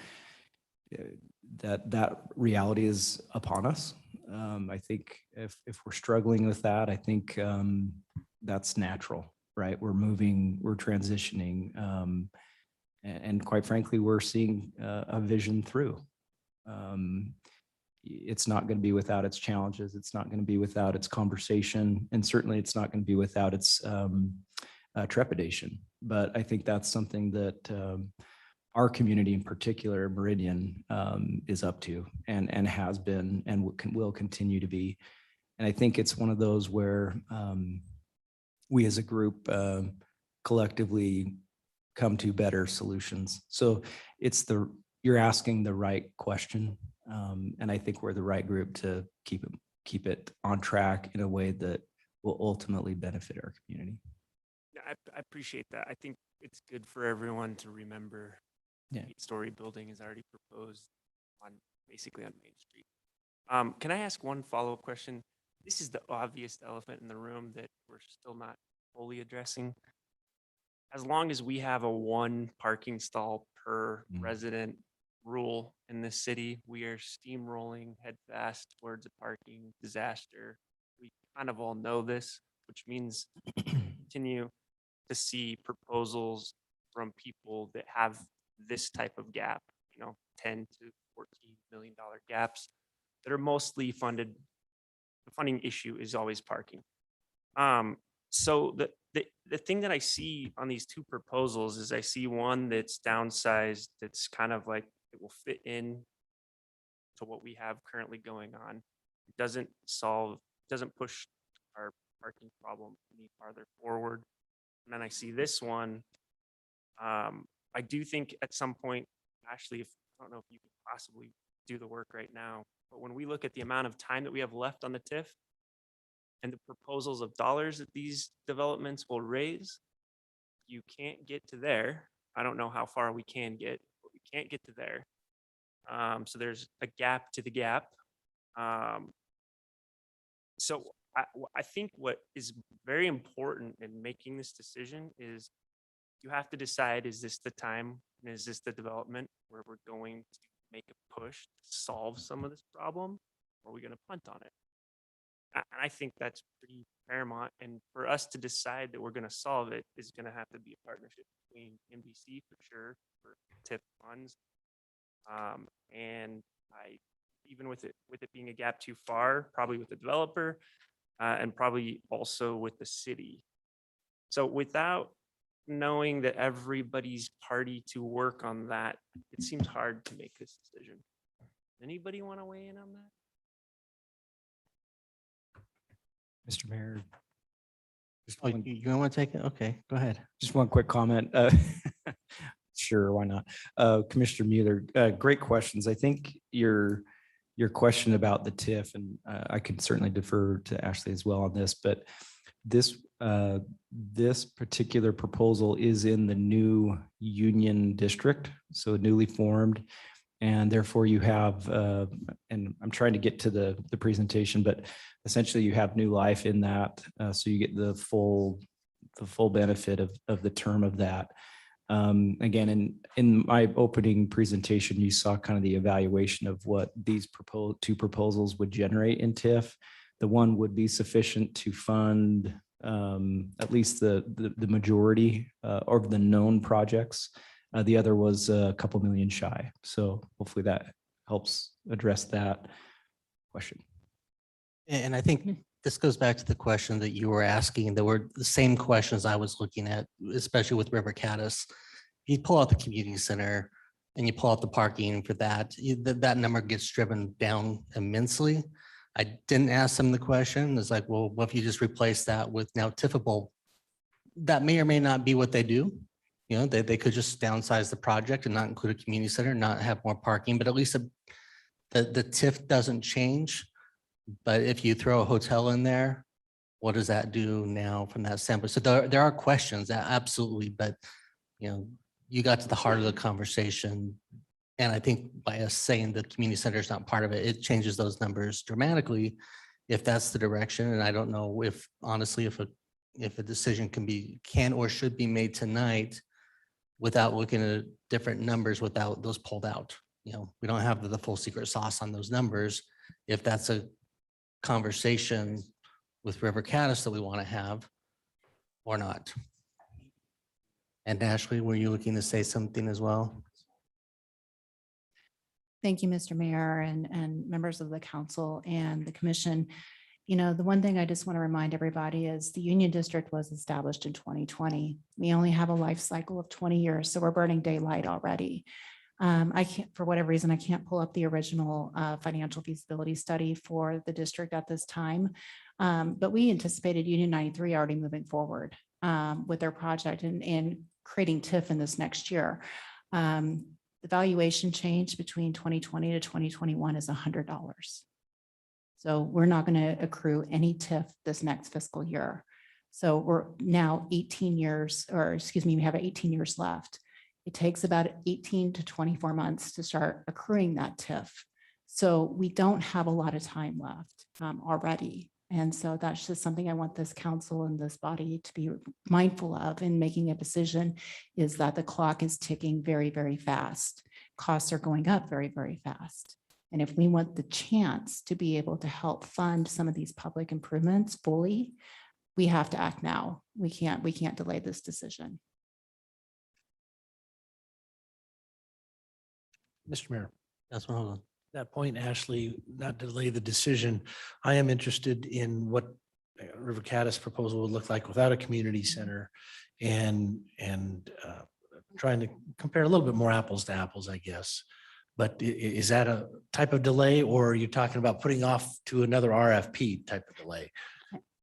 that reality is upon us. I think if we're struggling with that, I think that's natural, right? We're moving, we're transitioning. And quite frankly, we're seeing a vision through. It's not going to be without its challenges. It's not going to be without its conversation. And certainly it's not going to be without its trepidation. But I think that's something that our community in particular, Meridian, is up to and has been and will continue to be. And I think it's one of those where we as a group collectively come to better solutions. So you're asking the right question. And I think we're the right group to keep it on track in a way that will ultimately benefit our community. Yeah, I appreciate that. I think it's good for everyone to remember. Yeah. 8-story building is already proposed basically on Main Street. Can I ask one follow-up question? This is the obvious elephant in the room that we're still not fully addressing. As long as we have a 1 parking stall per resident rule in this city. We are steamrolling headfast towards a parking disaster. We kind of all know this, which means continue to see proposals from people that have this type of gap, 10 to $14 million gaps that are mostly funded. The funding issue is always parking. So the thing that I see on these two proposals is I see one that's downsized, that's kind of like it will fit in to what we have currently going on. It doesn't push our parking problem any farther forward. And then I see this one. I do think at some point, Ashley, I don't know if you could possibly do the work right now, but when we look at the amount of time that we have left on the TIF and the proposals of dollars that these developments will raise, you can't get to there. I don't know how far we can get, but we can't get to there. So there's a gap to the gap. So I think what is very important in making this decision is you have to decide, is this the time and is this the development where we're going to make a push to solve some of this problem, or are we going to punt on it? And I think that's pretty paramount. And for us to decide that we're going to solve it is going to have to be a partnership between MDC for sure, for TIF funds. And even with it being a gap too far, probably with the developer and probably also with the city. So without knowing that everybody's party to work on that, it seems hard to make this decision. Anybody want to weigh in on that? Mr. Mayor. Oh, you want to take it? Okay, go ahead. Just one quick comment. Sure, why not? Commissioner Mueller, great questions. I think your question about the TIF, and I could certainly defer to Ashley as well on this, but this particular proposal is in the new Union District, so newly formed, and therefore you have, and I'm trying to get to the presentation, but essentially you have new life in that, so you get the full benefit of the term of that. Again, in my opening presentation, you saw kind of the evaluation of what these two proposals would generate in TIF. The one would be sufficient to fund at least the majority of the known projects. The other was a couple million shy. So hopefully that helps address that question. And I think this goes back to the question that you were asking. There were the same questions I was looking at, especially with River Caddis. You pull out the community center and you pull out the parking for that, that number gets driven down immensely. I didn't ask them the question. It's like, well, what if you just replace that with now TIFable? That may or may not be what they do. They could just downsize the project and not include a community center, not have more parking, but at least the TIF doesn't change. But if you throw a hotel in there, what does that do now from that standpoint? So there are questions, absolutely, but you got to the heart of the conversation. And I think by us saying the community center is not part of it, it changes those numbers dramatically if that's the direction. And I don't know if honestly, if a decision can or should be made tonight without looking at different numbers without those pulled out. We don't have the full secret sauce on those numbers. If that's a conversation with River Caddis that we want to have or not. And Ashley, were you looking to say something as well? Thank you, Mr. Mayor and members of the council and the commission. The one thing I just want to remind everybody is the Union District was established in 2020. We only have a life cycle of 20 years, so we're burning daylight already. I can't, for whatever reason, I can't pull up the original financial feasibility study for the district at this time. But we anticipated Union 93 already moving forward with their project and creating TIF in this next year. The valuation change between 2020 to 2021 is $100. So we're not going to accrue any TIF this next fiscal year. So we're now 18 years, or excuse me, we have 18 years left. It takes about 18 to 24 months to start accruing that TIF. So we don't have a lot of time left already. And so that's just something I want this council and this body to be mindful of in making a decision, is that the clock is ticking very, very fast. costs are going up very, very fast. And if we want the chance to be able to help fund some of these public improvements fully, we have to act now. We can't delay this decision. Mr. Mayor, Councilman Hoagland. that point, Ashley, not delay the decision. I am interested in what River Caddis proposal would look like without a community center and trying to compare a little bit more apples to apples, I guess. But is that a type of delay, or are you talking about putting off to another RFP type of delay?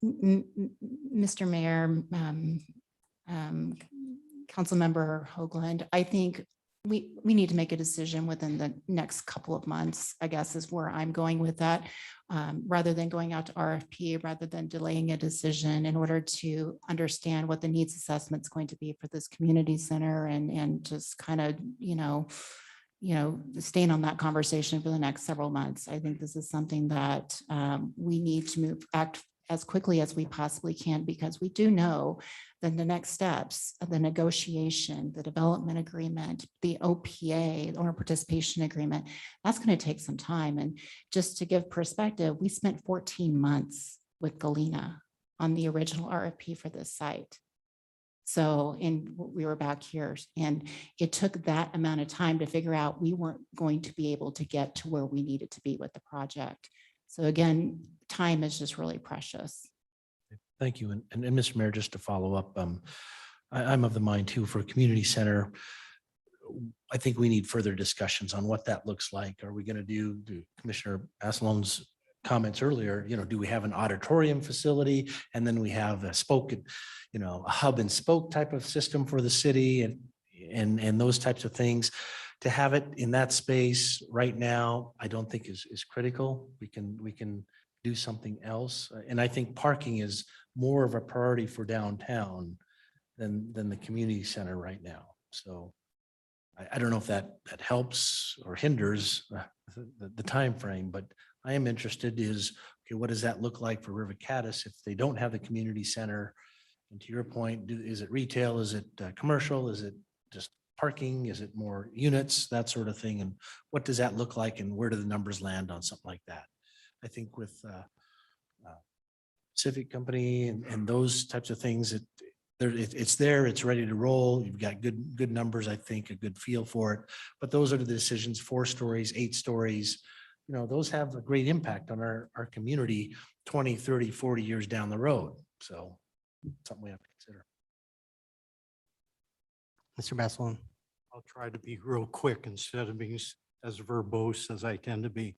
Mr. Mayor, Councilmember Hoagland, I think we need to make a decision within the next couple of months, I guess is where I'm going with that. Rather than going out to RFP, rather than delaying a decision in order to understand what the needs assessment is going to be for this community center and just kind of, staying on that conversation for the next several months. I think this is something that we need to act as quickly as we possibly can, because we do know that the next steps of the negotiation, the development agreement, the OPA, owner participation agreement, that's going to take some time. And just to give perspective, we spent 14 months with Galena on the original RFP for this site. So, and we were back here, and it took that amount of time to figure out we weren't going to be able to get to where we needed to be with the project. So again, time is just really precious. Thank you. And Mr. Mayor, just to follow up, I'm of the mind too, for a community center, I think we need further discussions on what that looks like. Are we going to do Commissioner Asselon's comments earlier, do we have an auditorium facility, and then we have a spoke, a hub and spoke type of system for the city and those types of things. To have it in that space right now, I don't think is critical. We can do something else. And I think parking is more of a priority for downtown than the community center right now. So I don't know if that helps or hinders the time frame, but I am interested is, okay, what does that look like for River Caddis if they don't have the community center? And to your point, is it retail? Is it commercial? Is it just parking? Is it more units, that sort of thing? And what does that look like? And where do the numbers land on something like that? I think with Civic Company and those types of things, it's there, it's ready to roll. You've got good numbers, I think, a good feel for it. But those are the decisions, 4 stories, 8 stories, those have a great impact on our community 20, 30, 40 years down the road. So something we have to consider. Mr. Basselon. I'll try to be real quick instead of being as verbose as I tend to be.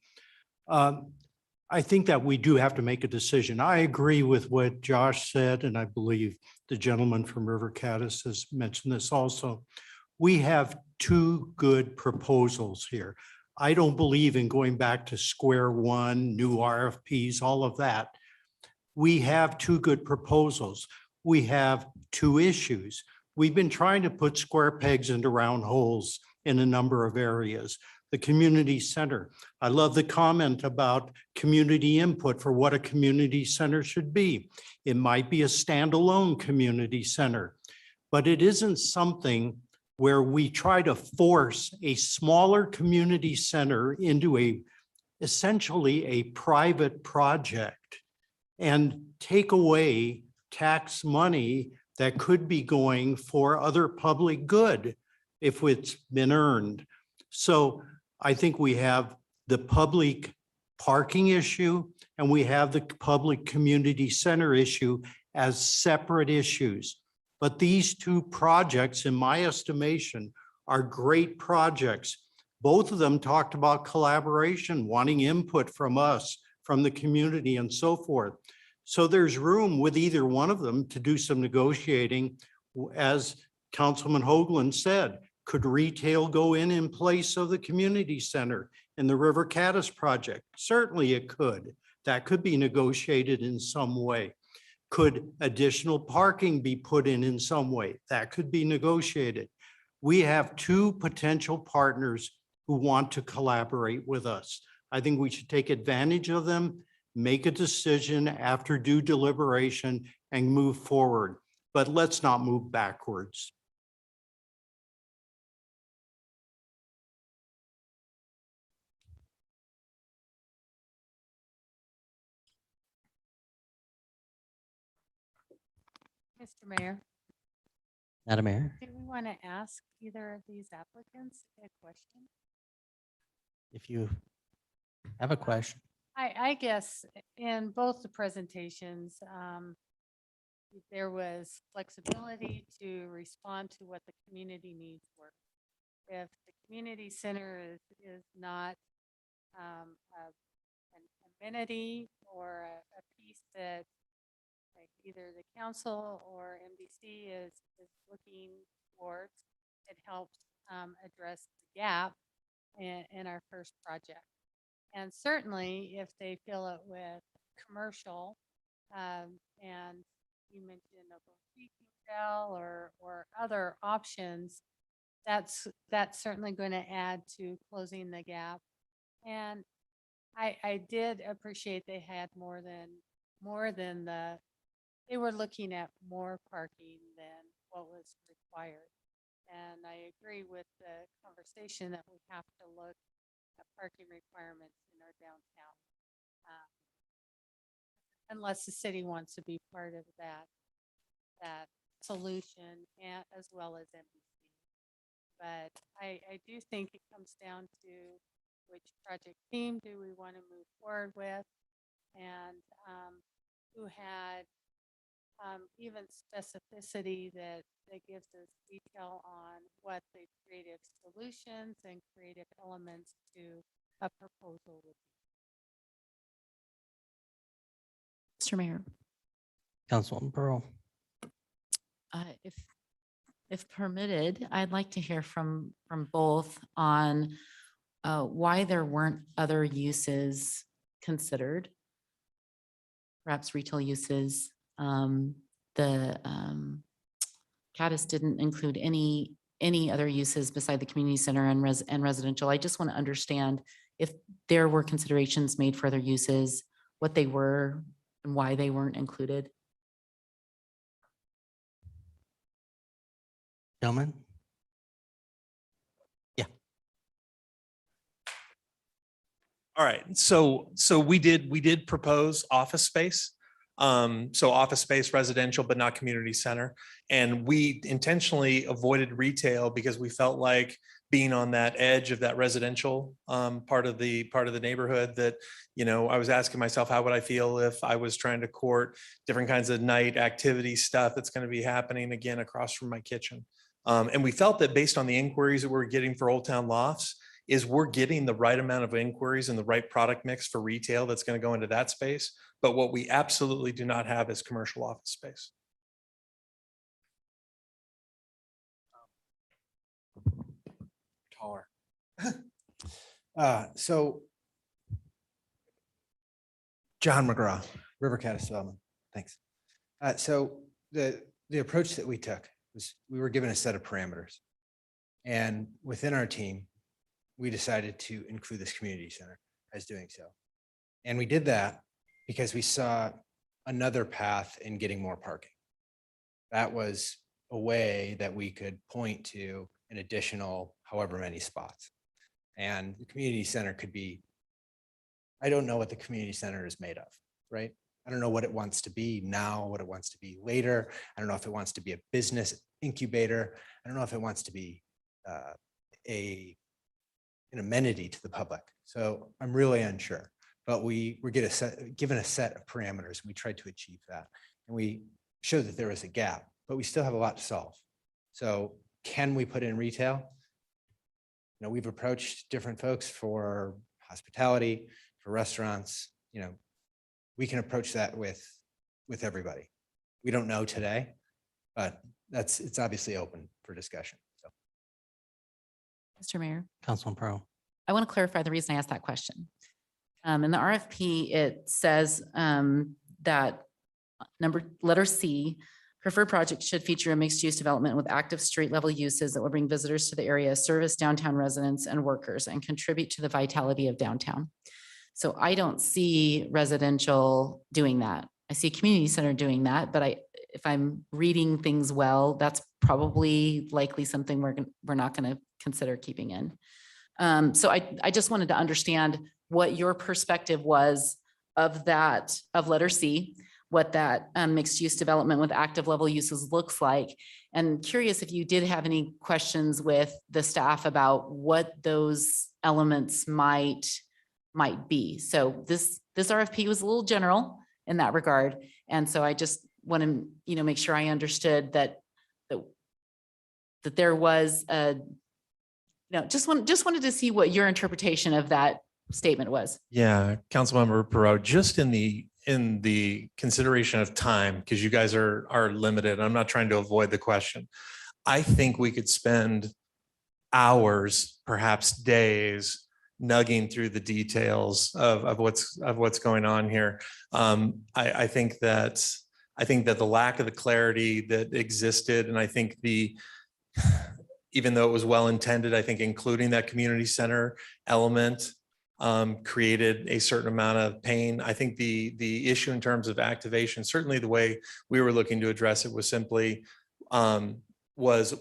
I think that we do have to make a decision. I agree with what Josh said, and I believe the gentleman from River Caddis has mentioned this also. We have 2 good proposals here. I don't believe in going back to square one, new RFPs, all of that. We have 2 good proposals. We have 2 issues. We've been trying to put square pegs into round holes in a number of areas. The community center. I love the comment about community input for what a community center should be. It might be a standalone community center, but it isn't something where we try to force a smaller community center into essentially a private project and take away tax money that could be going for other public good if it's been earned. So I think we have the public parking issue and we have the public community center issue as separate issues. But these 2 projects, in my estimation, are great projects. Both of them talked about collaboration, wanting input from us, from the community and so forth. So there's room with either one of them to do some negotiating. As Councilman Hoagland said, could retail go in place of the community center in the River Caddis project? Certainly it could. That could be negotiated in some way. Could additional parking be put in some way? That could be negotiated. We have 2 potential partners who want to collaborate with us. I think we should take advantage of them, make a decision after due deliberation and move forward. But let's not move backwards. Mr. Mayor, Madam Mayor, do we want to ask either of these applicants a question? if you have a question. I guess in both the presentations, there was flexibility to respond to what the community needs were. If the community center is not an amenity or a piece that like either the council or MDC is looking towards, it helps address the gap in our first project. And certainly if they fill it with commercial, and you mentioned a boutique hotel or other options, that's certainly going to add to closing the gap. And I did appreciate they had more than they were looking at more parking than what was required. And I agree with the conversation that we have to look at parking requirements in our downtown. Unless the city wants to be part of that solution and as well as MDC. But I do think it comes down to which project team do we want to move forward with, and who had even specificity that gives us detail on what the creative solutions and creative elements to a proposal would be. Mr. Mayor, Councilwoman Pearl. if permitted, I'd like to hear from both on why there weren't other uses considered, perhaps retail uses. The Caddis didn't include any other uses beside the community center and residential. I just want to understand if there were considerations made for other uses, what they were and why they weren't included. Gentlemen? All right, so we did propose office space. So office space, residential, but not community center. And we intentionally avoided retail because we felt like being on that edge of that residential part of the neighborhood that, you know, I was asking myself, how would I feel if I was trying to court different kinds of night activity stuff that's going to be happening again across from my kitchen. And we felt that based on the inquiries that we're getting for Old Town Lofts, is we're getting the right amount of inquiries and the right product mix for retail that's going to go into that space. But what we absolutely do not have is commercial office space. Taller. So John McGraw, River Caddis Development. Thanks. So the approach that we took was we were given a set of parameters, and within our team, we decided to include this community center as doing so. And we did that because we saw another path in getting more parking. That was a way that we could point to an additional however many spots. And the community center could be, I don't know what the community center is made of, right? I don't know what it wants to be now, what it wants to be later. I don't know if it wants to be a business incubator. I don't know if it wants to be an amenity to the public. So I'm really unsure, but we were given a set of parameters. And we tried to achieve that. And we showed that there was a gap, but we still have a lot to solve. So can we put in retail? You know, we've approached different folks for hospitality, for restaurants. You know, we can approach that with everybody. We don't know today, but it's obviously open for discussion. So. Mr. Mayor. Councilman Pearl. I want to clarify the reason I asked that question. In the RFP, it says that letter C, preferred project should feature a mixed-use development with active street-level uses that will bring visitors to the area, service downtown residents and workers, and contribute to the vitality of downtown. So I don't see residential doing that. I see a community center doing that, but if I'm reading things well, that's probably likely something we're not going to consider keeping in. So I just wanted to understand what your perspective was of that, of letter C. what that mixed use development with active level uses looks like. And curious if you did have any questions with the staff about what those elements might be. So this RFP was a little general in that regard. And so I just want to, make sure I understood that there was a, just wanted to see what your interpretation of that statement was. Yeah, Councilmember Perot, just in the consideration of time, because you guys are limited. I'm not trying to avoid the question. I think we could spend hours, perhaps days, nugging through the details of what's going on here. I think that the lack of the clarity that existed, and I think even though it was well intended, I think including that community center element created a certain amount of pain. I think the issue in terms of activation, certainly the way we were looking to address it was simply was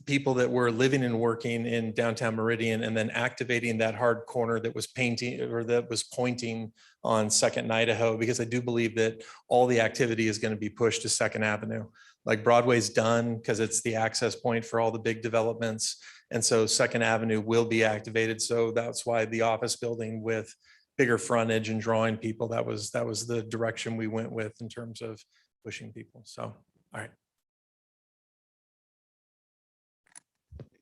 people that were living and working in downtown Meridian, and then activating that hard corner that was pointing on 2nd and Idaho, because I do believe that all the activity is going to be pushed to 2nd Avenue. Like Broadway's done because it's the access point for all the big developments. And so 2nd Avenue will be activated. So that's why the office building with bigger frontage and drawing people, that was the direction we went with in terms of pushing people. So, all right.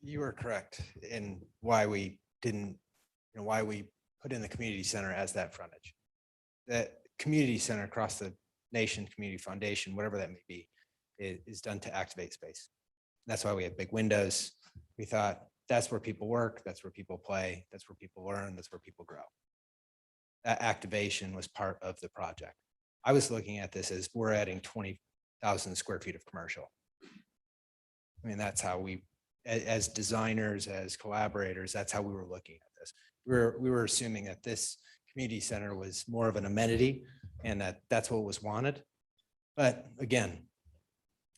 You are correct in why we didn't, why we put in the community center as that frontage. That community center across the nation, community foundation, whatever that may be, is done to activate space. That's why we have big windows. We thought that's where people work, that's where people play, that's where people learn, that's where people grow. That activation was part of the project. I was looking at this as we're adding 20,000 square feet of commercial. I mean, that's how we, as designers, as collaborators, that's how we were looking at this. We were assuming that this community center was more of an amenity and that's what was wanted. But again,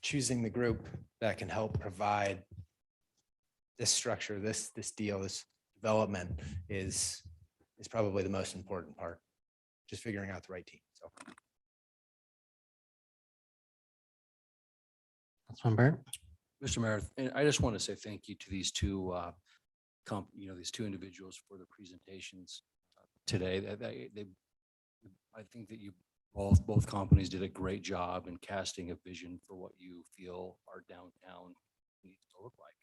choosing the group that can help provide this structure, this deal, this development is probably the most important part. Just figuring out the right team. So. Councilman Burt. Mr. Mayor, and I just want to say thank you to these two, these two individuals for the presentations today. I think that both companies did a great job in casting a vision for what you feel our downtown needs to look like.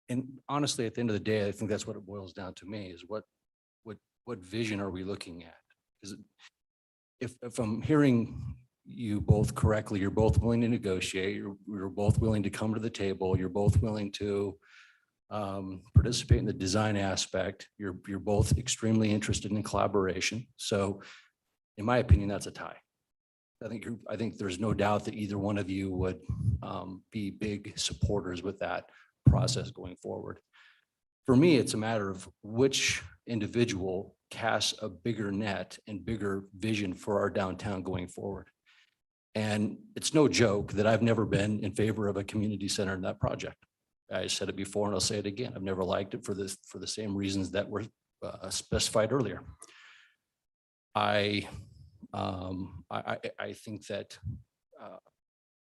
And honestly, at the end of the day, I think that's what it boils down to me is what vision are we looking at? Because if I'm hearing you both correctly, you're both willing to negotiate, you're both willing to come to the table, you're both willing to participate in the design aspect, you're both extremely interested in collaboration. So in my opinion, that's a tie. I think there's no doubt that either one of you would be big supporters with that process going forward. For me, it's a matter of which individual casts a bigger net and bigger vision for our downtown going forward. And it's no joke that I've never been in favor of a community center in that project. I said it before and I'll say it again. I've never liked it for the same reasons that were specified earlier. I think that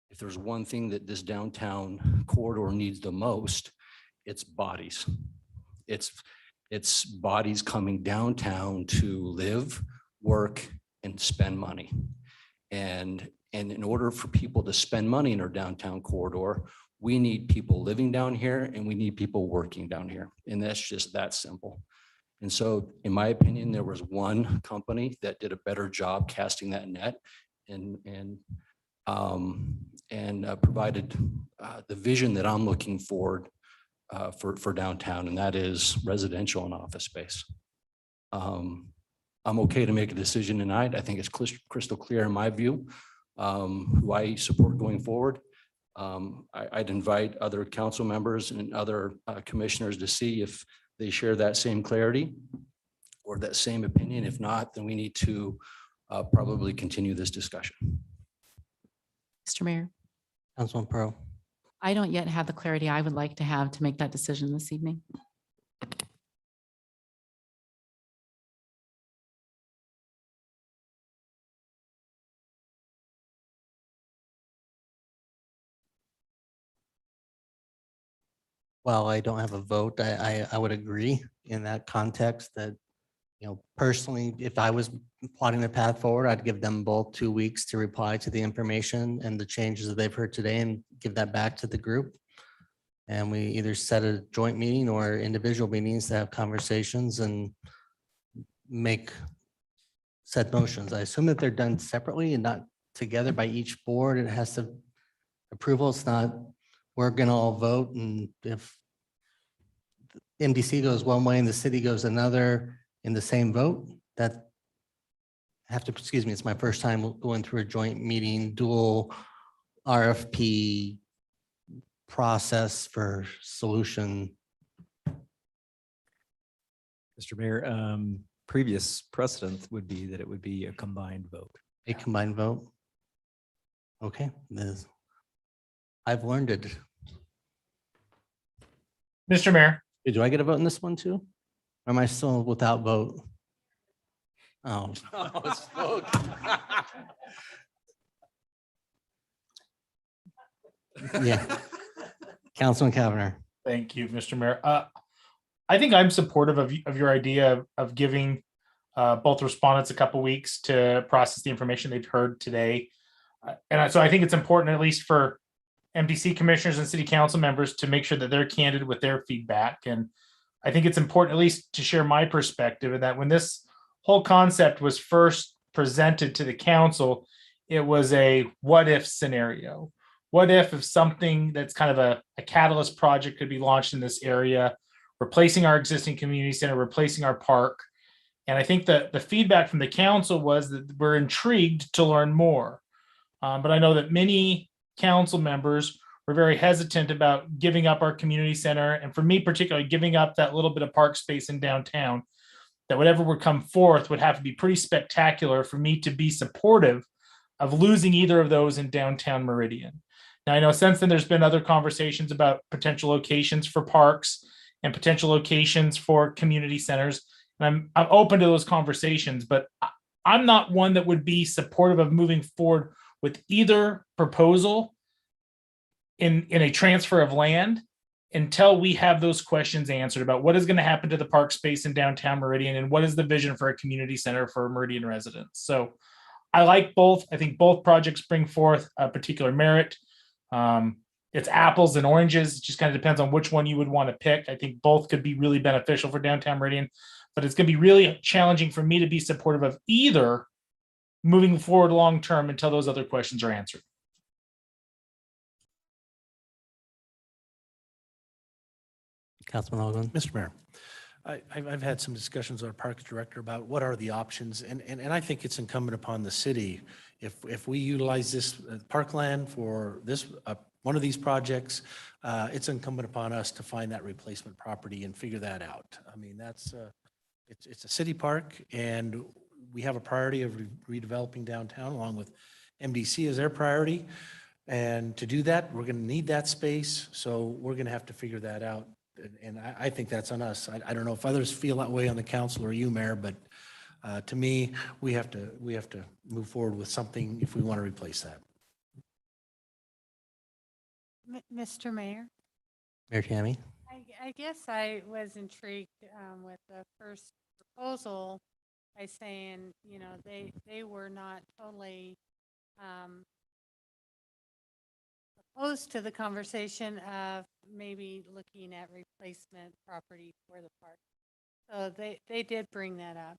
if there's one thing that this downtown corridor needs the most, it's bodies. It's bodies coming downtown to live, work, and spend money. And in order for people to spend money in our downtown corridor, we need people living down here and we need people working down here. And that's just that simple. And so in my opinion, there was one company that did a better job casting that net and provided the vision that I'm looking forward for downtown, and that is residential and office space. I'm okay to make a decision tonight. I think it's crystal clear in my view who I support going forward. I'd invite other council members and other commissioners to see if they share that same clarity or that same opinion. If not, then we need to probably continue this discussion. Mr. Mayor, Councilman Pro. I don't yet have the clarity I would like to have to make that decision this evening. while I don't have a vote, I would agree in that context that, personally, if I was plotting the path forward, I'd give them both 2 weeks to reply to the information and the changes that they've heard today and give that back to the group. And we either set a joint meeting or individual meetings to have conversations and make said motions. I assume that they're done separately and not together by each board. It has to approval. It's not, we're gonna all vote, and if MDC goes one way and the city goes another in the same vote, that excuse me, it's my first time going through a joint meeting, dual RFP process for solution. Mr. Mayor, previous precedent would be that it would be a combined vote. A combined vote? Okay, I've learned it. Mr. Mayor. Do I get a vote in this one too? Or am I still without vote? Oh. Yeah. Councilman Cavanagh. Thank you, Mr. Mayor. I think I'm supportive of your idea of giving both respondents a couple weeks to process the information they've heard today. So I think it's important, at least for MDC commissioners and city council members, to make sure that they're candid with their feedback. And I think it's important, at least, to share my perspective in that when this whole concept was first presented to the council, it was a what if scenario. What if something that's kind of a catalyst project could be launched in this area, replacing our existing community center, replacing our park. And I think that the feedback from the council was that we're intrigued to learn more. But I know that many council members were very hesitant about giving up our community center. And for me, particularly, giving up that little bit of park space in downtown, that whatever would come forth would have to be pretty spectacular for me to be supportive of losing either of those in downtown Meridian. Now, I know since then there's been other conversations about potential locations for parks and potential locations for community centers. And I'm open to those conversations, but I'm not one that would be supportive of moving forward with either proposal in a transfer of land until we have those questions answered about what is going to happen to the park space in downtown Meridian and what is the vision for a community center for Meridian residents. So I like both. I think both projects bring forth a particular merit. It's apples and oranges. It just kind of depends on which one you would want to pick. I think both could be really beneficial for downtown Meridian, but it's going to be really challenging for me to be supportive of either moving forward long-term until those other questions are answered. Councilman Hoagland. Mr. Mayor, I've had some discussions with our Parks Director about what are the options, and I think it's incumbent upon the city, if we utilize this parkland for this, one of these projects, it's incumbent upon us to find that replacement property and figure that out. I mean, that's, it's a city park, and we have a priority of redeveloping downtown along with MDC as their priority. And to do that, we're going to need that space. So we're going to have to figure that out. And I think that's on us. I don't know if others feel that way on the council or you, Mayor, but to me, we have to move forward with something if we want to replace that. Mr. Mayor? Mayor Tammy. I guess I was intrigued with the first proposal by saying, you know, they were not totally opposed to the conversation of maybe looking at replacement property for the park. So they did bring that up.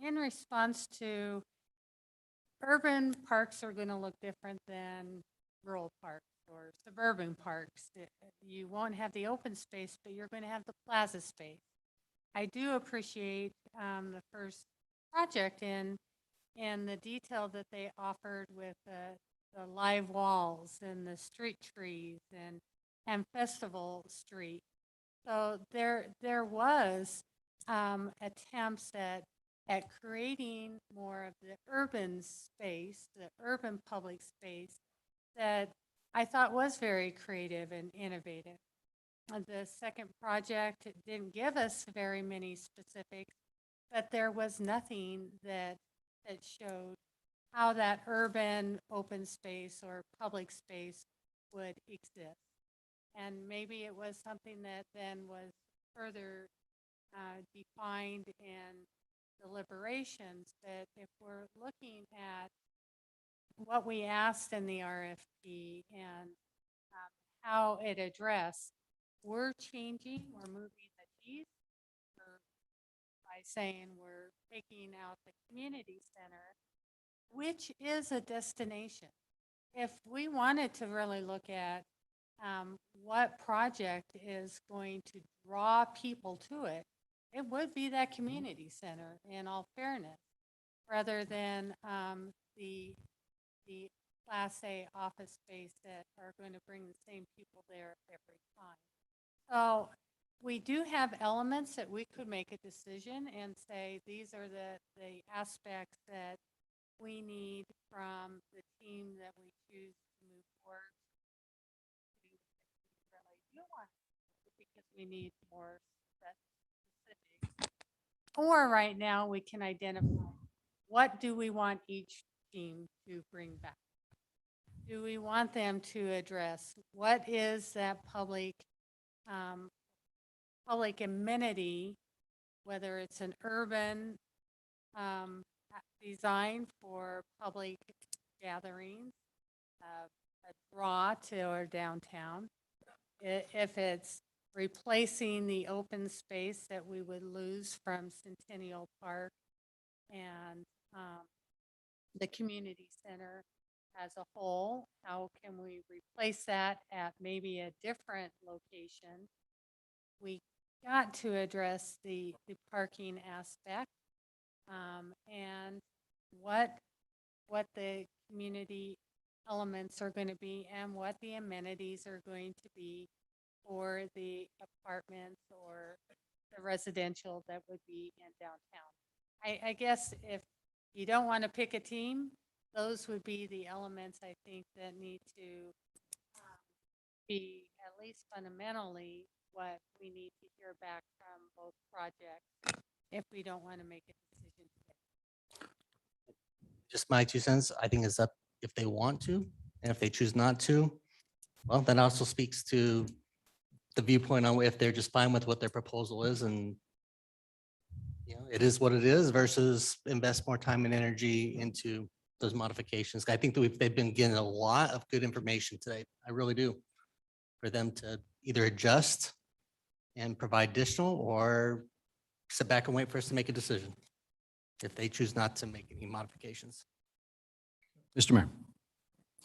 In response to urban parks are going to look different than rural parks or suburban parks. You won't have the open space, but you're going to have the plaza space. I do appreciate the first project in the detail that they offered with the live walls and the street trees and festival street. So there was attempts at creating more of the urban space, the urban public space that I thought was very creative and innovative. The second project didn't give us very many specifics, but there was nothing that showed how that urban open space or public space would exist. And maybe it was something that then was further defined in deliberations. But if we're looking at what we asked in the RFP and how it addressed, we're changing, we're moving the Gs by saying we're taking out the community center, which is a destination. If we wanted to really look at what project is going to draw people to it, it would be that community center, in all fairness, rather than the Class A office space that are going to bring the same people there every time. So we do have elements that we could make a decision and say, these are the aspects that we need from the team that we choose to move forward. We really do want it because we need more specifics. Or right now we can identify what do we want each team to bring back. Do we want them to address what is that public amenity, whether it's an urban design for public gatherings, a draw to our downtown. If it's replacing the open space that we would lose from Centennial Park and the community center as a whole, how can we replace that at maybe a different location? We got to address the parking aspect and what the community elements are going to be and what the amenities are going to be for the apartments or the residential that would be in downtown. I guess if you don't want to pick a team, those would be the elements I think that need to be at least fundamentally what we need to hear back from both projects if we don't want to make a decision today. Just my 2 cents. I think it's up if they want to, and if they choose not to, well, that also speaks to the viewpoint on if they're just fine with what their proposal is, and it is what it is, versus invest more time and energy into those modifications. I think that they've been getting a lot of good information today. I really do. For them to either adjust and provide additional, or sit back and wait for us to make a decision if they choose not to make any modifications. Mr. Mayor.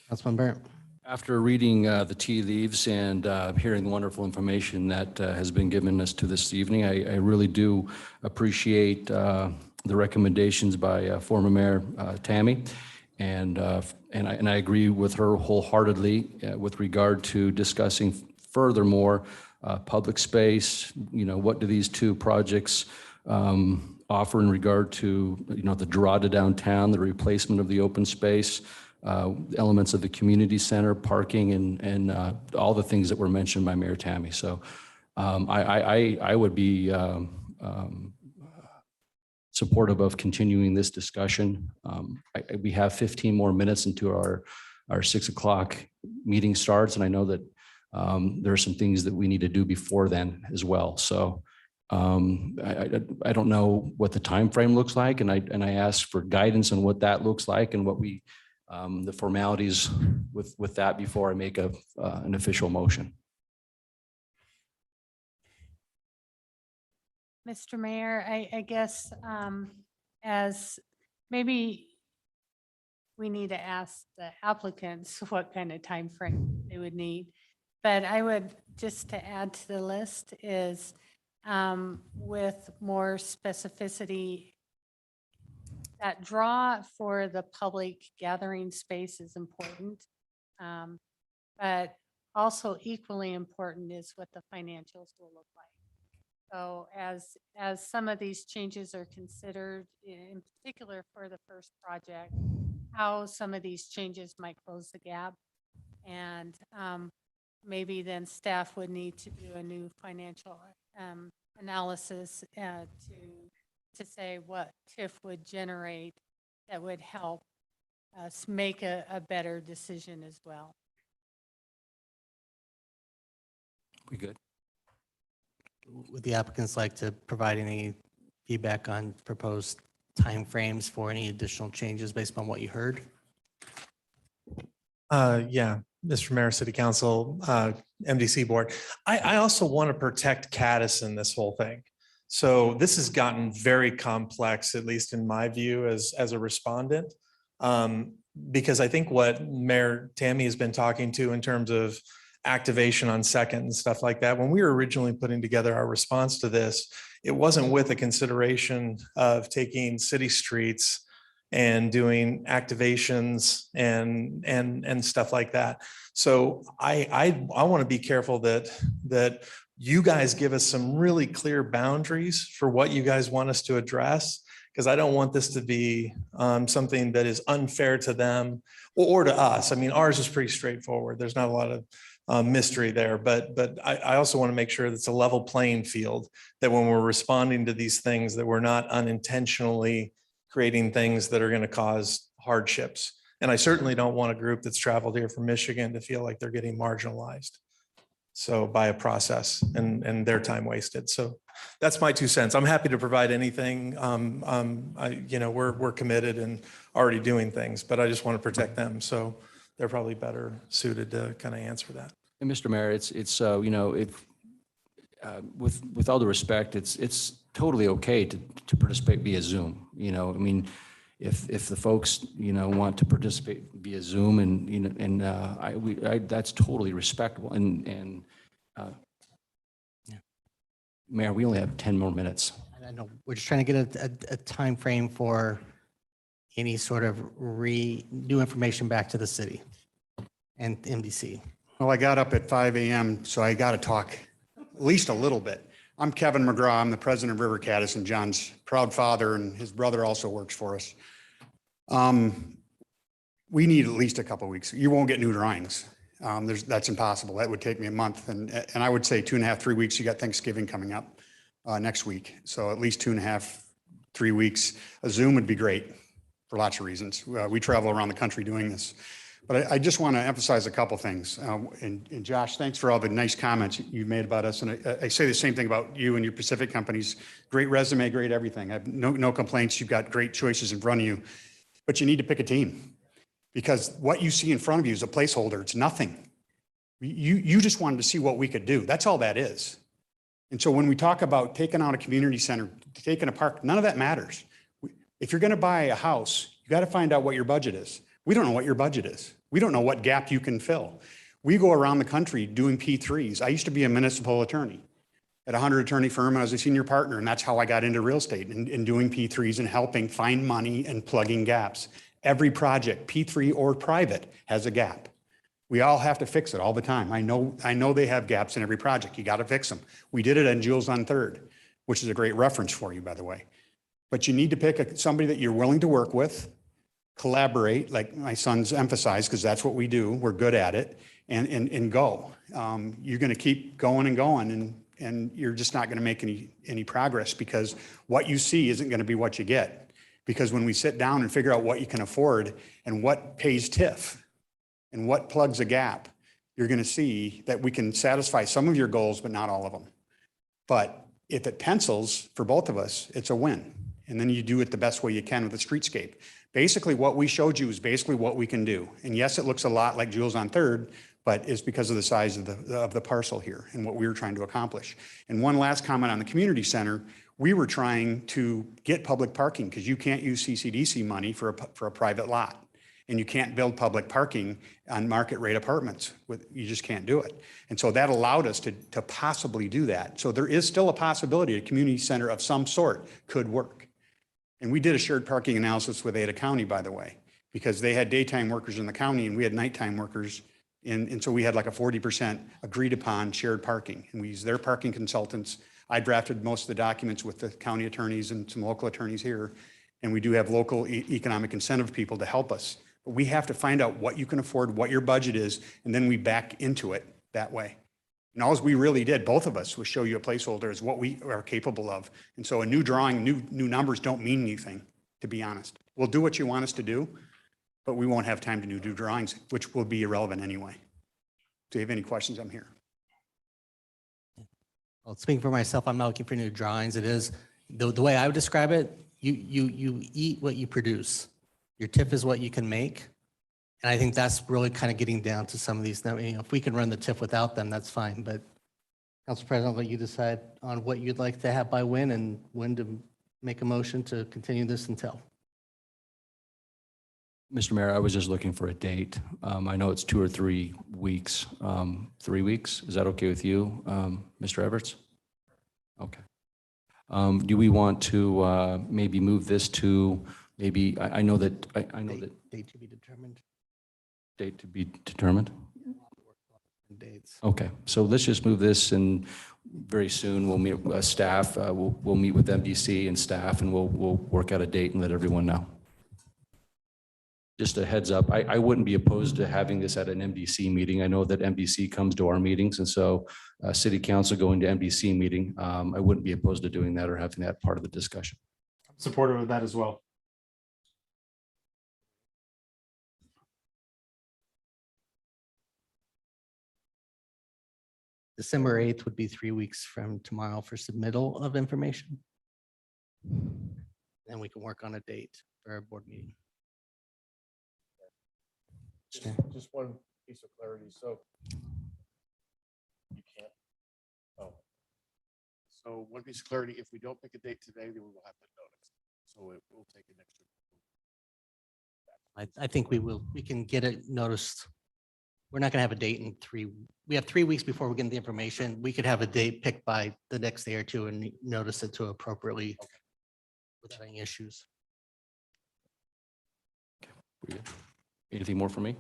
Councilman Barrett. After reading the tea leaves and hearing the wonderful information that has been given us to this evening, I really do appreciate the recommendations by former Mayor Tammy, and I agree with her wholeheartedly with regard to discussing furthermore public space. What do these two projects offer in regard to the draw to downtown, the replacement of the open space, elements of the community center, parking, and all the things that were mentioned by Mayor Tammy. So I would be supportive of continuing this discussion. We have 15 more minutes into our 6 o'clock meeting starts, and I know that there are some things that we need to do before then as well. So I don't know what the time frame looks like, and I ask for guidance on what that looks like and what we the formalities with that before I make an official motion. Mr. Mayor, I guess as maybe we need to ask the applicants what kind of time frame they would need. But I would, just to add to the list, is with more specificity, that draw for the public gathering space is important. But also equally important is what the financials will look like. So as some of these changes are considered, in particular for the first project, how some of these changes might close the gap. And maybe then staff would need to do a new financial analysis to say what TIF would generate that would help us make a better decision as well. We good? Would the applicants like to provide any feedback on proposed timeframes for any additional changes based on what you heard? Yeah, Mr. Mayor, City Council, MDC Board. I also want to protect Caddis in this whole thing. So this has gotten very complex, at least in my view, as a respondent. Because I think what Mayor Tammy has been talking to in terms of activation on Second and stuff like that, when we were originally putting together our response to this, it wasn't with a consideration of taking city streets and doing activations and stuff like that. So I want to be careful that you guys give us some really clear boundaries for what you guys want us to address, because I don't want this to be something that is unfair to them or to us. I mean, ours is pretty straightforward. There's not a lot of mystery there, but I also want to make sure that it's a level playing field, that when we're responding to these things, that we're not unintentionally creating things that are going to cause hardships. And I certainly don't want a group that's traveled here from Michigan to feel like they're getting marginalized. So by a process and their time wasted. So that's my 2 cents. I'm happy to provide anything. We're committed and already doing things, but I just want to protect them. So they're probably better suited to kind of answer that. And Mr. Mayor, with all the respect, it's totally okay to participate via Zoom. I mean, if the folks want to participate via Zoom and that's totally respectable. And Mayor, we only have 10 more minutes. I know we're just trying to get a time frame for any sort of new information back to the city and MDC. Well, I got up at 5 a.m., so I got to talk at least a little bit. I'm Kevin McGraw. I'm the president of River Caddis and John's proud father, and his brother also works for us. We need at least a couple of weeks. You won't get new drawings. That's impossible. That would take me a month. And I would say 2.5, 3 weeks. You got Thanksgiving coming up next week. So at least 2.5, 3 weeks. A Zoom would be great for lots of reasons. We travel around the country doing this. But I just want to emphasize a couple things. And Josh, thanks for all the nice comments you made about us. And I say the same thing about you and your Pacific companies. Great resume, great everything. I have no complaints. You've got great choices in front of you. But you need to pick a team, because what you see in front of you is a placeholder. It's nothing. You just wanted to see what we could do. That's all that is. And so when we talk about taking out a community center, taking a park, none of that matters. If you're going to buy a house, you got to find out what your budget is. We don't know what your budget is. We don't know what gap you can fill. We go around the country doing P3s. I used to be a municipal attorney at a 100-attorney firm. I was a senior partner, and that's how I got into real estate and doing P3s and helping find money and plugging gaps. Every project, P3 or private, has a gap. We all have to fix it all the time. I know they have gaps in every project. You got to fix them. We did it on Jules on Third, which is a great reference for you, by the way. But you need to pick somebody that you're willing to work with, collaborate, like my sons emphasize, because that's what we do. We're good at it, and go. You're going to keep going and going, and you're just not going to make any progress, because what you see isn't going to be what you get. Because when we sit down and figure out what you can afford and what pays TIF and what plugs a gap, you're going to see that we can satisfy some of your goals, but not all of them. But if it pencils for both of us, it's a win. And then you do it the best way you can with the streetscape. Basically, what we showed you is basically what we can do. And yes, it looks a lot like Jules on Third, but it's because of the size of the parcel here and what we were trying to accomplish. And one last comment on the community center. We were trying to get public parking, because you can't use CCDC money for a private lot. And you can't build public parking on market rate apartments. You just can't do it. And so that allowed us to possibly do that. So there is still a possibility a community center of some sort could work. And we did a shared parking analysis with Ada County, by the way, because they had daytime workers in the county and we had nighttime workers. And so we had like a 40% agreed upon shared parking. And we used their parking consultants. I drafted most of the documents with the county attorneys and some local attorneys here. And we do have local economic incentive people to help us. But we have to find out what you can afford, what your budget is, and then we back into it that way. And all we really did, both of us, was show you a placeholder as what we are capable of. And so a new drawing, new numbers don't mean anything, to be honest. We'll do what you want us to do, but we won't have time to do new drawings, which will be irrelevant anyway. Do you have any questions? I'm here. Well, speaking for myself, I'm not looking for new drawings. It is, the way I would describe it, you eat what you produce. Your TIF is what you can make. And I think that's really kind of getting down to some of these, now, you know, if we can run the TIF without them, that's fine. But Council President, I'll let you decide on what you'd like to have by when and when to make a motion to continue this until. Mr. Mayor, I was just looking for a date. I know it's 2 or 3 weeks. 3 weeks, is that okay with you, Mr. Everts? Okay. Do we want to maybe move this to maybe, I know that, I know that. Date to be determined. Date to be determined? Dates. Okay, so let's just move this, and very soon we'll meet with staff, we'll meet with MDC and staff, and we'll work out a date and let everyone know. Just a heads up, I wouldn't be opposed to having this at an MDC meeting. I know that MDC comes to our meetings, and so city council going to MDC meeting, I wouldn't be opposed to doing that or having that part of the discussion. I'm supportive of that as well. December 8th would be 3 weeks from tomorrow for submittal of information. Then we can work on a date for our board meeting. Just one piece of clarity. So you can't. Oh. So one piece of clarity, if we don't pick a date today, then we will have to notice. So it will take an extra. I think we can get it noticed. We're not gonna have a date in we have 3 weeks before we get the information. We could have a date picked by the next day or two and notice it to appropriately without any issues. Anything more from me?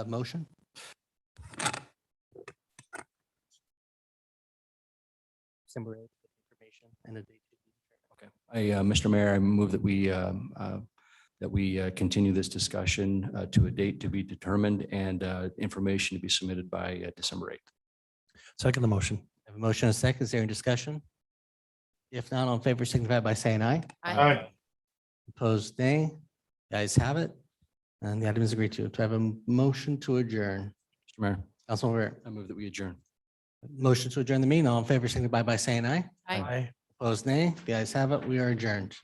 Motion? December 8th, information and a date. Okay. Mr. Mayor, I move that we continue this discussion to a date to be determined and information to be submitted by December 8th. Second the motion. I have a motion and a second. Is there any discussion? If not, all in favor signify by saying aye. Aye. Opposed, nay. The ayes have it. And the item is agreed to. Do I have a motion to adjourn? Mr. Mayor, Councilmember, I move that we adjourn. motion to adjourn the meeting. All in favor signify by saying aye. Aye. Opposed, nay. The ayes have it. We are adjourned.